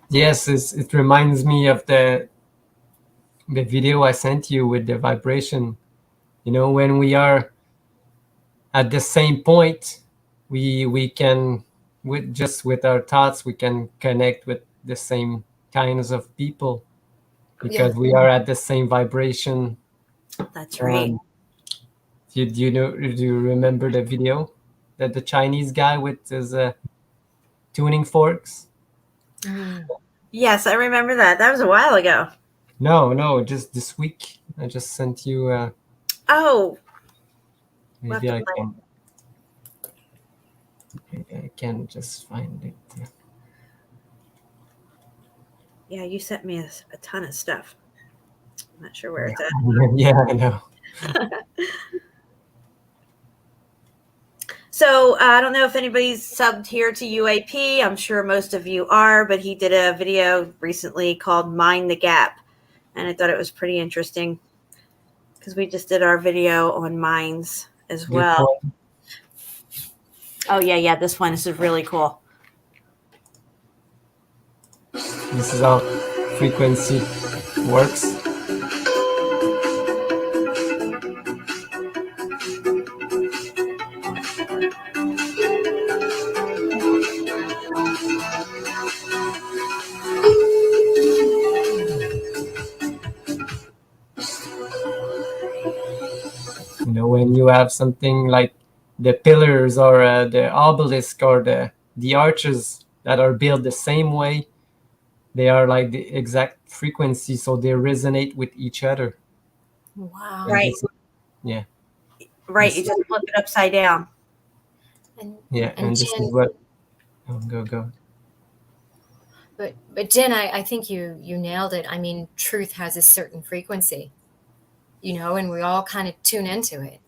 Yes, it reminds me of the video I sent you with the vibration. When we are at the same point, we can, with our thoughts, we can connect with the same kinds of people because we are at the same vibration. That's right. Do you remember the video? That the Chinese guy with his tuning forks. Yes, I remember that. That was a while ago. No, just this week. I just sent you. Maybe I can just find it. Yeah, you sent me a ton of stuff. I'm not sure where it's at. Yeah, I know. So I don't know if anybody's subbed here to UAP. I'm sure most of you are, but he did a video recently called Mind the Gap. And I thought it was pretty interesting because we just did our video on minds as well. Oh, yeah. This one is really cool. This is how frequency works. When you have something like the pillars or the obelisk or the arches that are built the same way, they are like the exact frequency, so they resonate with each other. Wow. Right. Yeah. Right. You just flip it upside down. And this Jen, is what. Oh, go. But Jen, I think you nailed it. I mean, truth has a certain frequency, and we all kind of tune into it.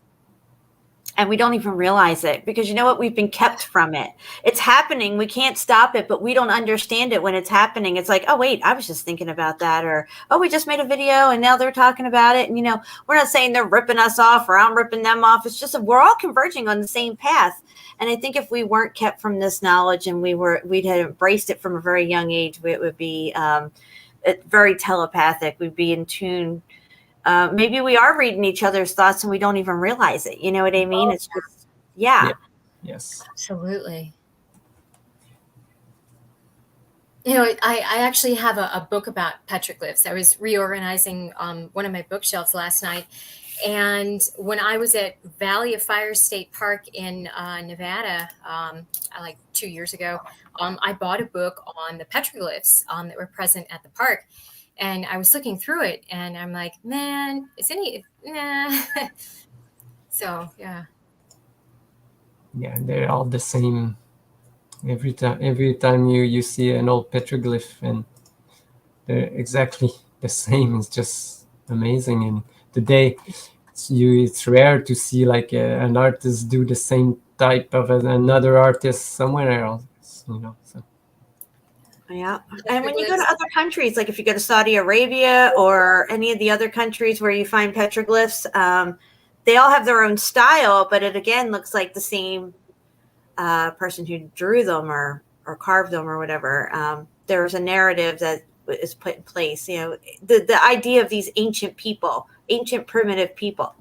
And we don't even realize it because you know what? We've been kept from it. It's happening. We can't stop it, but we don't understand it when it's happening. It's like, oh, wait, I was just thinking about that. Or, oh, we just made a video and now they're talking about it. And, you know, we're not saying they're ripping us off or I'm ripping them off. It's just that we're all converging on the same path. And I think if we weren't kept from this knowledge and we'd had embraced it from a very young age, it would be very telepathic. We'd be in tune. Maybe we are reading each other's thoughts and we don't even realize it. You know what I mean? It's just, yeah. Yes. Absolutely. You know, I actually have a book about petroglyphs. I was reorganizing one of my bookshelves last night. And when I was at Valley of Fire State Park in Nevada, like 2 years ago, I bought a book on the petroglyphs that were present at the park. And I was looking through it and I'm like, man, is any, nah. So, yeah. Yeah, they're all the same. Every time you see an old petroglyph, and they're exactly the same. It's just amazing. And today, it's rare to see like an artist do the same type of another artist somewhere else. You know. So. Yeah. And when you go to other countries, like if you go to Saudi Arabia or any of the other countries where you find petroglyphs, they all have their own style, but it again looks like the same person who drew them or carved them or whatever. There's a narrative that is put in place. You know, the idea of these ancient people, ancient primitive people,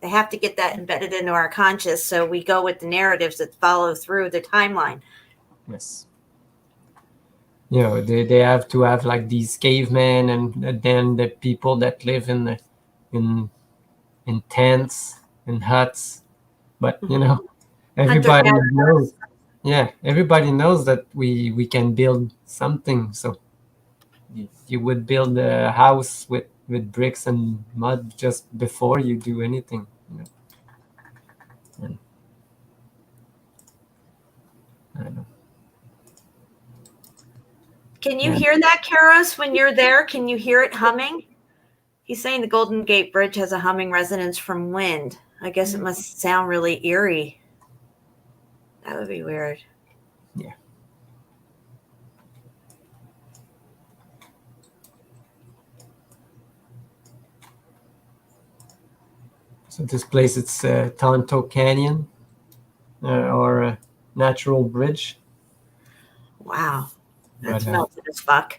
they have to get that embedded into our conscious. So we go with the narratives that follow through the timeline. Yes. You know, they have to have like these cavemen and then the people that live in tents and huts. But you know, everybody knows. Yeah, everybody knows that we can build something. So you would build a house with bricks and mud just before you do anything. You know. And I don't know. Can you hear that, Karos, when you're there? Can you hear it humming? He's saying the Golden Gate Bridge has a humming resonance from wind. I guess it must sound really eerie. That would be weird. Yeah. So this place, it's Tonto Canyon or a natural bridge. Wow. That's But, melted as fuck.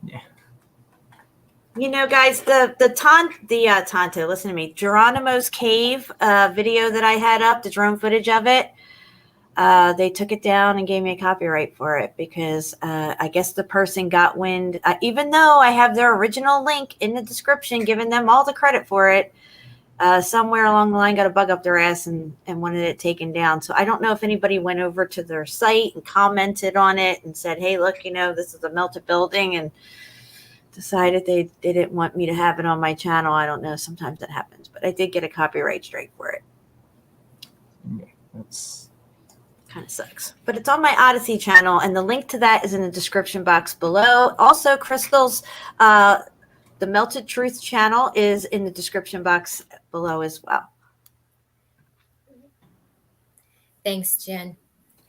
Yeah. You know, guys, the Tonto, listen to me. Geronimo's Cave video that I had up, the drone footage of it, they took it down and gave me a copyright for it because I guess the person got wind, even though I have their original link in the description, giving them all the credit for it, somewhere along the line got a bug up their ass and wanted it taken down. So I don't know if anybody went over to their site and commented on it and said, hey, look, you know, this is a melted building, and decided they didn't want me to have it on my channel. I don't know. Sometimes that happens, but I did get a copyright strike for it. Yeah, that's kind of sucks. But it's on my Odysee channel, and the link to that is in the description box below. Also, Crystal's The Melted Truth channel is in the description box below as well. Thanks, Jen.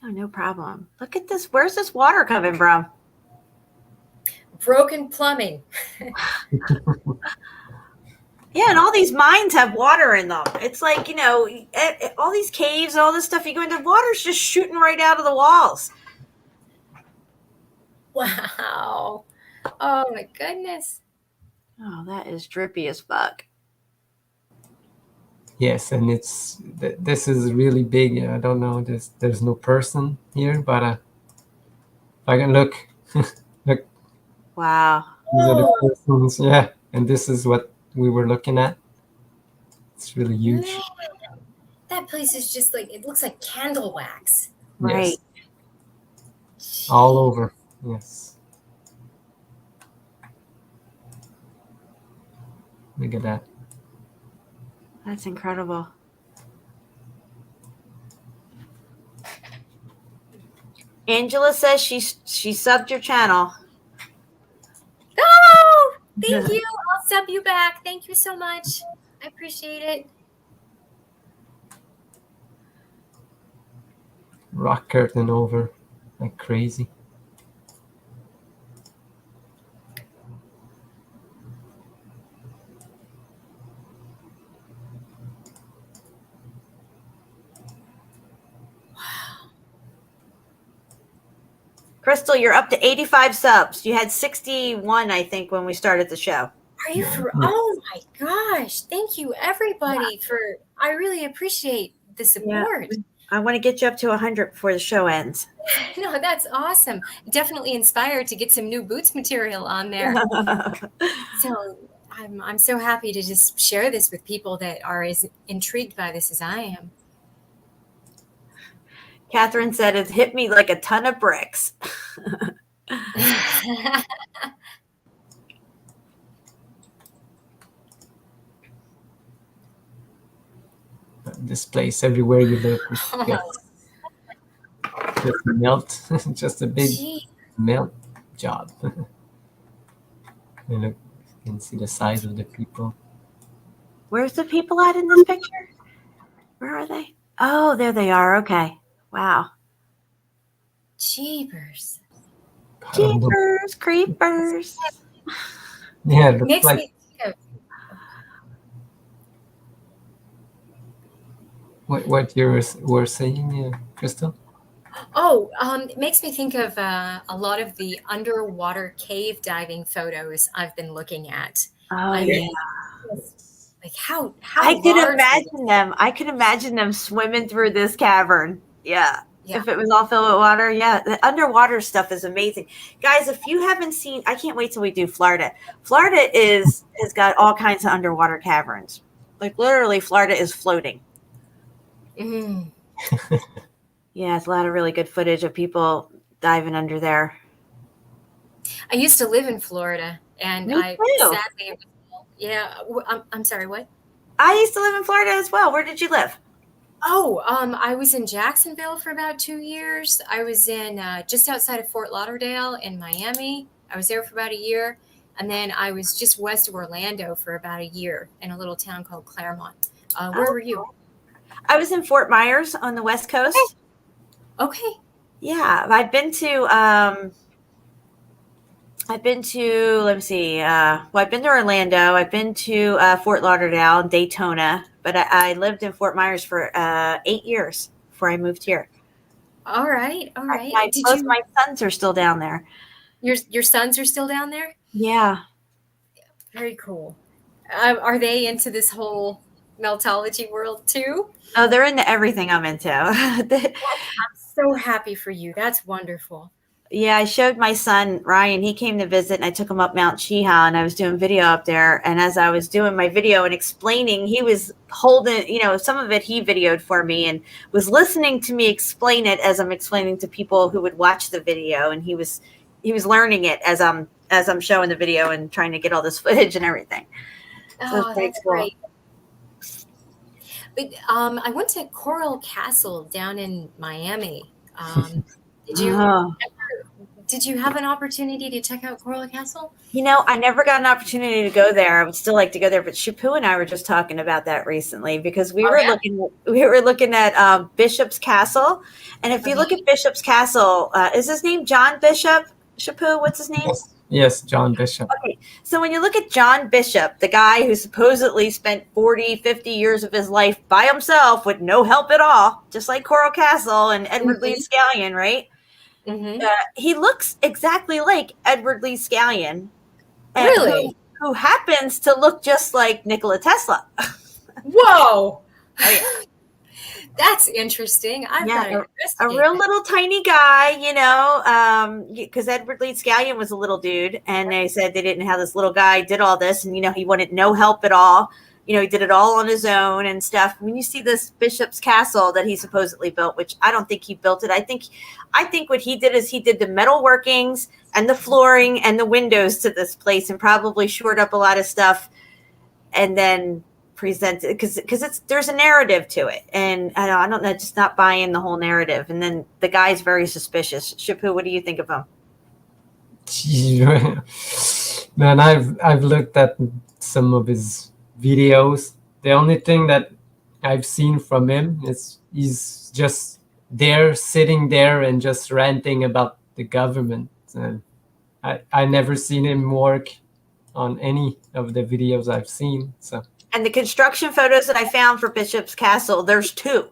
Oh, no problem. Look at this. Where's this water coming from? Broken plumbing. Yeah, and all these mines have water in them. It's like, you know, all these caves, all this stuff, you go into, water's just shooting right out of the walls. Wow. Oh, my goodness. Oh, that is drippy as fuck. Yes, and this is really big. I don't know. There's no person here, but if I can look, look. Wow. These are the persons. Yeah, and this is what we were looking at. It's really huge. That place is just like, it looks like candle wax. Right. Yes. All over. Yes. Look at that. That's incredible. Angela says she subbed your channel. Oh, thank you. I'll sub you back. Thank you so much. I appreciate it. rock curtain over like crazy. Crystal, you're up to 85 subs. You had 61, I think, when we started the show. Are you for? Oh my gosh! Thank you, everybody, for. I really appreciate the support. I want to get you up to 100 before the show ends. No, that's awesome. Definitely inspired to get some new boots material on there. So I'm so happy to just share this with people that are as intrigued by this as I am. Catherine said it hit me like a ton of bricks. This place everywhere you look, just melt, just a big melt job. You look, you can see the size of the people. Where's the people at in this picture? Where are they? Oh, there they are. Okay. Wow. Jeepers. Jeepers, creepers. Yeah, it looks Makes like me think of what you were saying, Crystal. it makes me think of a lot of the underwater cave diving photos I've been looking at. Oh, I yeah. mean, like how I could large imagine them. I could imagine them swimming through this cavern. Yeah. Yeah. If it was all filled with water. Yeah. The underwater stuff is amazing. Guys, if you haven't seen, I can't wait till we do Florida. Florida has got all kinds of underwater caverns. Like literally Florida is floating. Mm. Yeah, it's a lot of really good footage of people diving under there. I used to live in Florida, and Me I too. sadly, yeah. I'm sorry. What? I used to live in Florida as well. Where did you live? Oh, I was in Jacksonville for about 2 years. I was in just outside of Fort Lauderdale in Miami. I was there for about a year. And then I was just west of Orlando for about a year in a little town called Claremont. Where were you? I was in Fort Myers on the West Coast. Okay. Yeah, I've been to let me see. Well, I've been to Orlando. I've been to Fort Lauderdale and Daytona, but I lived in Fort Myers for 8 years before I moved here. All right. All right. Both my sons are still down there. Your sons are still down there? Yeah. Very cool. Are they into this whole Meltology world too? Oh, they're into everything I'm into. I'm so happy for you. That's wonderful. Yeah, I showed my son, Ryan, he came to visit and I took him up Mount Cheeha and I was doing video up there. And as I was doing my video and explaining, he was holding, some of it he videoed for me and was listening to me explain it as I'm explaining to people who would watch the video. And he was learning it as I'm showing the video and trying to get all this footage and everything. Oh, that's great. But I went to Coral Castle down in Miami. Did you have an opportunity to check out Coral Castle? I never got an opportunity to go there. I would still like to go there, but Shapu and I were just talking about that recently because we were looking at Bishop's Castle, and if you look at Bishop's Castle, is his name John Bishop? Shapu, what's his name? Yes, John Bishop. Okay, so when you look at John Bishop, the guy who supposedly spent 40, 50 years of his life by himself with no help at all, just like Coral Castle and Edward Lee Scallion, right? Mm-hmm. He looks exactly like Edward Lee Scallion. Really? Who happens to look just like Nikola Tesla. Whoa! That's interesting. I've got to a real little tiny guy, because Edward Lee Scallion was a little dude, and they said they didn't have this little guy did all this, and he wanted no help at all. He did it all on his own and stuff. When you see this Bishop's Castle that he supposedly built, which I don't think he built it, I think what he did is he did the metal workings and the flooring and the windows to this place and probably shored up a lot of stuff and then presented because there's a narrative to it, and I don't know, just not buying the whole narrative. And then the guy's very suspicious. Shapu, what do you think of him? Man, I've looked at some of his videos. The only thing that I've seen from him is he's just they're sitting there and just ranting about the government. And I never seen him work on any of the videos I've seen. So And the construction photos that I found for Bishop's Castle, there's two.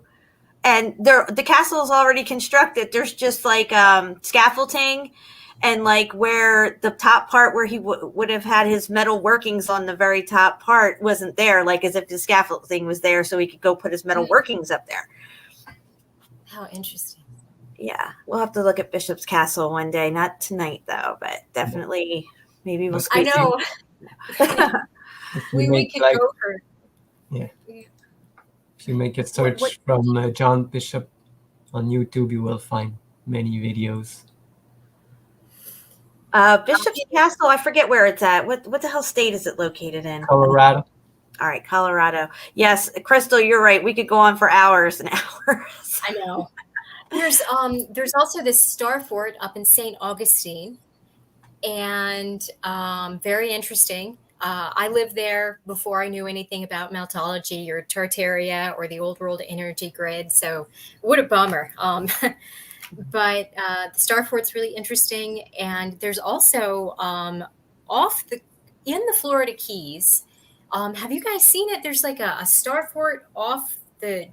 And the castle is already constructed. There's just like scaffolding and like where the top part where he would have had his metal workings on the very top part wasn't there, like as if the scaffolding was there so he could go put his metal workings up there. How interesting. Yeah, we'll have to look at Bishop's Castle one day. Not tonight though, but definitely maybe we'll I squeeze know. if you we make could like, go for. if you make a search from John Bishop on YouTube, you will find many videos. Bishop's Castle, I forget where it's at. What the hell state is it located in? Colorado. All right, Colorado. Yes, Crystal, you're right. We could go on for hours and hours. I know. There's also this star fort up in St. Augustine, and very interesting. I lived there before I knew anything about Meltology or Tartaria or the Old World Energy Grid. So what a bummer. But the star fort's really interesting, and there's also in the Florida Keys. Have you guys seen it? There's like a star fort off the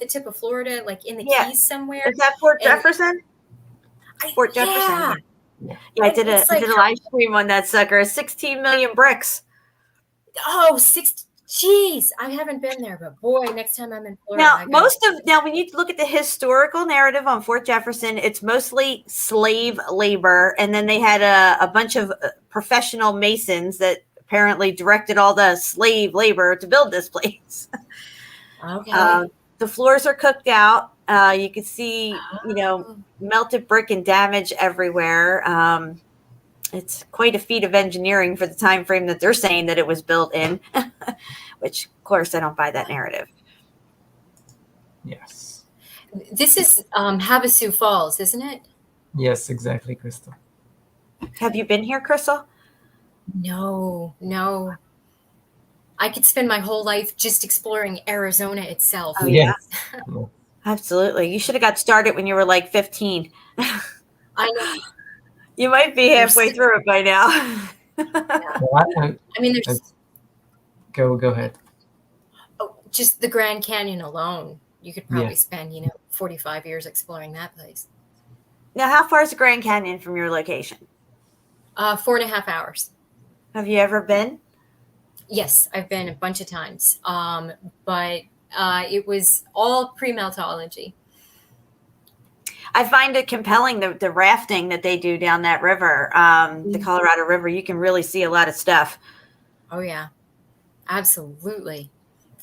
tip of Florida, like in the Keys somewhere. Is that Fort Jefferson? Fort Jefferson. Yeah. I did a live stream on that sucker. 16 million bricks. Oh, geez, I haven't been there, but boy, next time I'm in Florida. Now when you look at the historical narrative on Fort Jefferson, it's mostly slave labor, and then they had a bunch of professional masons that apparently directed all the slave labor to build this place. Okay. The floors are cooked out. You can see, melted brick and damage everywhere. It's quite a feat of engineering for the time frame that they're saying that it was built in, which, of course, I don't buy that narrative. Yes. This is Havasu Falls, isn't it? Yes, exactly, Crystal. Have you been here, Crystal? No. I could spend my whole life just exploring Arizona itself. Oh, yeah. Absolutely. You should have got started when you were like 15. I know. You might be halfway through it by now. I mean, there's... Go ahead. Oh, just the Grand Canyon alone. You could probably spend, 45 years exploring that place. Now, how far is the Grand Canyon from your location? 4.5 hours. Have you ever been? Yes, I've been a bunch of times. But it was all pre-Meltology. I find it compelling, the rafting that they do down that river, the Colorado River. You can really see a lot of stuff. Oh, yeah. Absolutely.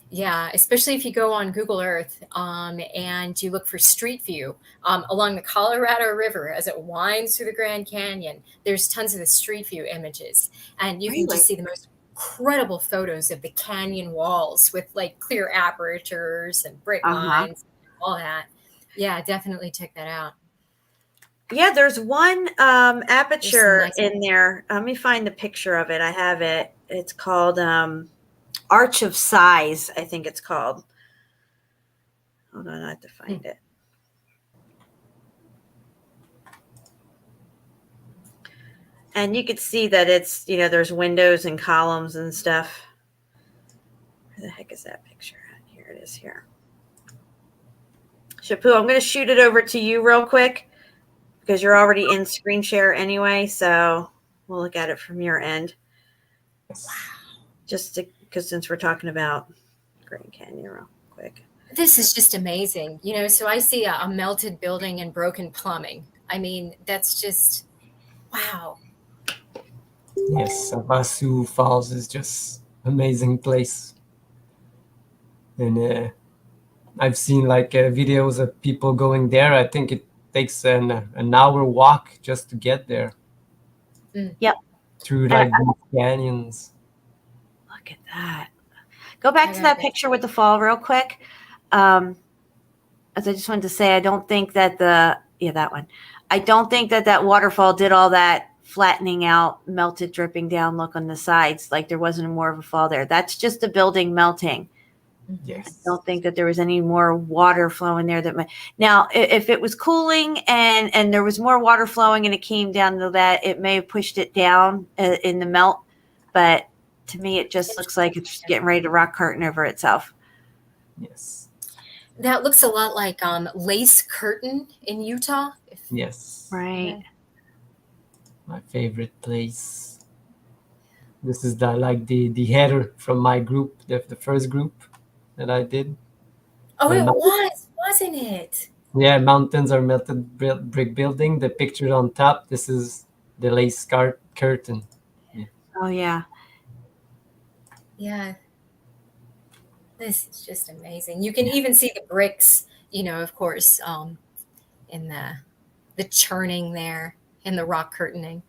Yeah, especially if you go on Google Earth and you look for Street View along the Colorado River as it winds through the Grand Canyon. There's tons of the Street View images, and you can just see the most incredible photos of the canyon walls with like clear apertures and brick lines, all that. Yeah, definitely check that out. Yeah, there's one aperture in there. Let me find the picture of it. I have it. It's called Arch of Size, I think it's called. Hold on, I have to find it. And you could see that it's, there's windows and columns and stuff. Where the heck is that picture at? Here it is here. Shapu, I'm going to shoot it over to you real quick because you're already in screen share anyway. So we'll look at it from your end. Wow. Just because since we're talking about Grand Canyon real quick. This is just amazing. So I see a melted building and broken plumbing. I mean, that's just, wow. Yes, Havasu Falls is just amazing place. And I've seen videos of people going there. I think it takes an hour walk just to get there. Yep. Through these canyons. Look at that. Go back to that picture with the fall real quick. As I just wanted to say, I don't think that that one. I don't think that waterfall did all that flattening out, melted, dripping down look on the sides. Like there wasn't more of a fall there. That's just the building melting. Yes. Don't think that there was any more water flowing there that might. Now, if it was cooling and there was more water flowing and it came down to that, it may have pushed it down in the melt. But to me, it just looks like it's getting ready to rock curtain over itself. Yes. That looks a lot like lace curtain in Utah. Yes. Right. My favorite place. This is the header from my group, the first group that I did. Oh, The it mou- was, wasn't it? Yeah, mountains are melted brick building. The picture on top. This is the lace curtain. Oh, yeah. Yeah. This is just amazing. You can even see the bricks, of course, in the churning there in the rock curtaining.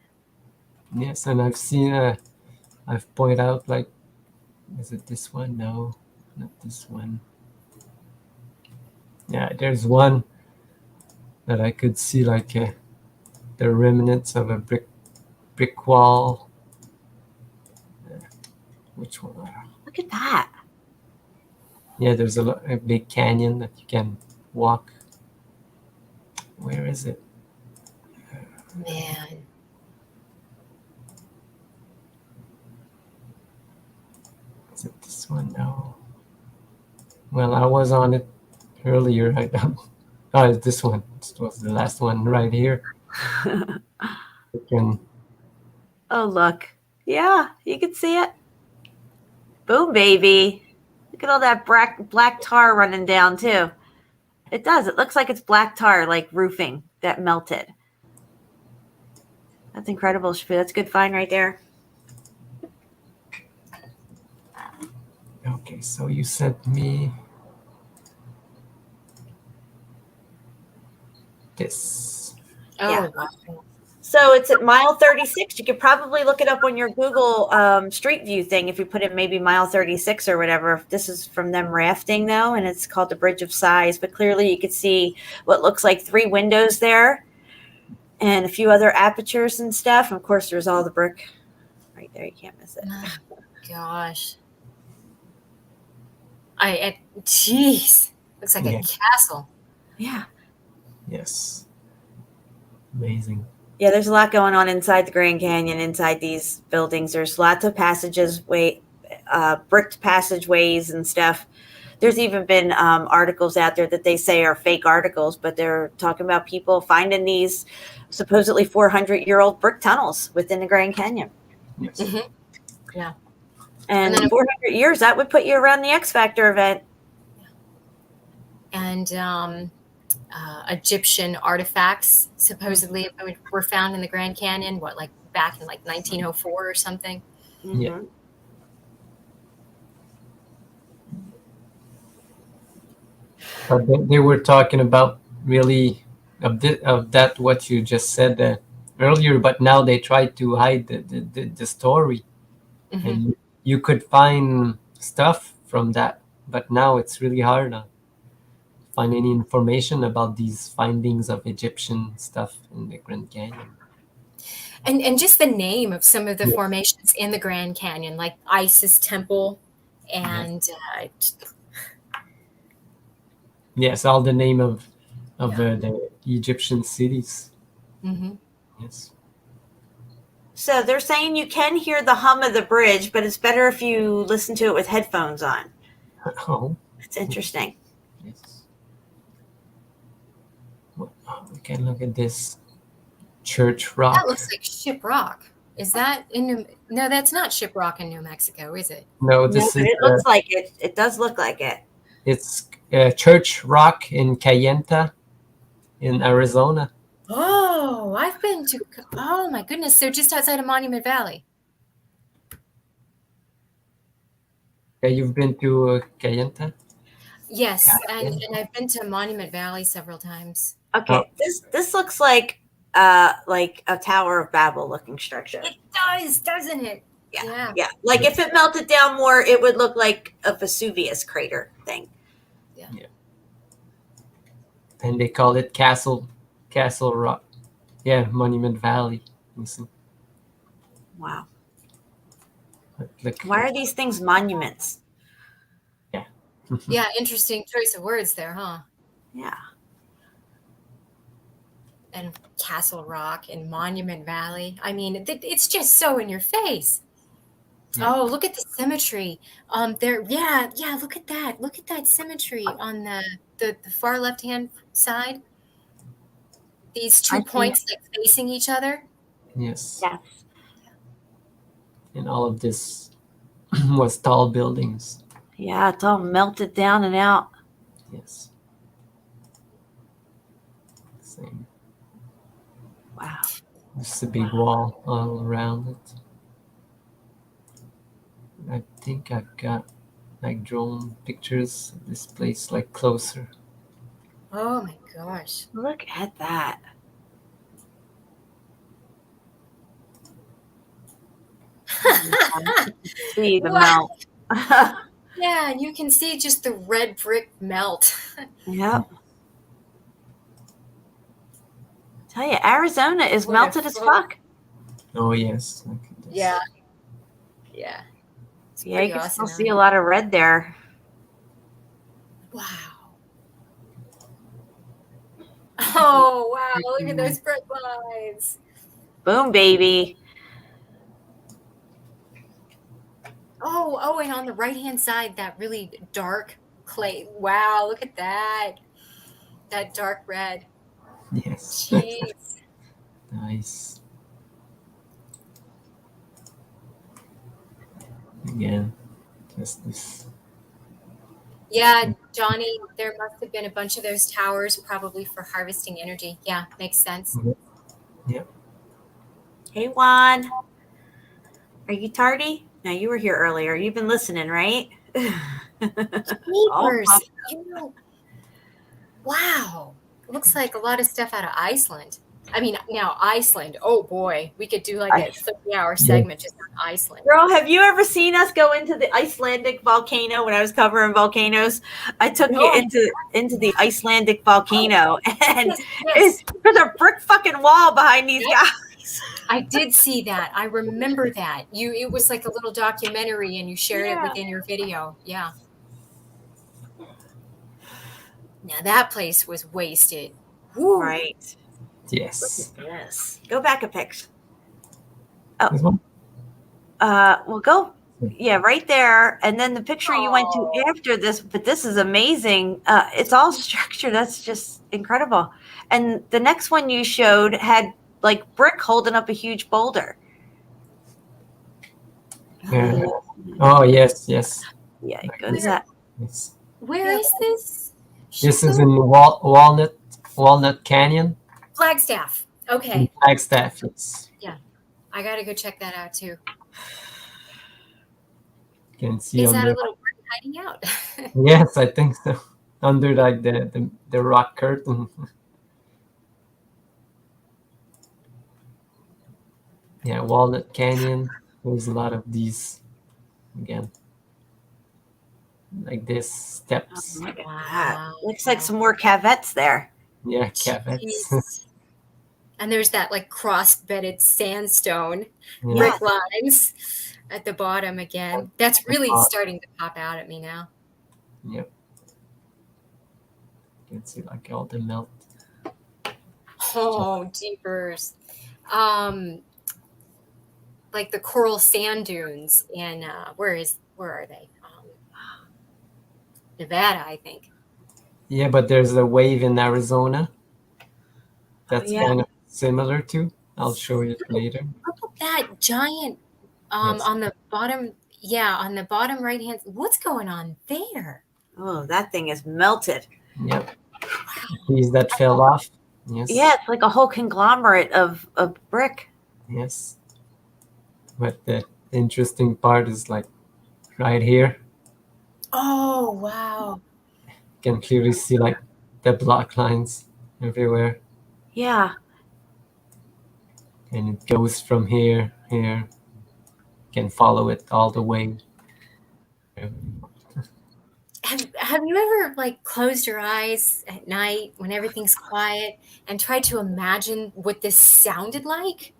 Yes, and I've seen. I've pointed out like, is it this one? No, not this one. Yeah, there's one that I could see like the remnants of a brick wall. Which one? Look at that. Yeah, there's a big canyon that you can walk. Where is it? Man. Is it this one? No. Well, I was on it earlier. I don't. Oh, it's this one. This was the last one right here. You can. Oh, look. Yeah, you can see it. Boom, baby. Look at all that black tar running down, too. It does. It looks like it's black tar, like roofing that melted. That's incredible, Shapu. That's a good find right there. Okay, so you sent me this. Oh, Yeah. wow. So it's at mile 36. You could probably look it up on your Google Street View thing if you put in maybe mile 36 or whatever. This is from them rafting, though, and it's called the Bridge of Sighs. But clearly you could see what looks like 3 windows there and a few other apertures and stuff. And of course, there's all the brick right there. You can't miss it. Oh, gosh. Jeez. Looks like Yeah. a castle. Yeah. Yes. Amazing. Yeah, there's a lot going on inside the Grand Canyon, inside these buildings. There's lots of bricked passageways and stuff. There's even been articles out there that they say are fake articles, but they're talking about people finding these supposedly 400-year-old brick tunnels within the Grand Canyon. Yes. Mm-hmm. Yeah. And then- 400 years, that would put you around the X Factor event. And Egyptian artifacts supposedly were found in the Grand Canyon, like back in 1904 or something. Yeah. Mhm. But they were talking about really of that what you just said earlier, but now they try to hide the story. Mhm. And you could find stuff from that, but now it's really hard to find any information about these findings of Egyptian stuff in the Grand Canyon. And just the name of some of the Yeah. formations in the Grand Canyon, like Isis Temple, and Yes, all the name of the Egyptian cities. mhm. Yes. So they're saying you can hear the hum of the bridge, but it's better if you listen to it with headphones on. Oh, It's interesting. yes. Well, we can look at this church rock. That looks like Ship Rock. Is that in No, that's not Ship Rock in New Mexico, is it? No, No, this but is it looks like it. It does look like it. it's church rock in Kayenta, in Arizona. Oh, I've been to. Oh my goodness! So just outside of Monument Valley. Yeah, you've been to Kayenta? Yes, and I've been to Monument Valley several times. Okay, Oh. this looks like a Tower of Babel looking structure. It does, doesn't it? Yeah. Yeah, like if it melted down more, it would look like a Vesuvius crater thing. And they call it Castle Rock. Yeah, Monument Valley. Listen, Wow. look. Why are these things monuments? Yeah, interesting choice of words there, huh? Yeah. And Castle Rock and Monument Valley. I mean, it's just so in your face. Yeah. Oh, look at the symmetry. There, yeah, yeah. Look at that. Look at that symmetry on the far left hand side. These I two see. points like facing each other. Yes. Yes. And all of this was tall buildings. Yeah, it's all melted down and out. Yes. Same. Wow. Just a big wall all around it. I think I've got like drone pictures of this place like closer. Oh my gosh. Look at that. See the Wow. melt. Yeah, and you can see just the red brick melt. Yep. Tell you, Arizona is What a melted as photo. fuck. Oh yes. Look at this. Yeah. Yeah. It's Yeah, you pretty can awesome. still see a lot of red there. Wow. Oh, wow. Look at those brick lines. Boom, baby. Oh, and on the right-hand side, that really dark clay. Wow, look at that. That dark red. Yes. Jeez. Nice. Again, just this. Yeah, Johnny, there must have been a bunch of those towers probably for harvesting energy. Yeah, makes sense. Yep. Hey, Juan. Are you tardy? No, you were here earlier. You've been listening, right? Jeepers. You know, wow. It looks like a lot of stuff out of Iceland. I mean, now Iceland. Oh boy, we could do like a 30-hour segment just on Iceland. Girl, have you ever seen us go into the Icelandic volcano when I was covering volcanoes? I took No. you into the Icelandic volcano, and Yes. there's a brick fucking wall behind these Yep. guys. I did see that. I remember that. It was like a little documentary and you shared it Yeah. within your video. Yeah. Now that place was wasted. Woo. Right. Yes. Yes. Go back a picture. This one? Well, go. Yeah, right there. And then the picture you went to after this, but this is amazing. It's all structured. That's just incredible. And the next one you showed had like brick holding up a huge boulder. Oh yes, yes. Yeah, Like go to this. that. Yes. Where is this? This is in Walnut Canyon. Flagstaff. In Okay. Flagstaff. Yes. I got to go check that out too. You can see Is that a under. little bird hiding out? Yes, I think so. Under like the rock curtain. Yeah, Walnut Canyon. There's a lot of these again. Like this steps. Look at that. Wow. Looks like some more cavettes there. Yeah, caveats. Jeez. And there's that like cross-bedded sandstone Yeah. brick lines at the bottom again. That's really top. starting to pop out at me now. Yep. You can see like all the melt. Oh, jeepers. Like the coral sand dunes in where are they? Nevada, I think. Yeah, but there's a wave in Arizona. That's yeah. kind of similar to. I'll show you later. Look at that giant Yes. on the bottom. Yeah, on the bottom right hand. What's going on there? Oh, that thing is melted. Yep. Piece that fell off. Yes. Yeah, it's like a whole conglomerate of brick. Yes. But the interesting part is like right here. Oh, wow. You can clearly see like the block lines everywhere. Yeah. And it goes from here. You can follow it all the way. Have you ever like closed your eyes at night when everything's quiet and tried to imagine what this sounded like?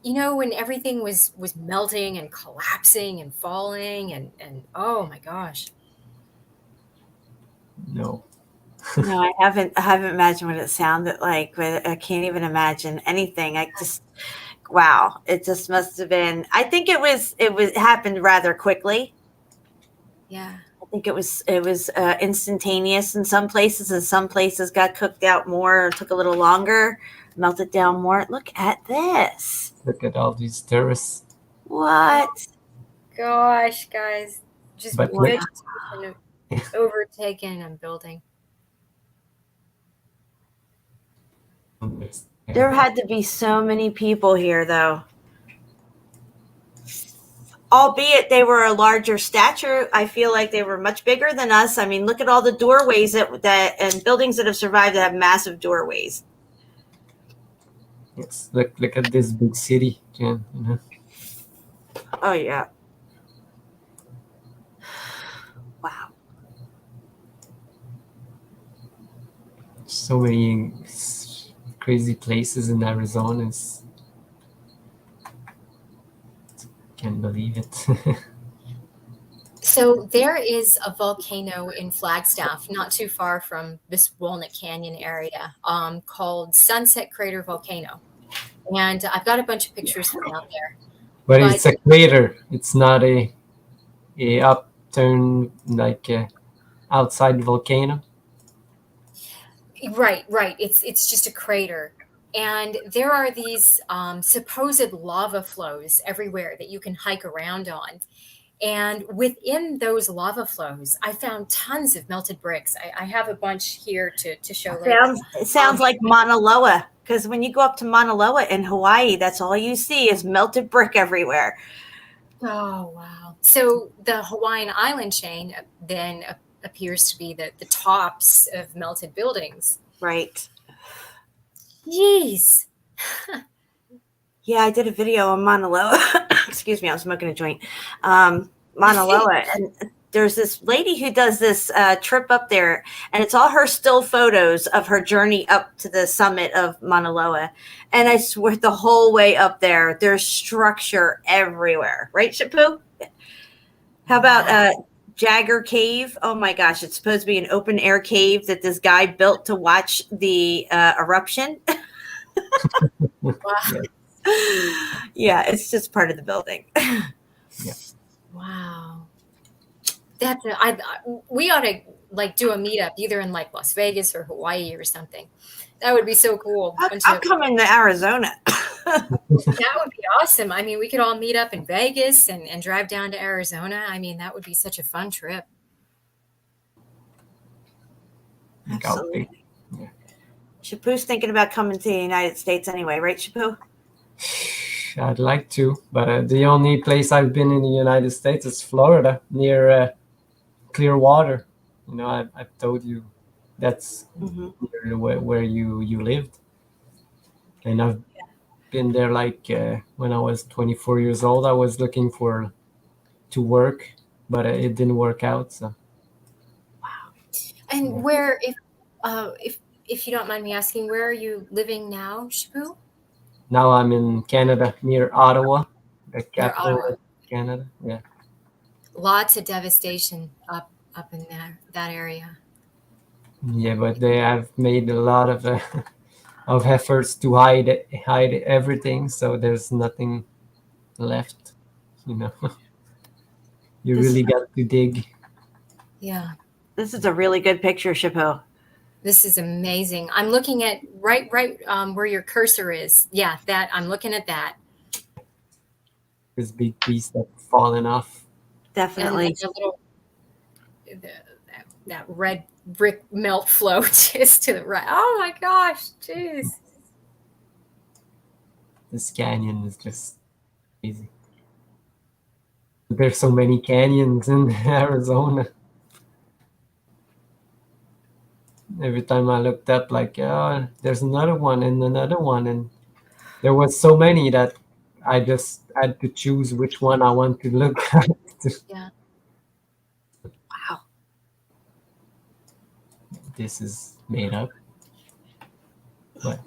You know, when everything was melting and collapsing and falling and oh my gosh. No. No, I haven't imagined what it sounded like, but I can't even imagine anything. Wow, it just must have been. I think it happened rather quickly. Yeah. I think it was instantaneous in some places, and some places got cooked out more, or took a little longer, melted down more. Look at this. Look at all these terraces. What? Gosh, guys, just But Wow. vegetation overtaken and building. There had to be so many people here, though. Albeit they were a larger stature, I feel like they were much bigger than us. I mean, look at all the doorways that and buildings that have survived that have massive doorways. Yes, look at this big city, Jen. You know? Oh yeah. Wow. So many crazy places in Arizona. Can't believe it. So there is a volcano in Flagstaff, not too far from this Walnut Canyon area, called Sunset Crater Volcano. And I've got a bunch of pictures from out there. But But- it's a crater. It's not a upturn like a outside volcano. Right. It's just a crater. And there are these supposed lava flows everywhere that you can hike around on. And within those lava flows, I found tons of melted bricks. I have a bunch here to show later. It sounds like Mauna Loa, because when you go up to Mauna Loa in Hawaii, that's all you see is melted brick everywhere. Oh, wow. So the Hawaiian island chain then appears to be the tops of melted buildings. Right. Jeez. Yeah, I did a video on Mauna Loa. Excuse me, I was smoking a joint. Mauna Loa, and there's this lady who does this trip up there, and it's all her still photos of her journey up to the summit of Mauna Loa. And I swear, the whole way up there, there's structure everywhere. Right, Shapu? How about Jagger Cave? Oh my gosh, it's supposed to be an open air cave that this guy built to watch the eruption. Wow. Yeah, it's just part of the building. Wow. That's we ought to like do a meetup either in like Las Vegas or Hawaii or something. That would be so cool. I'm coming to Arizona. That would be awesome. I mean, we could all meet up in Vegas and drive down to Arizona. I mean, that would be such a fun trip. Absolutely. Shapu's thinking about coming to the United States anyway, right, Shapu? I'd like to, but the only place I've been in the United States is Florida, near Clearwater. You know, I've told you that's near where you lived, and I've been there like when I was 24 years old. I was looking to work, but it didn't work out. So. And where, if you don't mind me asking, where are you living now, Shapu? Now I'm in Canada, near Ottawa, the capital Ottawa. of Canada. Yeah. Lots of devastation up in that area. Yeah, but they have made a lot of efforts to hide everything, so there's nothing left. You know, you really got to dig. Yeah. This is a really good picture, Shapu. This is amazing. I'm looking at right where your cursor is. Yeah, that I'm looking at that. This big piece that's fallen off. Definitely. And the little, that red brick melt flow just to the right. Oh my gosh, jeez. This canyon is just crazy. There's so many canyons in Arizona. Every time I looked up, like, oh, there's another one and another one, and there was so many that I just had to choose which one I want to look at. Yeah. Wow. This is made up, but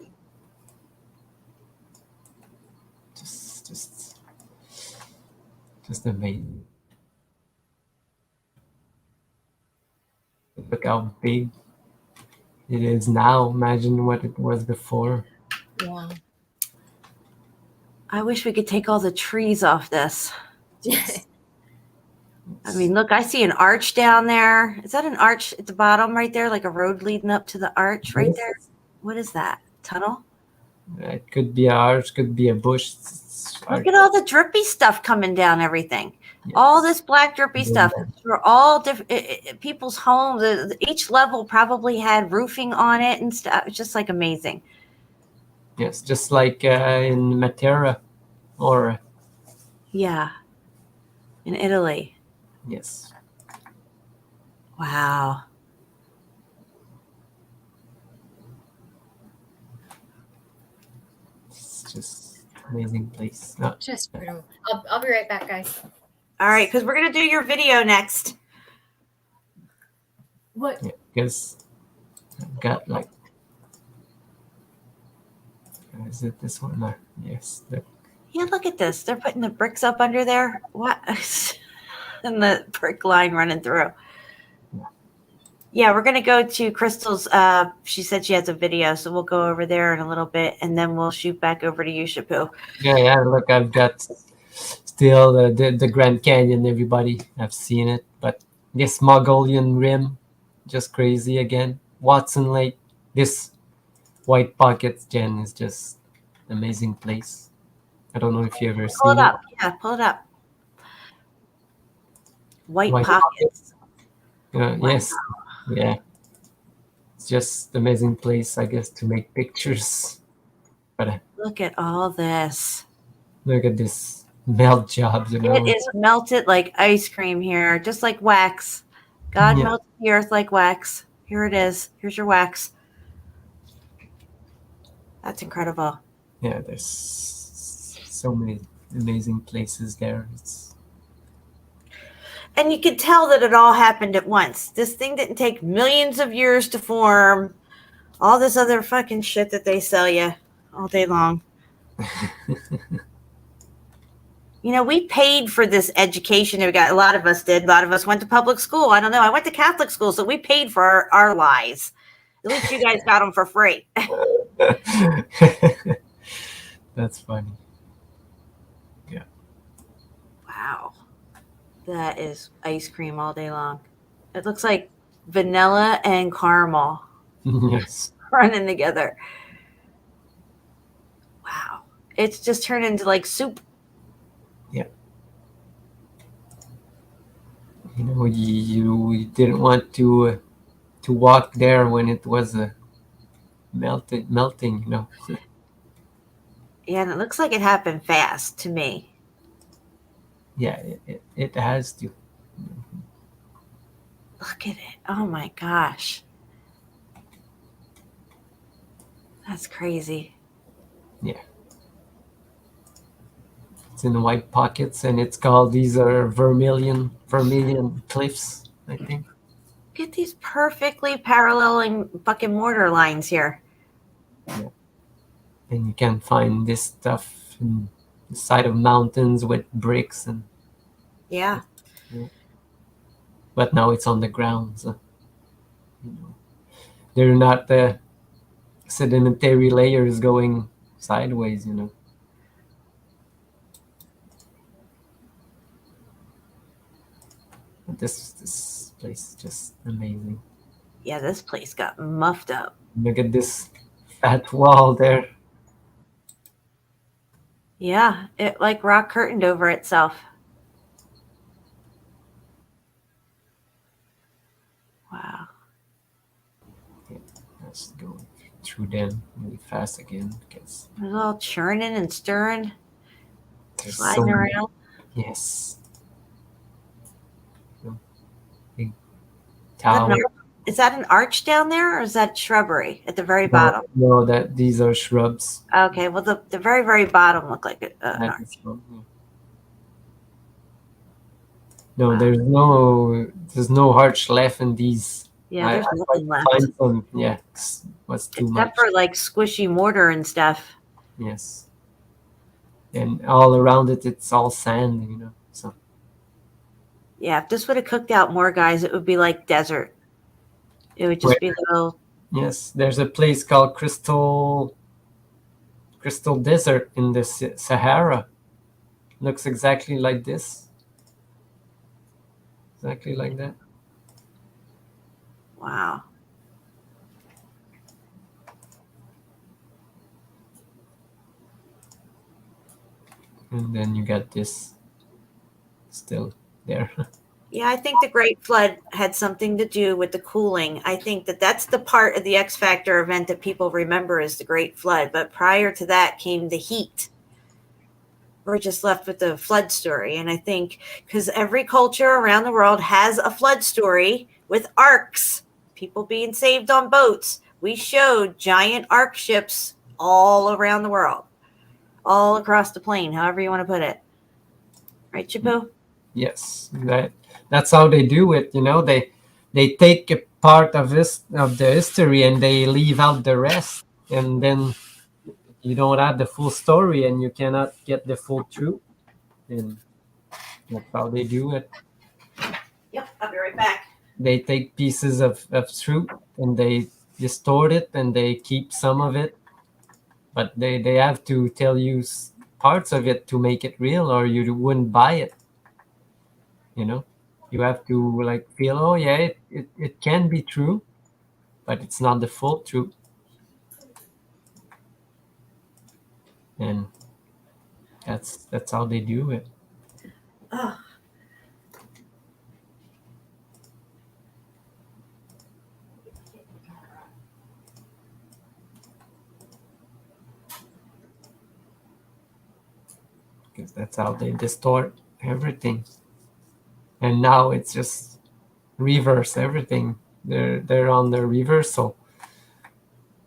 just amazing. Look how big it is now. Imagine what it was before. Yeah. I wish we could take all the trees off this. I mean, look, I see an arch down there. Is that an arch at the bottom right there? Like a road leading up to the arch right there? What is that? Tunnel? It could be a arch, could be a bush. Look at all the drippy stuff coming down everything. Yes. All this black drippy Yeah. stuff. For all different people's homes. Each level probably had roofing on it and stuff. It's just like amazing. Yes, just like in Matera, or Yeah. In Italy. yes. Wow. It's just amazing place. No, Just beautiful. I'll be right back, guys. All right, because we're going to do your video next. What? yeah, because I've got like, is it this one? No. Yes. Yeah, look at this. They're putting the bricks up under there. What? And the brick line running through. Yeah, we're going to go to Crystal's. She said she has a video, so we'll go over there in a little bit, and then we'll shoot back over to you, Shapu. Yeah. Look, I've got still the Grand Canyon. Everybody, I've seen it, but this Mongolian Rim, just crazy again. Watson Lake, this White Pockets, Jen, is just an amazing place. I don't know if you ever Pull seen it up. Yeah, pull it up. White Pockets. Wow. Wow. Yes. Yeah. It's just amazing place, I guess, to make pictures. But Look at all this. look at this melt job, you know. It is melted like ice cream here, just like wax. God Yeah. melted the earth like wax. Here it is. Here's your wax. That's incredible. Yeah, there's so many amazing places there. And you could tell that it all happened at once. This thing didn't take millions of years to form. All this other fucking shit that they sell you all day long. You know, we paid for this education. We got, a lot of us did. A lot of us went to public school. I don't know. I went to Catholic school, so we paid for our lies. At least you guys got them for free. That's funny. Wow. That is ice cream all day long. It looks like vanilla and caramel Yes. running together. Wow. It's just turned into like soup. Yeah. You know, you didn't want to walk there when it was melting, you know. Yeah, and it looks like it happened fast to me. Yeah, it has to. Look at it. Oh my gosh. That's crazy. Yeah. It's in White Pockets, and it's called, these are Vermilion Cliffs, I think. Look at these perfectly paralleling fucking mortar lines here. Yeah. And you can find this stuff in the side of mountains with bricks, and Yeah. but now it's on the ground, so you know, they're not the sedimentary layers going sideways, you know. But this place is just amazing. Yeah, this place got muffed up. Look at this fat wall there. Yeah, it like rock curtained over itself. Wow. Let's go through them really fast again, because It was all churning and stirring, there's sliding so many. around. Yes. Big Is that an tower. arch- Is that an arch down there, or is that shrubbery at the very bottom? No, that these are shrubs. Okay, well, the very, very bottom looked like an That arch. is one, yeah. No, Wow. there's no arch left in these. Yeah, there's I nothing left. find some, yeah, was too much. Except for like squishy mortar and stuff. Yes. And all around it, it's all sand, you know. So Yeah, if this would have cooked out more, guys, it would be like desert. It would just be little. Yes, there's a place called Crystal Desert in the Sahara. Looks exactly like this. Exactly like that. Wow. And then you got this still there. Yeah, I think the Great Flood had something to do with the cooling. I think that that's the part of the X Factor event that people remember as the Great Flood. But prior to that came the heat. We're just left with the flood story. And I think because every culture around the world has a flood story with arks, people being saved on boats. We showed giant ark ships all around the world, all across the plane, however you want to put it. Right, Chipo? Yes, that's how they do it. They take a part of the history and they leave out the rest, and then you don't have the full story and you cannot get the full truth. And that's how they do it. Yep, I'll be right back. They take pieces of truth and they distort it and they keep some of it, but they have to tell you parts of it to make it real, or you wouldn't buy it. You have to like feel, oh yeah, it can be true, but it's not the full truth. And that's how they do it. Oh. Because that's how they distort everything. And now it's just reverse everything. They're on the reversal.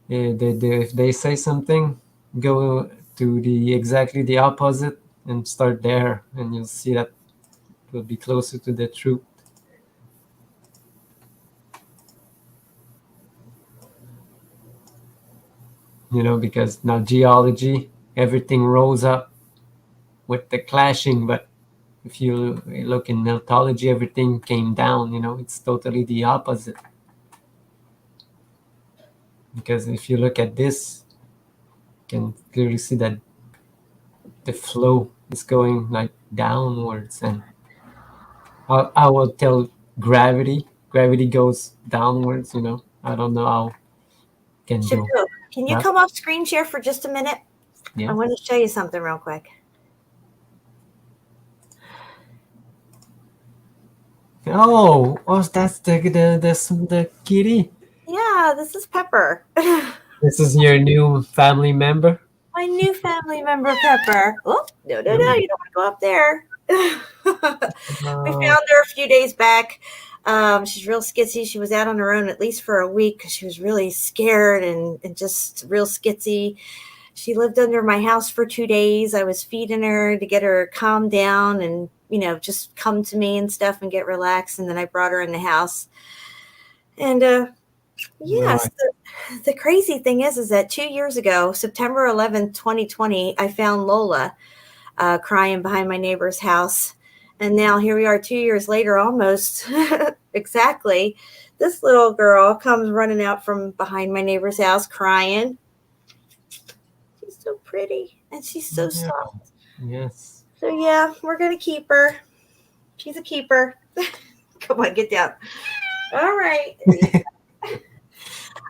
If they say something, go to exactly the opposite and start there, and you'll see that it will be closer to the truth. Because now geology, everything rose up with the clashing, but if you look in Meltology, everything came down. It's totally the opposite. Because if you look at this, you can clearly see that the flow is going like downwards, and I will tell gravity goes downwards. I don't know how can Shabu, go. can you Yeah. come off screen share for just a minute? Yeah. I want to show you something real quick. Oh, that's the kitty. Yeah, this is Pepper. This is your new family member. My new family member, Pepper. Oh, no, you don't want to go up there. We found her a few days back. She's real skitsy. She was out on her own at least for a week because she was really scared and just real skitsy. She lived under my house for 2 days. I was feeding her to get her calmed down and, just come to me and stuff and get relaxed. And then I brought her in the house. And, yes, the crazy thing is that 2 years ago, September 11th, 2020, I found Lola crying behind my neighbor's house. And now here we are 2 years later, almost exactly. This little girl comes running out from behind my neighbor's house crying. She's so pretty and she's so soft. Yes. So yeah, we're going to keep her. She's a keeper. Come on, get down. All right.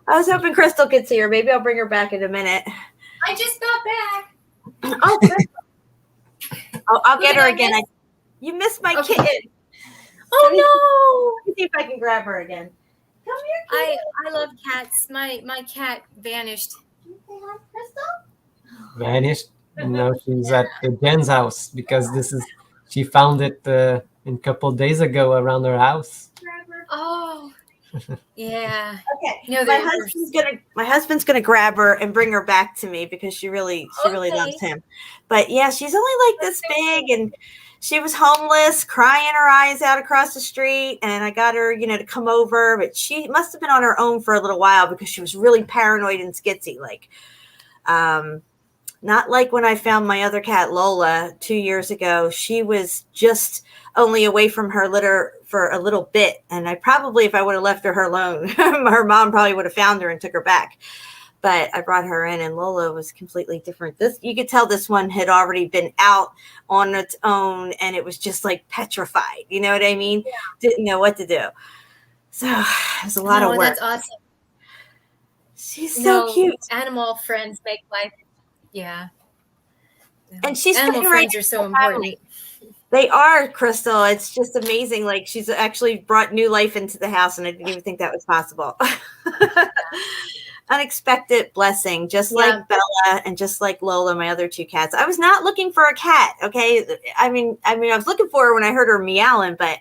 I was hoping Crystal could see her. Maybe I'll bring her back in a minute. I just got back. Oh, Crystal. I'll get her again. You missed my kitten. Oh Let me see if I can grab her again. Come here, no! I love cats. My cat vanished. Can you say hi, Crystal? Vanished. And now she's at Jen's house because she found it a couple days ago around her house. Grab her. Oh, yeah. Okay. No, my husband's gonna grab her and bring her back to me because she really loves him. But yeah, she's only like this big, and she was homeless, crying her eyes out across the street, and I got her, to come over, but she must have been on her own for a little while because she was really paranoid and skitsy. Like, Not like when I found my other cat, Lola, 2 years ago. She was just only away from her litter for a little bit. And I probably, if I would have left her alone, her mom probably would have found her and took her back. But I brought her in, and Lola was completely different. This, you could tell this one had already been out on its own, and it was just like petrified. You know what I mean? Yeah. Didn't know what to do. So it was a lot of work. That's awesome. She's so cute. Animal friends make life. Yeah. And she's animal fitting friends right are so important. They are, Crystal. It's just amazing. Like, she's actually brought new life into the house, and I didn't even think that was possible. Unexpected blessing, just like Bella and just like Lola, my other two cats. I was not looking for a cat. Okay. I mean, I was looking for her when I heard her meowing, but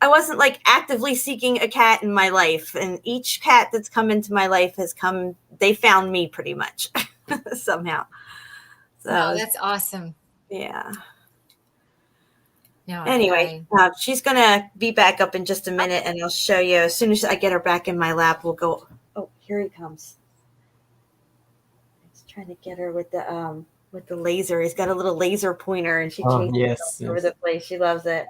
I wasn't like actively seeking a cat in my life. And each cat that's come into my life has come, they found me pretty much somehow. So that's awesome. Yeah. No, anyway, she's going to be back up in just a minute, and I'll show you. As soon as I get her back in my lap, we'll go. Oh, here he comes. He's trying to get her with the laser. He's got a little laser pointer, and she chases over the place. She loves it.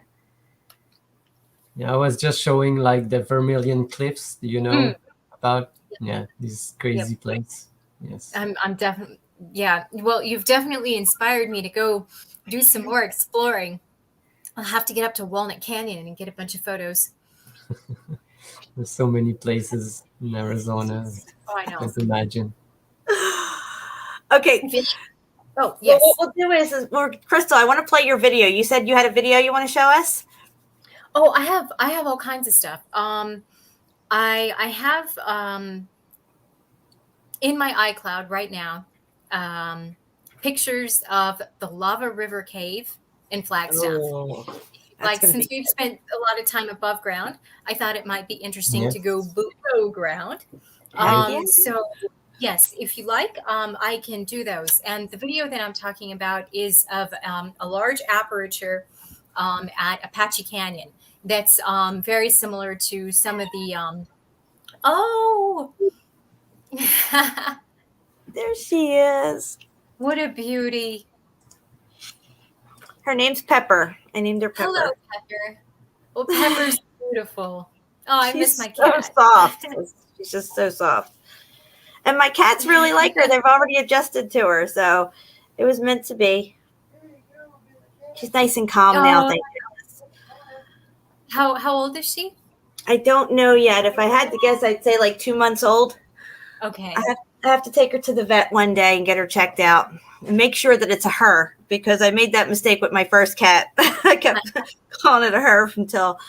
Yeah, I was just showing like the Vermilion Cliffs. Do you know about this crazy place? Yes. I'm definitely Well, you've definitely inspired me to go do some more exploring. I'll have to get up to Walnut Canyon and get a bunch of photos. There's so many places in Arizona. Oh, I know. Can't imagine. Okay. Oh, yes. Well, what we'll do is Crystal, I want to play your video. You said you had a video you want to show us? Oh, I have all kinds of stuff. I have in my iCloud right now pictures of the Lava River Cave in Flagstaff. Like, since we've spent a lot of time above ground, I thought it might be interesting to go below ground. So yes, if you like, I can do those. And the video that I'm talking about is of a large aperture at Apache Canyon. That's very similar to some of the there she is. What a beauty. Her name's Pepper. I named her Pepper. Hello, Pepper. Well, Pepper's beautiful. Oh, I miss my cat. cat. So soft. She's just so soft. And my cats really like her. They've already adjusted to her, so it was meant to be. She's nice and calm now. Thank you. How old is she? I don't know yet. If I had to guess, I'd say like 2 months old. Okay. I have to take her to the vet one day and get her checked out and make sure that it's a her, because I made that mistake with my first cat. I kept calling it a her until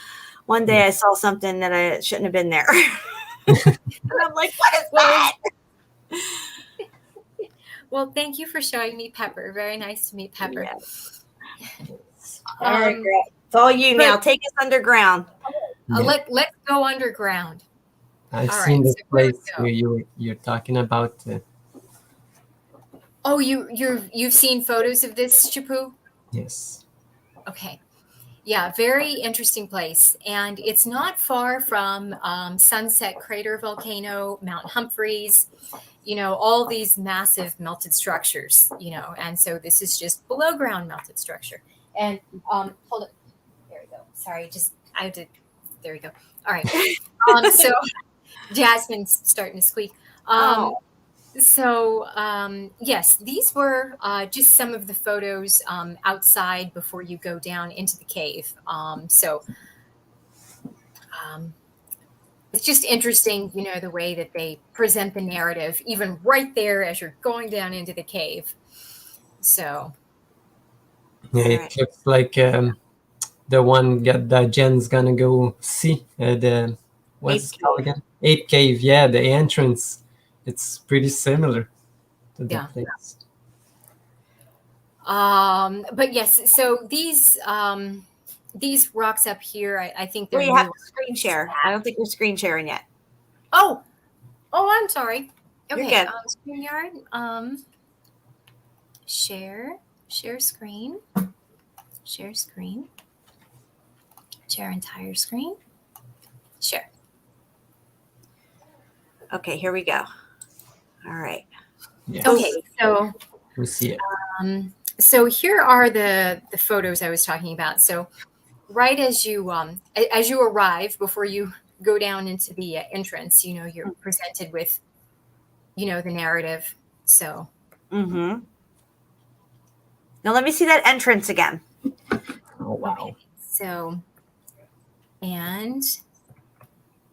one day I saw something that I shouldn't have been there. And I'm like, what is that? Well, thank you for showing me Pepper. Very nice to meet Pepper. Yes. All right, girl. It's all you now. Take us underground. Let's go underground. I've seen this place where you're talking about. Oh, you've seen photos of this, Chapu? Yes. Okay. Yeah, very interesting place. And it's not far from Sunset Crater Volcano, Mount Humphreys, all these massive melted structures, and so this is just below ground melted structure. And hold it. There we go. Sorry, I have to, there we go. All right. So Jasmine's starting to squeak. So, yes, these were just some of the photos outside before you go down into the cave. It's just interesting, the way that they present the narrative, even right there as you're going down into the cave. So. Yeah, it looks like the one that Jen's going to go see. What's it called again? 8 Cave. Yeah, the entrance. It's pretty similar to the place. But yes, so these rocks up here, I think they're. We have to screen share. I don't think we're screen sharing yet. Oh, I'm sorry. Okay, You're good. StreamYard. Share screen. Share screen. Share entire screen. Share. Okay, here we go. All right. Yes. Okay, so We see it. So here are the photos I was talking about. So right as you arrive, before you go down into the entrance, you're presented with, the narrative. So Mm-hmm. Now let me see that entrance again. Oh wow. so and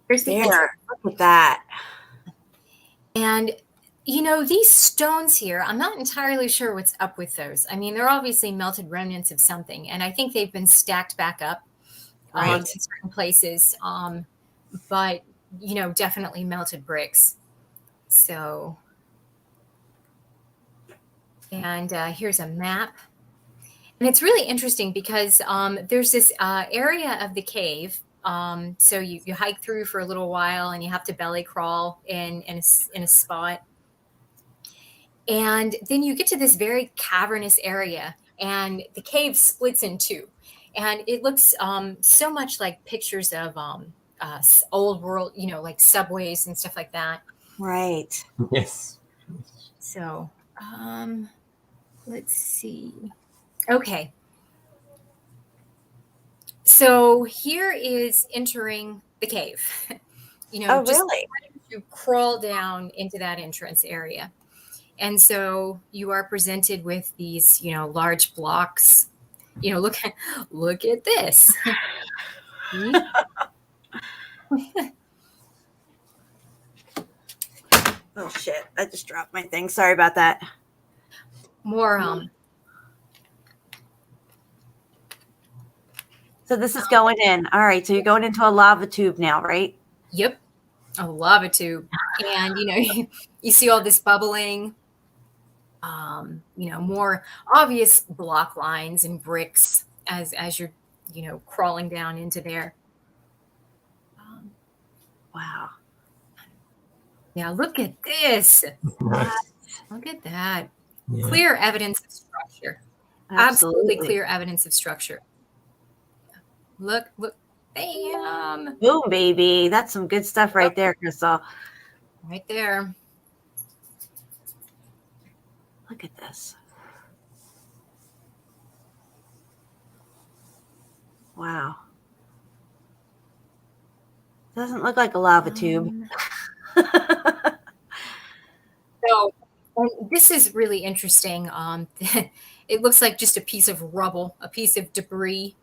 here's the There. entrance. Look at that. And these stones here, I'm not entirely sure what's up with those. I mean, they're obviously melted remnants of something, and I think they've been stacked back up Right. in certain places. But definitely melted bricks. So, and here's a map, and it's really interesting because there's this area of the cave. So you hike through for a little while, and you have to belly crawl in a spot. And then you get to this very cavernous area, and the cave splits in two. And it looks so much like pictures of old world, like subways and stuff like that. Right. Yes. So let's see. Okay. So here is entering the cave. Oh, just really? to crawl down into that entrance area. And so you are presented with these, large blocks. Look at this. Oh shit! I just dropped my thing. Sorry about that. More So this is going in. All right. So you're going into a lava tube now, right? Yep, a lava tube. And you see all this bubbling, more obvious block lines and bricks as you're crawling down into there. Wow. Yeah, look at this. Nice. Look at that. Yeah. Clear evidence of structure. Absolutely clear evidence of structure. Look, bam. Boom, baby. That's some good stuff right there, Crystal. Right there. Look at this. Wow. Doesn't look like a lava tube. So this is really interesting. It looks like just a piece of rubble, a piece of debris.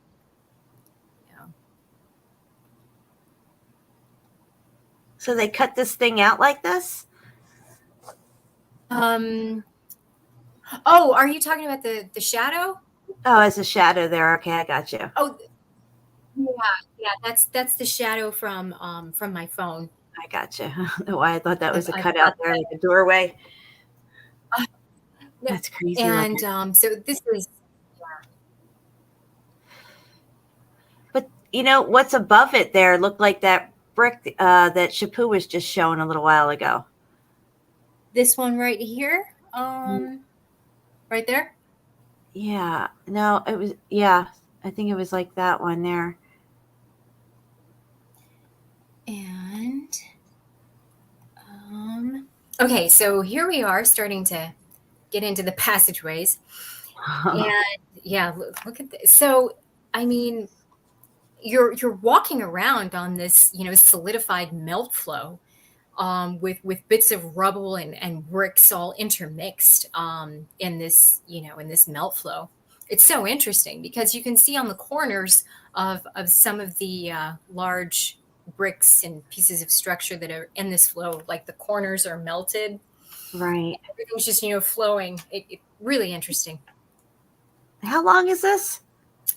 So they cut this thing out like this? Oh, are you talking about the shadow? Oh, it's a shadow there. Okay, I got you. Oh, yeah. That's the shadow from my phone. I got you. Why I thought that was a I've cutout got there, like a doorway. Yeah. That's crazy. And looking. so this is. But what's above it there looked like that brick that Shapu was just showing a little while ago. This one right here, right there. Yeah. No, it was. Yeah, I think it was like that one there. And okay, so here we are starting to get into the passageways. And yeah, look at this. So I mean, you're walking around on this solidified melt flow, with bits of rubble and bricks all intermixed in this melt flow. It's so interesting because you can see on the corners of some of the large bricks and pieces of structure that are in this flow, like the corners are melted. Right. Everything's just it really interesting. How long is this?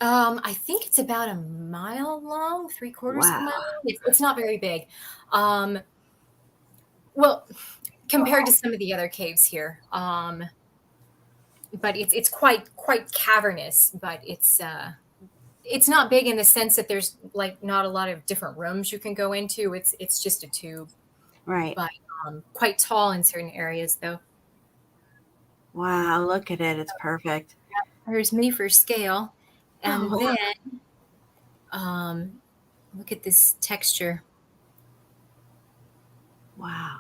I think it's about a mile long, 3/4 of a mile. It's not very big. Well, compared to some of the other caves here, but it's quite cavernous. But it's not big in the sense that there's like not a lot of different rooms you can go into. It's just a tube, Right. but quite tall in certain areas though. Wow, look at it. It's perfect. There's me for scale, and then look at this texture. Wow.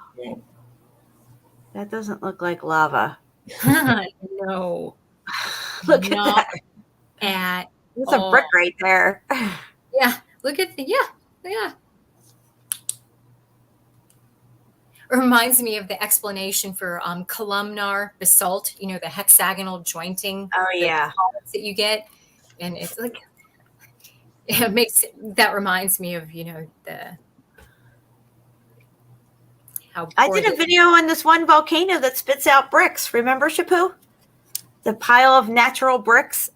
That doesn't look like lava. No, Look at not that. at There's a brick all. right there. Yeah, look at yeah. It reminds me of the explanation for columnar basalt, the hexagonal jointing, Oh, the yeah. columns that you get. And it's like, that reminds me of, the, how I poor did a they, video on this one volcano that spits out bricks. Remember, Shapu? The pile of natural bricks.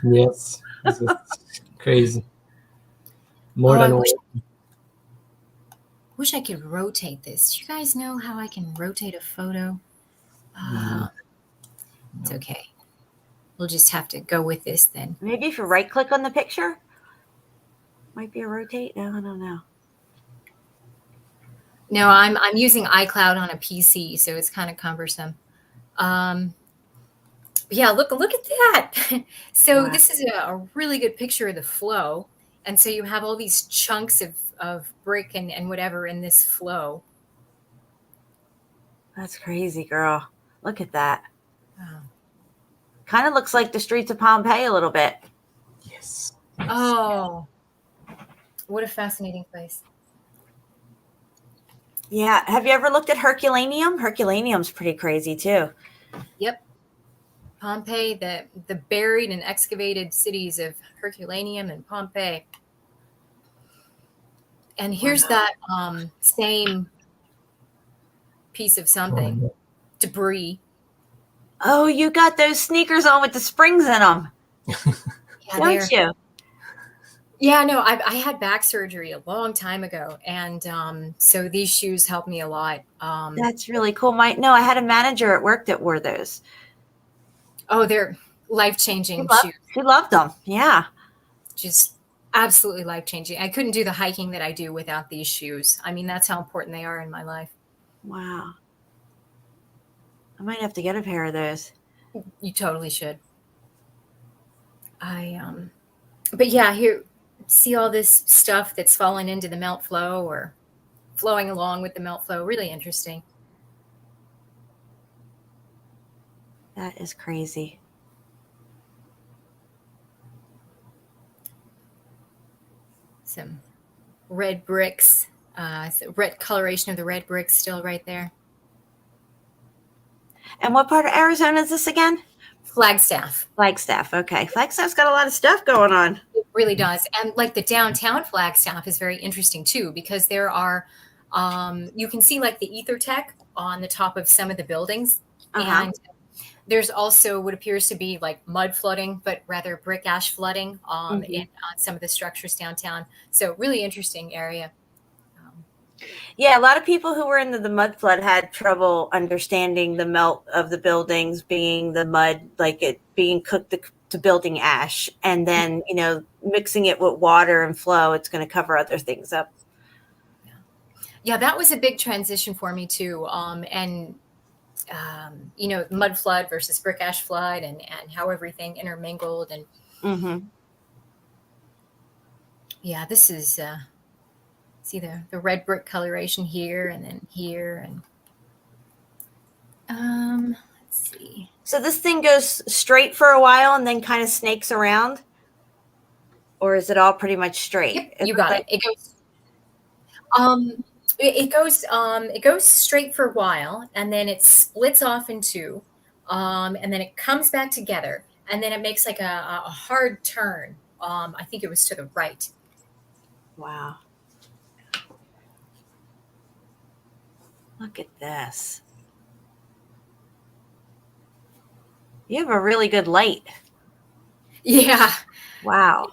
Yes, this is crazy. More oh, I than wish I could rotate this. Do you guys know how I can rotate a photo? It's okay. We'll just have to go with this then. Maybe if you right click on the picture, might be a rotate. No, I don't know. No, I'm using iCloud on a PC, so it's kind of cumbersome. Yeah, look at that. So Wow. this is a really good picture of the flow. And so you have all these chunks of brick and whatever in this flow. That's crazy, girl. Look at that. Wow. Kind of looks like the streets of Pompeii a little bit. Yes. Oh, what a fascinating place. Yeah. Have you ever looked at Herculaneum? Herculaneum's pretty crazy too. Yep. Pompeii, the buried and excavated cities of Herculaneum and Pompeii. And here's that same piece of something, debris. Oh, you got those sneakers on with the springs in them, Yeah, don't you? Yeah, no, I had back surgery a long time ago, and so these shoes helped me a lot. That's really cool. I had a manager at work that wore those. Oh, they're life-changing shoes. She loved them. Yeah. Just absolutely life-changing. I couldn't do the hiking that I do without these shoes. I mean, that's how important they are in my life. Wow. I might have to get a pair of those. You totally should. But yeah, here, see all this stuff that's fallen into the melt flow or flowing along with the melt flow. Really interesting. That is crazy. Some red bricks. Red coloration of the red bricks still right there. And what part of Arizona is this again? Flagstaff. Flagstaff. Okay. Flagstaff's got a lot of stuff going on. It really does. And like the downtown Flagstaff is very interesting too, because there are, you can see like the ether tech on the top of some of the buildings. Uh-huh. And there's also what appears to be like mud flooding, but rather brick ash flooding on some of the structures downtown. So really interesting area. Yeah, a lot of people who were in the mud flood had trouble understanding the melt of the buildings being the mud, like it being cooked to building ash, and then mixing it with water and flow, it's going to cover other things up. Yeah, that was a big transition for me too. Mud flood versus brick ash flood, and how everything intermingled, and yeah, this is. See the red brick coloration here and then here, and let's see. So this thing goes straight for a while and then kind of snakes around, or is it all pretty much straight? Yep, you got it. It goes straight for a while, and then it splits off in two, and then it comes back together, and then it makes like a hard turn. I think it was to the right. Wow. Look at this. You have a really good light. Yeah. Wow.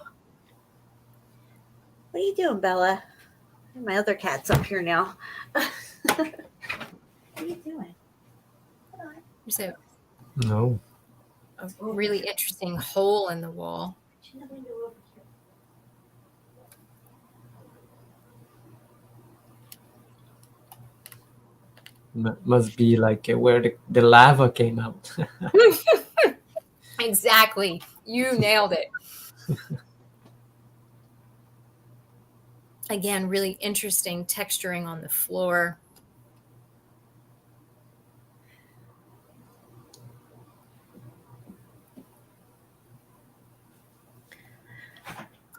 What are you doing, Bella? My other cat's up here now. What are you doing? There's No. a really interesting hole in the wall. Must be like where the lava came out. Exactly. You nailed it. Again, really interesting texturing on the floor.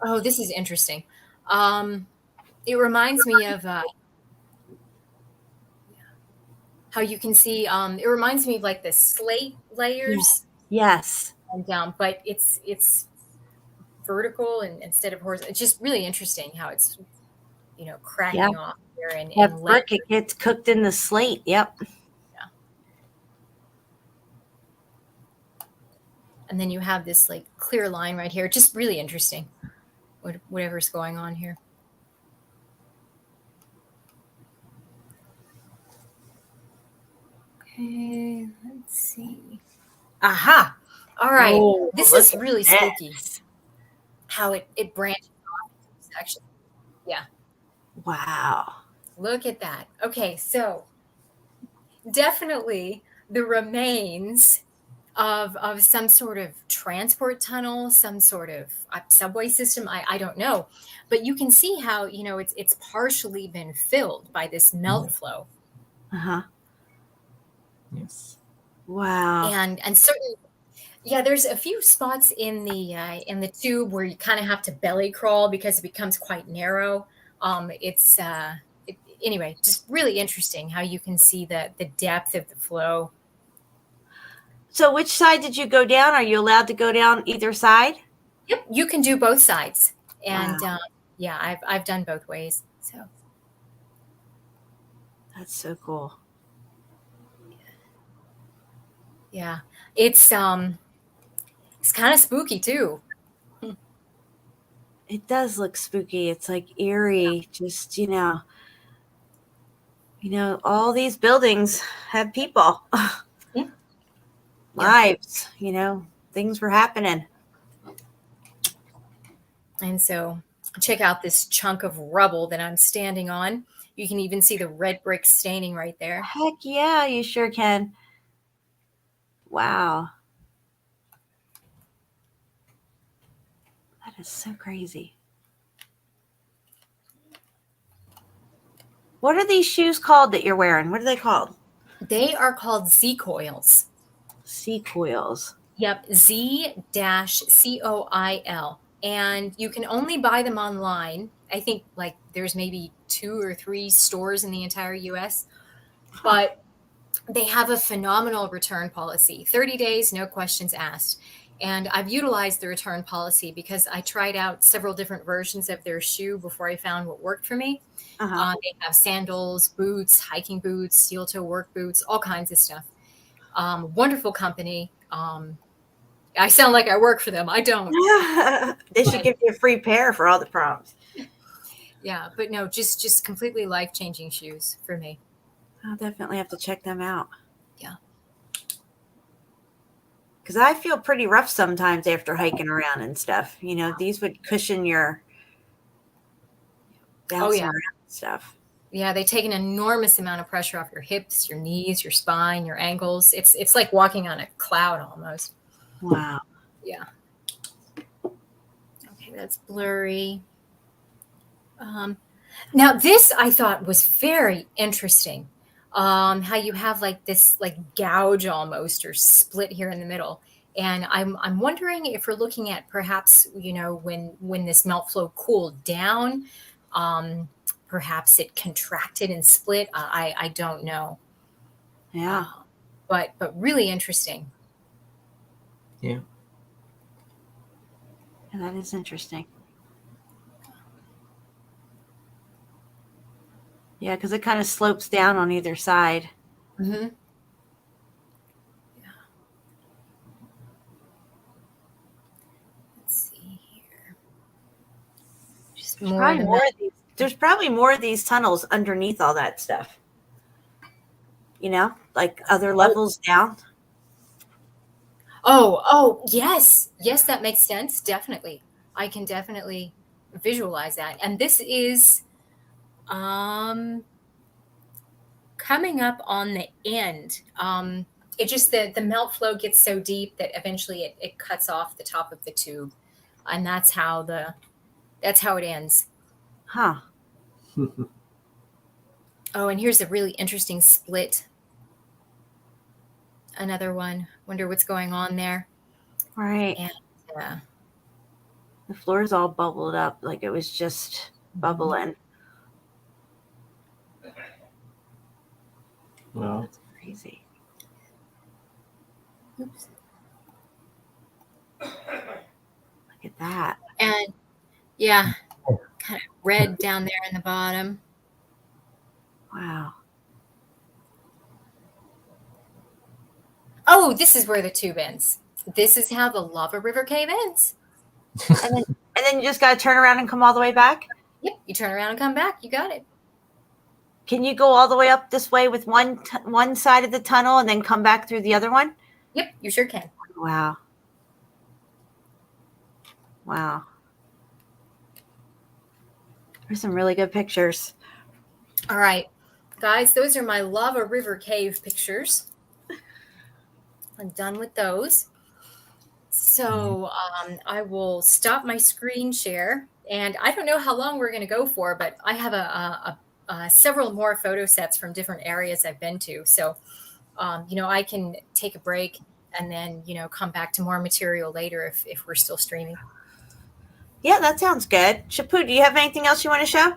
Oh, this is interesting. It reminds me of how you can see. It reminds me of like the slate Yeah. layers, Yes. and but it's vertical and instead of horizontal. It's just really interesting how it's Yeah. cracking off here and That layers. brick, it gets cooked in the slate. Yep. And then you have this like clear line right here. Just really interesting. Whatever's going on here. Okay, let's see. Aha! All right. Oh, This look is at really this. spooky. How it branches off into section. Yeah. Wow. Look at that. Okay, so definitely the remains of some sort of transport tunnel, some sort of subway system. I don't know, but you can see how it's partially been filled by this melt flow, Uh-huh. Yes. Wow. and certain. Yeah, there's a few spots in the tube where you kind of have to belly crawl because it becomes quite narrow. It's anyway, just really interesting how you can see the depth of the flow. So which side did you go down? Are you allowed to go down either side? Yep, you can do both sides, and Wow. yeah, I've done both ways. So That's so cool. yeah, it's kind of spooky too. It does look spooky. It's like eerie. Just, all these buildings have people, Yeah. lives, things were happening. And so check out this chunk of rubble that I'm standing on. You can even see the red brick staining right there. Heck yeah, you sure can. Wow. That is so crazy. What are these shoes called that you're wearing? What are they called? They are called Z coils. Sea coils. Yep, Z-COIL. And you can only buy them online. I think like there's maybe 2 or 3 stores in the entire US, but they have a phenomenal return policy. 30 days, no questions asked. And I've utilized the return policy because I tried out several different versions of their shoe before I found what worked for me. Uh-huh. They have sandals, boots, hiking boots, steel toe work boots, all kinds of stuff. Wonderful company. I sound like I work for them. I don't. They should give you a free pair for all the prompts. Yeah, but no, just completely life-changing shoes for me. I'll definitely have to check them out. Yeah. Because I feel pretty rough sometimes after hiking around and stuff. These would cushion your bouncing around and stuff. Yeah, they take an enormous amount of pressure off your hips, your knees, your spine, your ankles. It's like walking on a cloud almost. Wow. Yeah. Okay, that's blurry. Now this I thought was very interesting. How you have like this like gouge almost or split here in the middle. And I'm wondering if we're looking at perhaps, when this melt flow cooled down, perhaps it contracted and split. I don't know. Yeah. But really interesting. Yeah. Yeah, that is interesting. Yeah, because it kind of slopes down on either side. Mm-hmm. Yeah. Let's see here. Just There's more probably in the more of these. There's probably more of these tunnels underneath all that stuff. Like other levels down. Oh, yes. Yes, that makes sense. Definitely. I can definitely visualize that. And this is coming up on the end. It just the melt flow gets so deep that eventually it cuts off the top of the tube. And that's how it ends. Huh. Oh, and here's a really interesting split. Another one. Wonder what's going on there. Right. And The floor is all bubbled up like it was just bubbling. Wow. That's crazy. Oops. Look at that. And yeah, kind of red down there in the bottom. Wow. Oh, this is where the tube ends. This is how the lava river cave ends. And then you just got to turn around and come all the way back? Yep, you turn around and come back. You got it. Can you go all the way up this way with one side of the tunnel and then come back through the other one? Yep, you sure can. Wow. Wow. There's some really good pictures. All right, guys, those are my lava river cave pictures. I'm done with those. So I will stop my screen share. And I don't know how long we're going to go for, but I have several more photo sets from different areas I've been to. So, I can take a break and then, come back to more material later if we're still streaming. Yeah, that sounds good. Shapu, do you have anything else you want to show?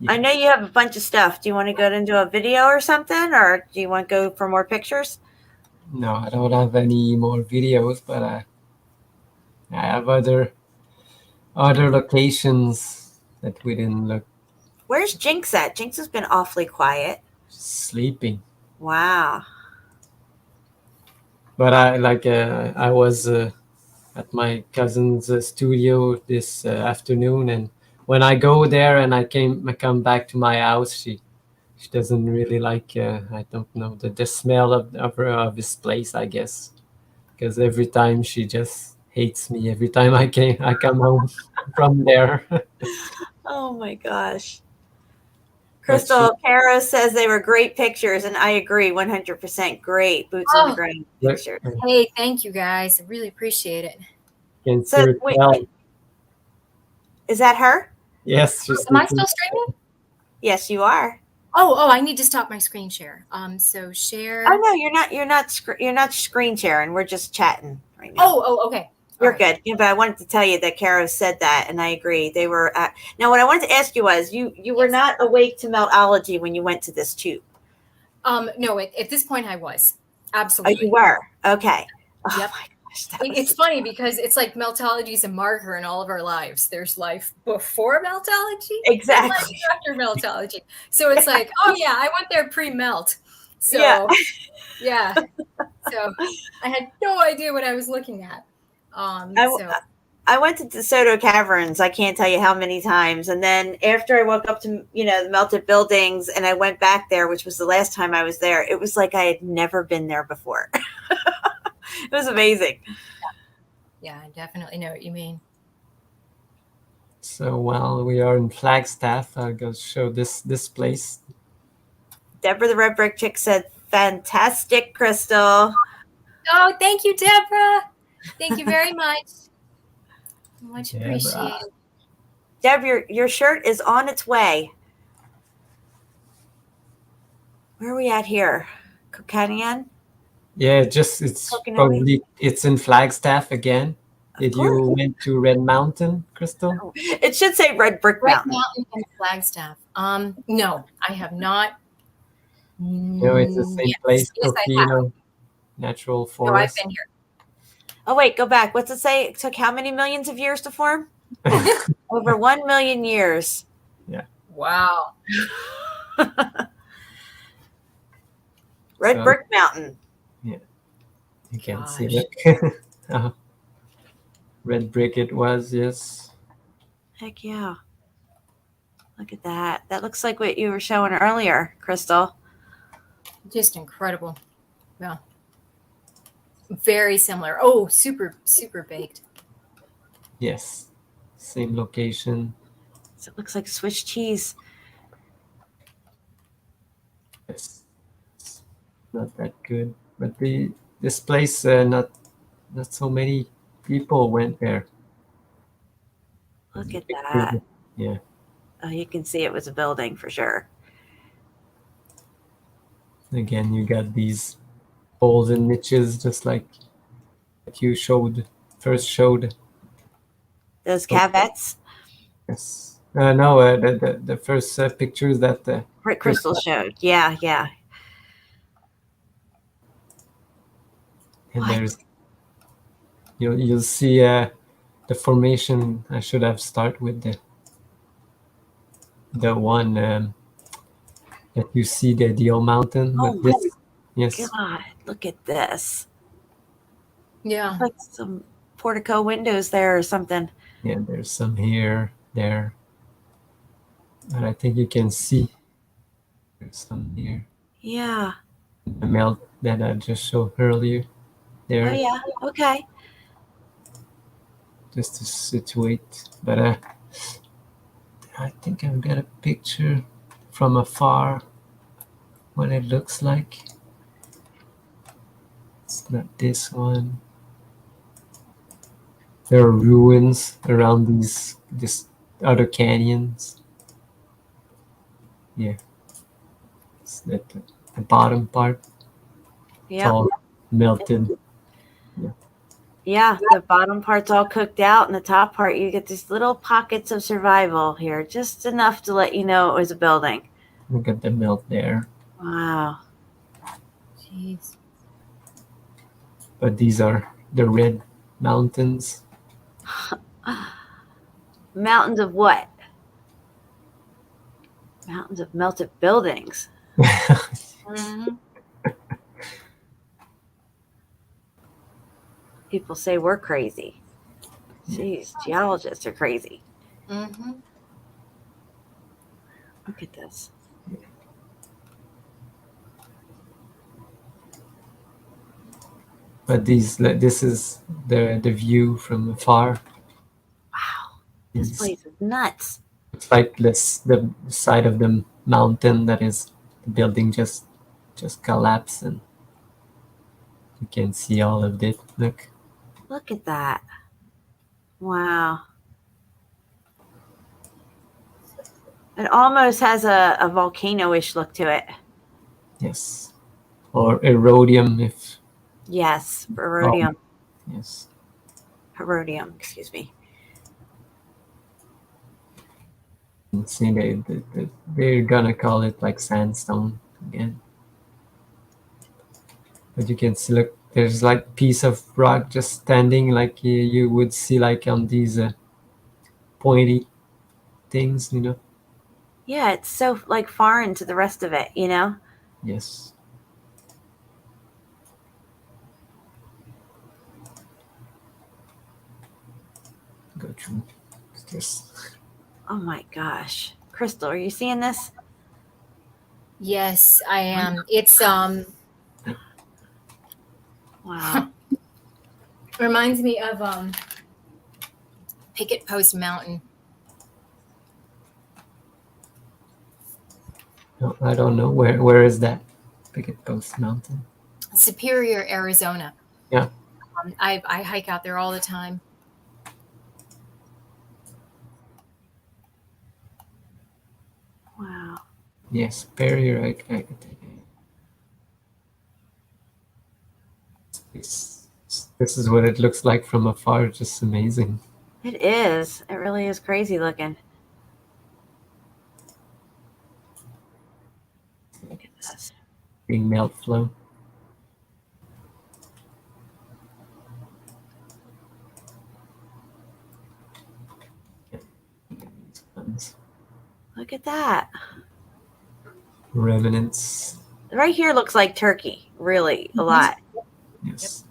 I know you have a bunch of stuff. Do you want to go into a video or something, or do you want to go for more pictures? No, I don't have any more videos, but I have other locations that we didn't look. Where's Jinx at? Jinx has been awfully quiet. Sleeping. Wow. But I was at my cousin's studio this afternoon, and when I go there and I come back to my house, she doesn't really like I don't know the smell of this place, I guess, because every time she just hates me every time I come home from there. Oh my gosh. Crystal Caro says they were great pictures, and I agree 100%. Great boots on the ground pictures. Hey, thank you guys. I really appreciate it. Can So, sure wait, tell. is that her? Yes, she's Am I sleeping. still streaming? Yes, you are. Oh, I need to stop my screen share. So share. Oh no, you're not screen sharing. We're just chatting right now. Oh, okay. You're All right. good. Yeah, but I wanted to tell you that Caro said that, and I agree. They were now. What I wanted to ask you was, you were not awake to Meltology when you went to this tube. No, at this point I was. Oh, Absolutely. you were. Okay. Oh Yep. my gosh, It's funny because it's like Meltology is a marker in all of our lives. There's life before Meltology, Exactly. and life after Meltology. So it's like, oh yeah, I went there pre-melt. So Yeah. So I had no idea what I was looking at. I went to DeSoto Caverns. I can't tell you how many times. And then after I woke up to, the melted buildings, and I went back there, which was the last time I was there, it was like I had never been there before. It was amazing. Yeah, I definitely know what you mean. So while we are in Flagstaff, I'll go show this place. Deborah the Red Brick Chick said, "Fantastic, Crystal." Oh, thank you, Deborah. Thank you very much. Much appreciated. Deb, your shirt is on its way. Where are we at here? Kokanian? Yeah, it's probably it's in Flagstaff again. Did you went to Red Mountain, Crystal? It should say Red Brick Red Mountain. Mountain and Flagstaff. No, I have not. No, it's the same place. Yes, natural No, forest. I've been here. Oh, wait, go back. What's it say? It took how many millions of years to form? Over 1 million years. Yeah. Wow. Red Brick Mountain. Yeah. You can see it. Red brick it was, yes. Heck yeah. Look at that. That looks like what you were showing earlier, Crystal. Just incredible. Yeah. Very similar. Oh, super, super baked. Yes. Same location. So it looks like Swiss cheese. Yes. It's not that good. But this place not so many people went there. Look at that. Yeah. Oh, you can see it was a building for sure. Again, you got these holes and niches just like you first showed. Those caveats Yes. No, the first pictures that Crystal showed. Yeah, yeah. and What? there's you'll see the formation. I should have started with the one that you see the Deal Mountain, Oh but my this, yes, God, look at this. Yeah. Like some portico windows there or something. yeah, there's some here, there, but I think you can see there's some here. Yeah. The melt that I just showed earlier there, Oh yeah. Okay. just to situate. But I think I've got a picture from afar what it looks like. It's not this one. There are ruins around these other canyons. Yeah, it's the bottom part. It's Yeah. all melted. Yeah. The bottom part's all cooked out, and the top part, you get these little pockets of survival here, just enough to let you know it was a building. Look at the melt there. Wow. Jeez. But these are the red mountains. Mountains of what? Mountains of melted buildings. Mhm. People say we're crazy. Jeez, geologists are crazy. Mhm. Look at this. But this is the view from afar. Wow. This place is nuts. It's like this the side of the mountain that is the building just collapsed, and you can see all of it. Look. Look at that. Wow. It almost has a volcano-ish look to it. Yes. Or erodium if Yes, erodium. yes. Herodium, excuse me. And see they're gonna call it like sandstone again. But you can see, look, there's like piece of rock just standing like you would see like on these pointy things, you know. Yeah, it's so like foreign to the rest of it, you know? Yes. Go through. Just Oh my gosh. Crystal, are you seeing this? Yes, I am. It's Wow. reminds me of Picket Post Mountain. no, I don't know where is that Picket Post Mountain. Superior, Arizona. Yeah. I hike out there all the time. Wow. Yes, Superior. This is what it looks like from afar. Just amazing. It is. It really is crazy looking. Look at this. Being melt flow. Look at that. Remnants. Right here looks like Turkey, really, a lot. Yes.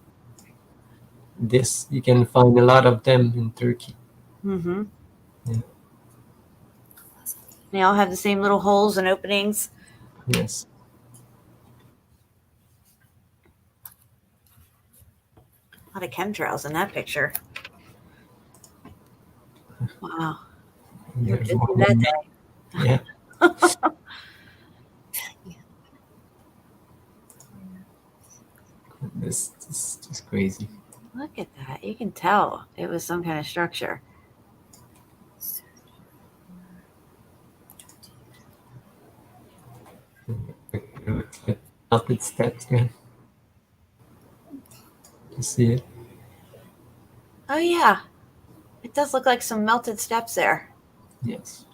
This you can find a lot of them in Turkey. Mm-hmm. Yeah. They all have the same little holes and openings. Yes. A lot of chemtrails in that picture. Wow. You were There's busy one that more. day. Yeah. This is just crazy. Look at that. You can tell it was some kind of structure. Melted steps, yeah. You see it? Oh, yeah. It does look like some melted steps there. Yes.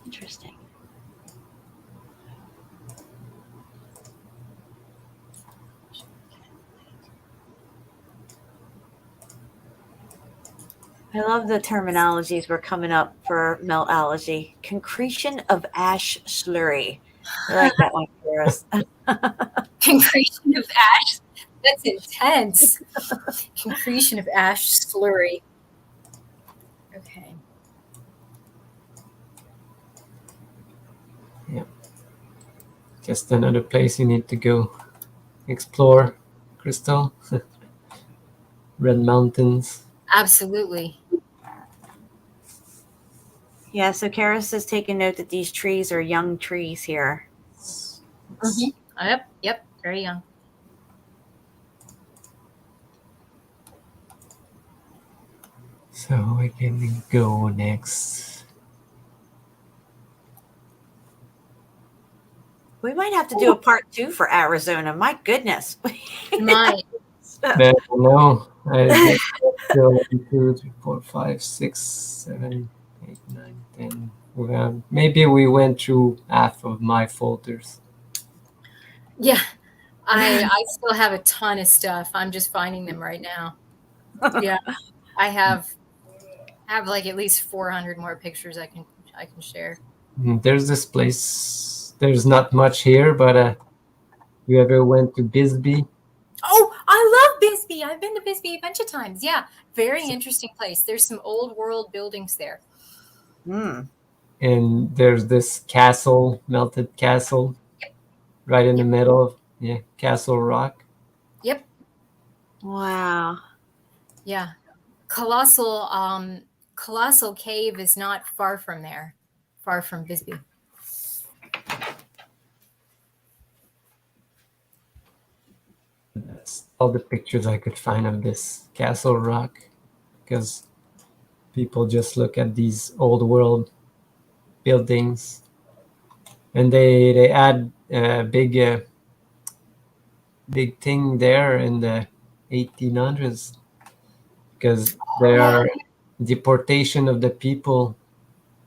Interesting. I love the terminologies we're coming up for Meltology. Concretion of ash slurry. I like that one for us. Concretion of ash. That's intense. Concretion of ash slurry. Okay. Just another place you need to go explore, Crystal. Red Mountains. Absolutely. Yeah, so Karis has taken note that these trees are young trees here. Yep. Very young. So where can we go next? We might have to do a part 2 for Arizona. My goodness. My But no, I still 1, 2, 3, 4, 5, 6, 7, 8, 9, 10. Well, maybe we went through half of my folders. yeah. I still have a ton of stuff. I'm just finding them right now. Yeah. I have like at least 400 more pictures I can share. There's this place. There's not much here, but you ever went to Bisbee? Oh, I love Bisbee. I've been to Bisbee a bunch of times. Yeah. Very interesting place. There's some old world buildings there. And there's this castle, melted castle, right in the middle of Castle Rock. Yep. Wow. Yeah. Colossal Cave is not far from there. Far from Bisbee. That's all the pictures I could find of this Castle Rock, because people just look at these old world buildings, and they add a big thing there in the 1800s, because there are deportation of the people.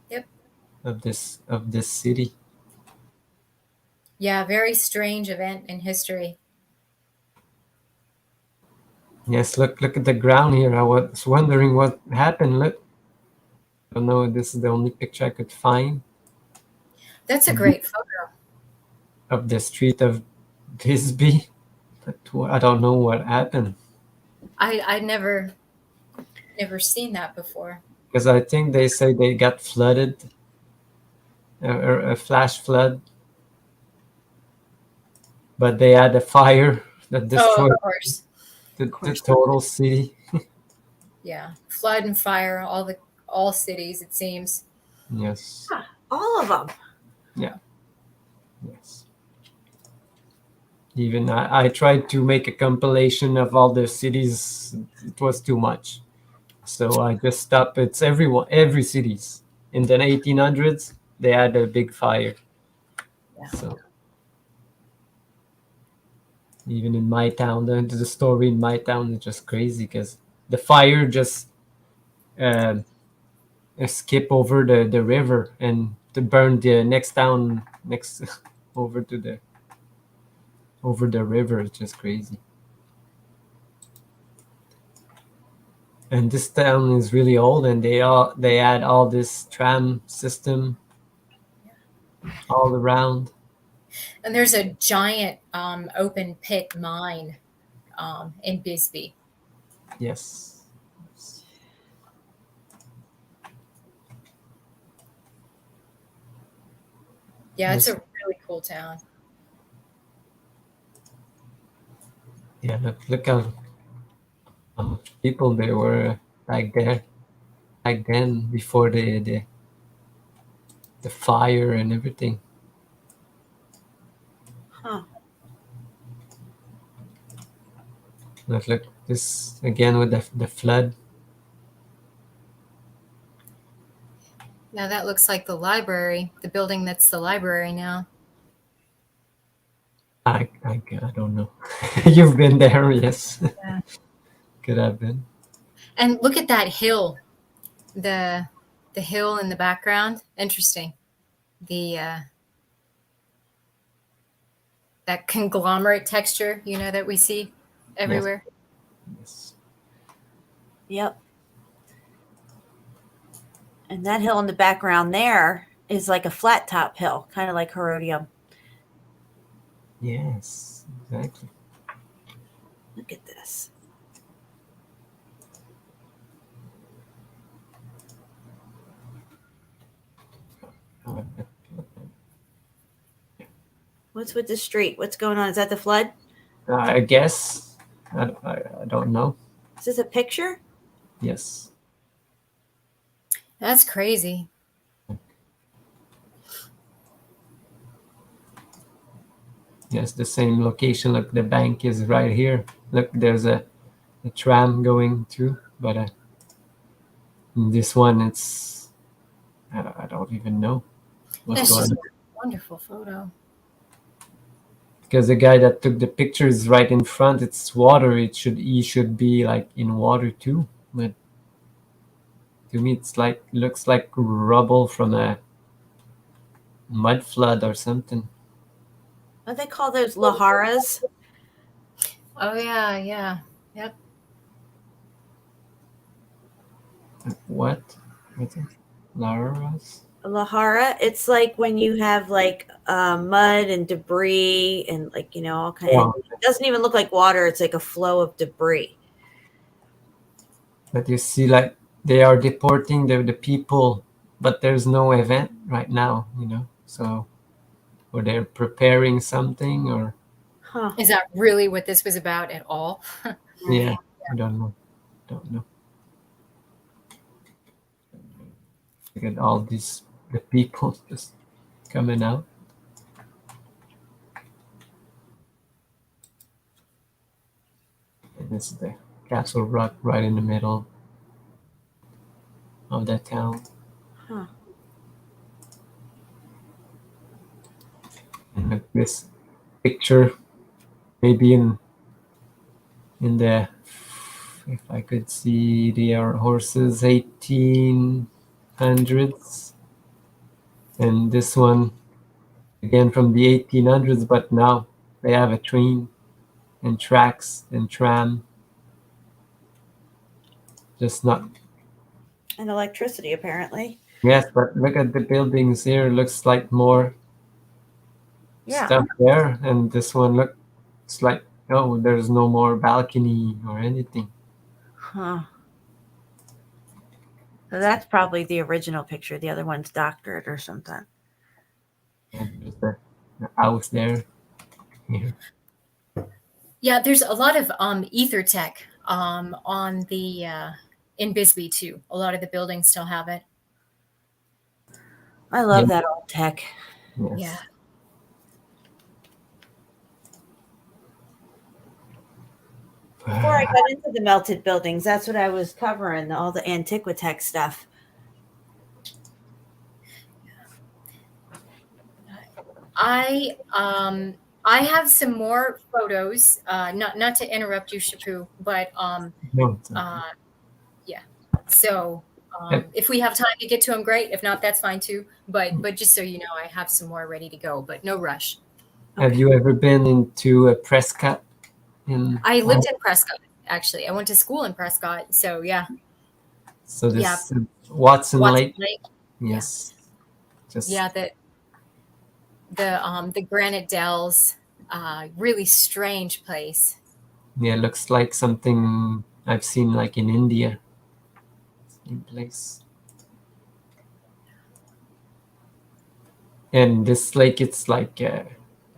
Yep. Of this city. Yeah, very strange event in history. Yes, look at the ground here. I was wondering what happened. Look, I don't know. This is the only picture I could find That's a great photo. of the street of Bisbee. But I don't know what happened, I never seen that before. because I think they say they got flooded, or a flash flood, but they had a fire that destroyed of course. the total city. Yeah, flood and fire, all cities, it seems. Yes. All of them. Yeah. Yes. Even I tried to make a compilation of all the cities. It was too much, so I just stopped. It's every cities. In the 1800s, they had a big fire. Yeah. So even in my town, the story in my town is just crazy, because the fire just skip over the river and to burn the next town next over the river. It's just crazy. And this town is really old, and they had all this tram system all around. And there's a giant open pit mine in Bisbee. Yes. Yeah, it's Yes. a really cool town. Yeah, look how much people there were back then, before the fire and everything. Huh. Look this again with the flood. Now that looks like the library, the building that's the library now. I don't know. You've been there, yes. Yeah. Could have been. And look at that hill, the hill in the background. Interesting. The that conglomerate texture, that we see everywhere. Yes. Yep. And that hill in the background there is like a flat top hill, kind of like Herodium. Yes, exactly. Look at this. What's with the street? What's going on? Is that the flood? I guess. I don't know. Is this a picture? Yes. That's crazy. Yes, the same location. Look, the bank is right here. Look, there's a tram going too, but in this one, it's I don't even know what's That's going just on. a wonderful photo. Because the guy that took the picture is right in front. It's water. He should be like in water too. But to me, it's like looks like rubble from a mud flood or something. What do they call those? Laharas? Oh yeah, yeah. Yep. What? What's it? Laras? Lahara. It's like when you have like mud and debris and like, all kind of, Wow. it doesn't even look like water. It's like a flow of debris. But you see, like they are deporting the people, but there's no event right now, So, or they're preparing something, or Huh. Is that really what this was about at all? yeah, I don't know. Look at all the people just coming out. And it's the Castle Rock right in the middle of that town. Huh. And look, this picture, maybe in the, if I could see, they are horses 1800s, and this one again from the 1800s, but now they have a train and tracks and tram, just not. And electricity, apparently. Yes, but look at the buildings here. Looks like more Yeah. stuff there, and this one looks like there's no more balcony or anything. Huh. So that's probably the original picture. The other one's doctored or something. And there's the house there. Here. Yeah, there's a lot of ether tech on the in Bisbee too. A lot of the buildings still have it. I love Yeah. that old tech. Yes. Yeah. Before I got into the melted buildings, that's what I was covering, all the Antiquitech stuff. I have some more photos. Not to interrupt you, Shapu, but No, it's okay. yeah. So if we have time to get to them, great. If not, that's fine too. But just so you know, I have some more ready to go. But no rush. Have you ever been into a Prescott? I lived in Prescott, actually. I went to school in Prescott. So yeah. So this Yeah. Watson Lake. Yes. Just Yeah, the Granite Dells, really strange place. yeah, looks like something I've seen like in India. Same place. And this lake, it's like a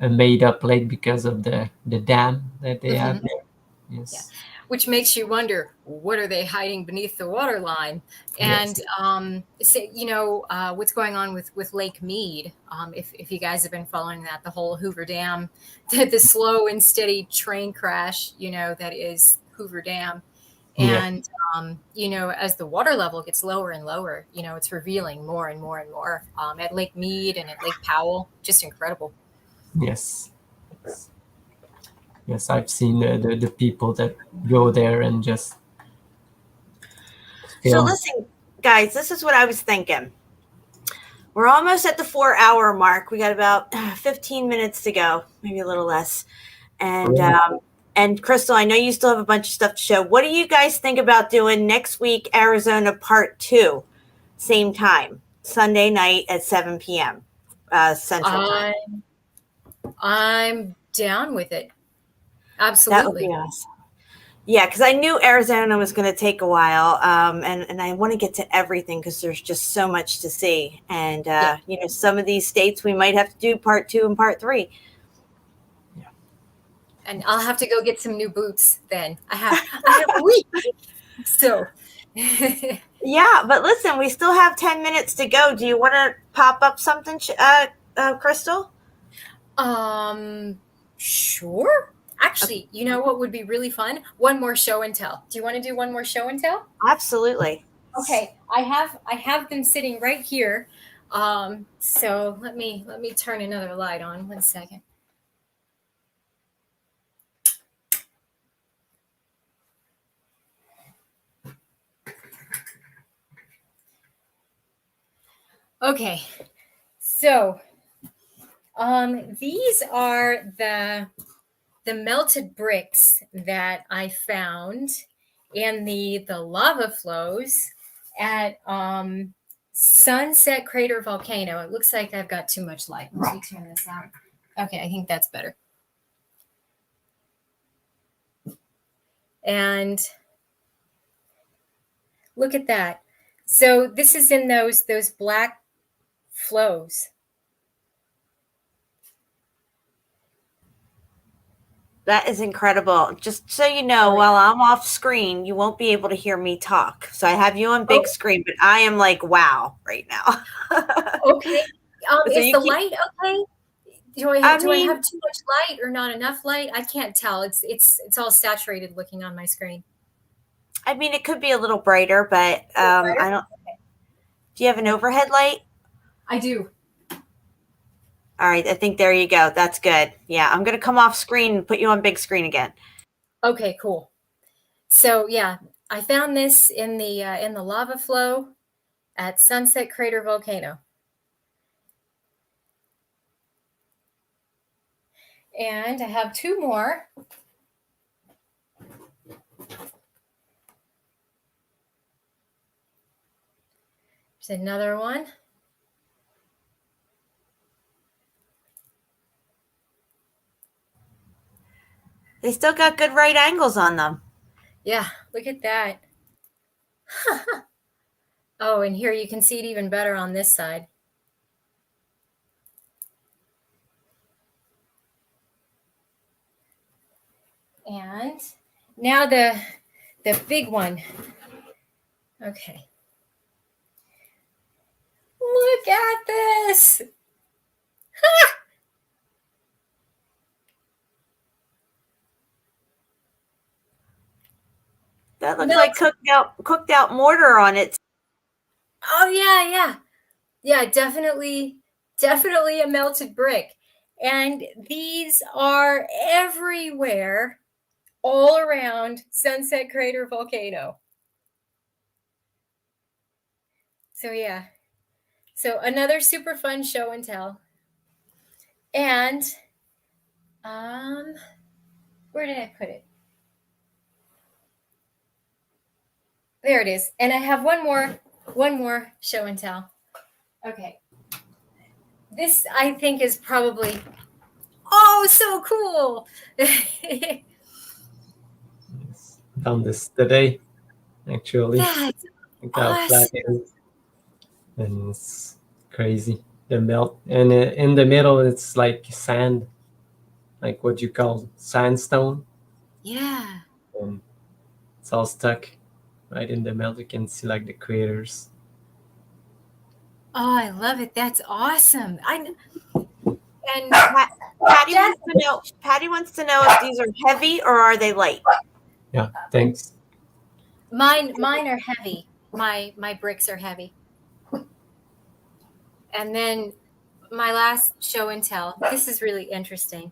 made up lake because of the dam that they have there. Yes. Yeah. Which makes you wonder, what are they hiding beneath the water line? And what's going on with Lake Mead? If you guys have been following that, the whole Hoover Dam, the slow and steady train crash, that is Hoover Dam. And as the water level gets lower and lower, it's revealing more and more and more at Lake Mead and at Lake Powell. Just incredible. Yes. Yes, I've seen the people that go there and just So film. listen, guys, this is what I was thinking. We're almost at the 4 hour mark. We got about 15 minutes to go, maybe a little less. And Crystal, I know you still have a bunch of stuff to show. What do you guys think about doing next week, Arizona Part 2, same time, Sunday night at 7 p.m. Central Time? I'm down with it. That would be Absolutely. awesome. Yeah, because I knew Arizona was going to take a while, and I want to get to everything because there's just so much to see. And Yeah. some of these states we might have to do Part 2 and Part 3. And I'll have to go get some new boots then. I have a week. So Yeah, but listen, we still have 10 minutes to go. Do you want to pop up something, Crystal? Sure. Actually, you know what would be really fun? One more show and tell. Do you want to do one more show and tell? Absolutely. Okay, I have them sitting right here. So let me turn another light on. 1 second. Okay, so these are the melted bricks that I found in the lava flows at Sunset Crater Volcano. It looks like I've got too much light. Let me turn this out. Okay, I think that's better. And look at that. So this is in those black flows. That is incredible. Just so you know, while I'm off screen, you won't be able to hear me talk. So I have you on big screen, but I am like, wow, right now. Okay. So Is you the keep- light okay? Do I have too much light or not enough light? I can't tell. It's all saturated looking on my screen. I mean, it could be a little brighter, but I don't. Do you have an overhead light? I do. All right, I think there you go. That's good. Yeah, I'm gonna come off screen and put you on big screen again. Okay, cool. So yeah, I found this in the lava flow at Sunset Crater Volcano. And I have two more. There's another one. They still got good right angles on them. Yeah, look at that. Oh, and here you can see it even better on this side. And now the big one. Okay. Look at this. That looks like cooked out mortar on it. Oh yeah, definitely a melted brick. And these are everywhere, all around Sunset Crater Volcano. So yeah, so another super fun show and tell. And where did I put it? There it is. And I have one more show and tell. Okay. This I think is probably so cool. Found this today, actually. That's Look how awesome. flat it is. And it's crazy. The melt. And in the middle, it's like sand, like what you call sandstone. Yeah. And it's all stuck right in the melt. You can see like the craters. Oh, I love it. That's awesome. And Patty wants to know if these are heavy or are they light. Yeah, thanks. mine are heavy. My bricks are heavy. And then my last show and tell. This is really interesting.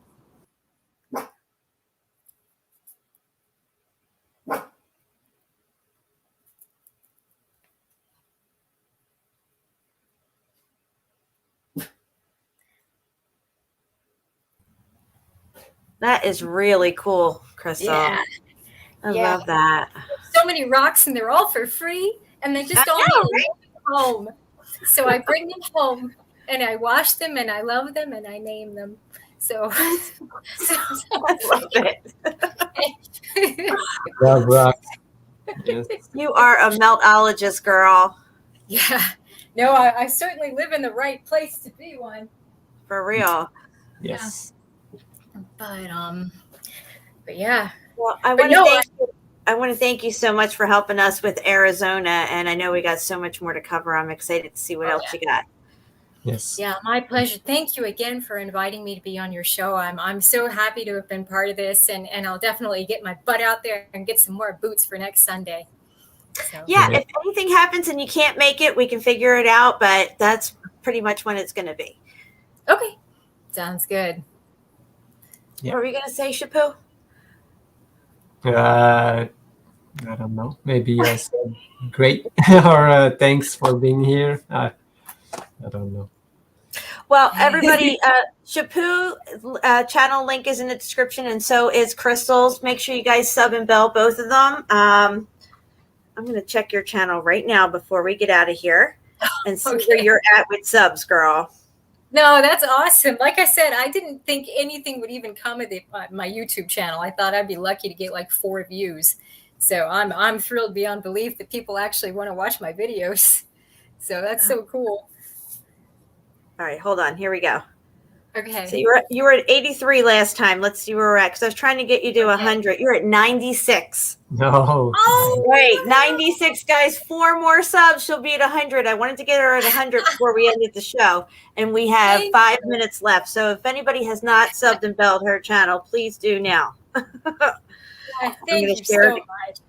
That is really cool, Crystal. Yeah. I Yeah. love that. So many rocks, and they're all for free, and they just I all know, need home. So I bring them home, and I wash them, and I love them, and I name them. So, I love it. Love rocks. Yes. You are a meltologist, girl. yeah. No, I certainly live in the right place to be one. For real. Yes. But yeah. Well, I But want to no, thank you. I want to thank you so much for helping us with Arizona, and I know we got so much more to cover. I'm excited to see what else you got. Yes. Yeah, my pleasure. Thank you again for inviting me to be on your show. I'm so happy to have been part of this, and I'll definitely get my butt out there and get some more boots for next Sunday. So. Yeah, if anything happens and you can't make it, we can figure it out, but that's pretty much when it's going to be. Okay. Sounds good. Yeah. What were you going to say, Shapu? I don't know. Maybe I said great or thanks for being here. I don't know. Well, everybody, Shapu channel link is in the description, and so is Crystal's. Make sure you guys sub and bell both of them. I'm going to check your channel right now before we get out of here and see where you're at with subs, girl. No, that's awesome. Like I said, I didn't think anything would even come of my YouTube channel. I thought I'd be lucky to get like 4 views. So I'm thrilled beyond belief that people actually want to watch my videos. So that's so cool. All right, hold on. Here we go. Okay. So you were at 83 last time. Let's see where we're at, because I was trying to get you to 100. You're at 96. No. Oh, Wait, 96, guys. 4 more subs. She'll be at 100. I wanted to get her at 100 before we ended the show, and we have 5 minutes left. So if anybody has not subbed and belled her channel, please do now. thank you so much.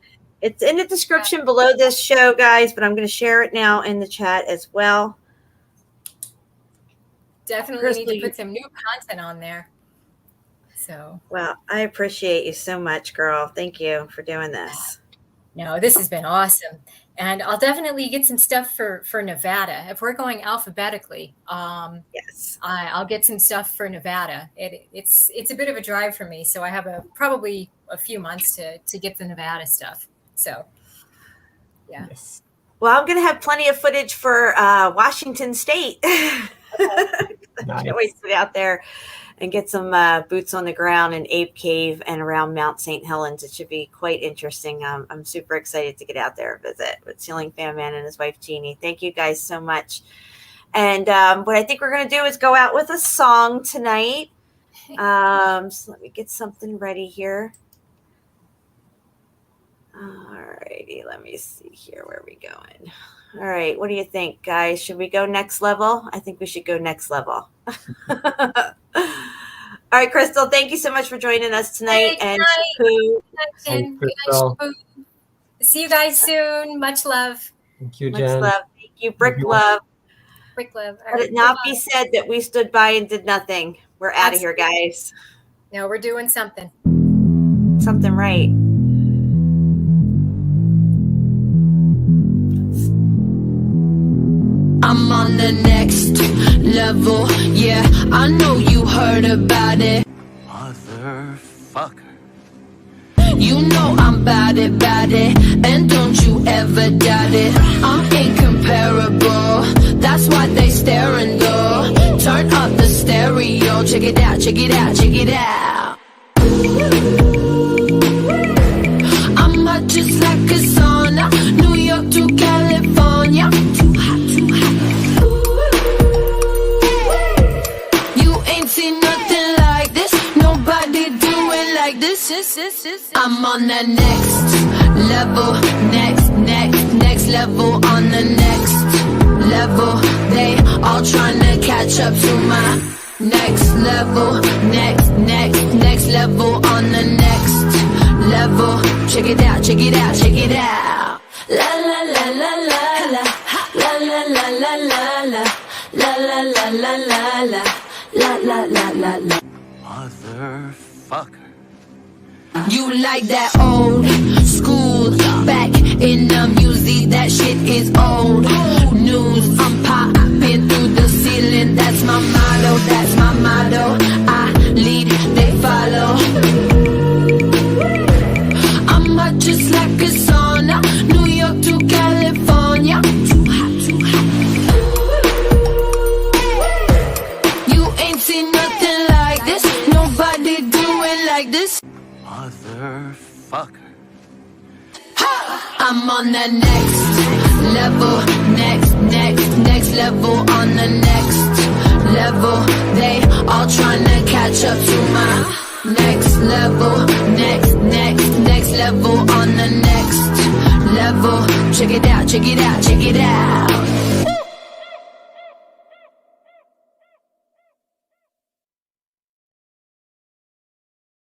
It's in the description below this show, guys, but I'm going to share it now in the chat as well. Definitely need to put some new content on there. So. Well, I appreciate you so much, girl. Thank you for doing this. No, this has been awesome. And I'll definitely get some stuff for Nevada. If we're going alphabetically, yes, I'll get some stuff for Nevada. It's a bit of a drive for me, so I have probably a few months to get the Nevada stuff. So, yeah. Yes. Well, I'm going to have plenty of footage for Washington State. Nice. I can't wait to get out there and get some boots on the ground in Ape Cave and around Mount St. Helens. It should be quite interesting. I'm super excited to get out there and visit with Ceiling Fan Man and his wife, Jeannie. Thank you guys so much. And what I think we're going to do is go out with a song tonight. So let me get something ready here. All righty, let me see here. Where are we going? All right, what do you think, guys? Should we go next level? I think we should go next level. All right, Crystal, thank you so much for joining us tonight. And Good night. See you guys soon. Much love. Thank you, much Jen. love. Thank you, Brick Love. Brick Love. Let it not be said that we stood by and did nothing. We're out of here, guys. No, we're doing something. Something right. I'm on the next level, yeah, I know you heard about it. Motherfucker. You know I'm bout it, and don't you ever doubt it. I'm incomparable, that's why they staring though. Turn up the stereo, check it out, check it out, check it out. I'm hot just like a sauna, New York to California. Too hot, too hot. You ain't seen nothing like this, nobody do it like this. I'm on the next level, next level, on the next level. They all tryna catch up to my next level, next level, on the next level. Check it out, check it out, check it out. La la la la la la, la la la la la la, la la la la la la, la la la la la. Motherfucker. You like that old school, back in the music, that shit is old news. I'm popping through the ceiling, that's my motto, that's my motto. I lead, they follow. fuck her. I'm on the next level, next level, on the next level. They all trying to catch up to my next level, next level, on the next level. Check it out, check it out, check it out.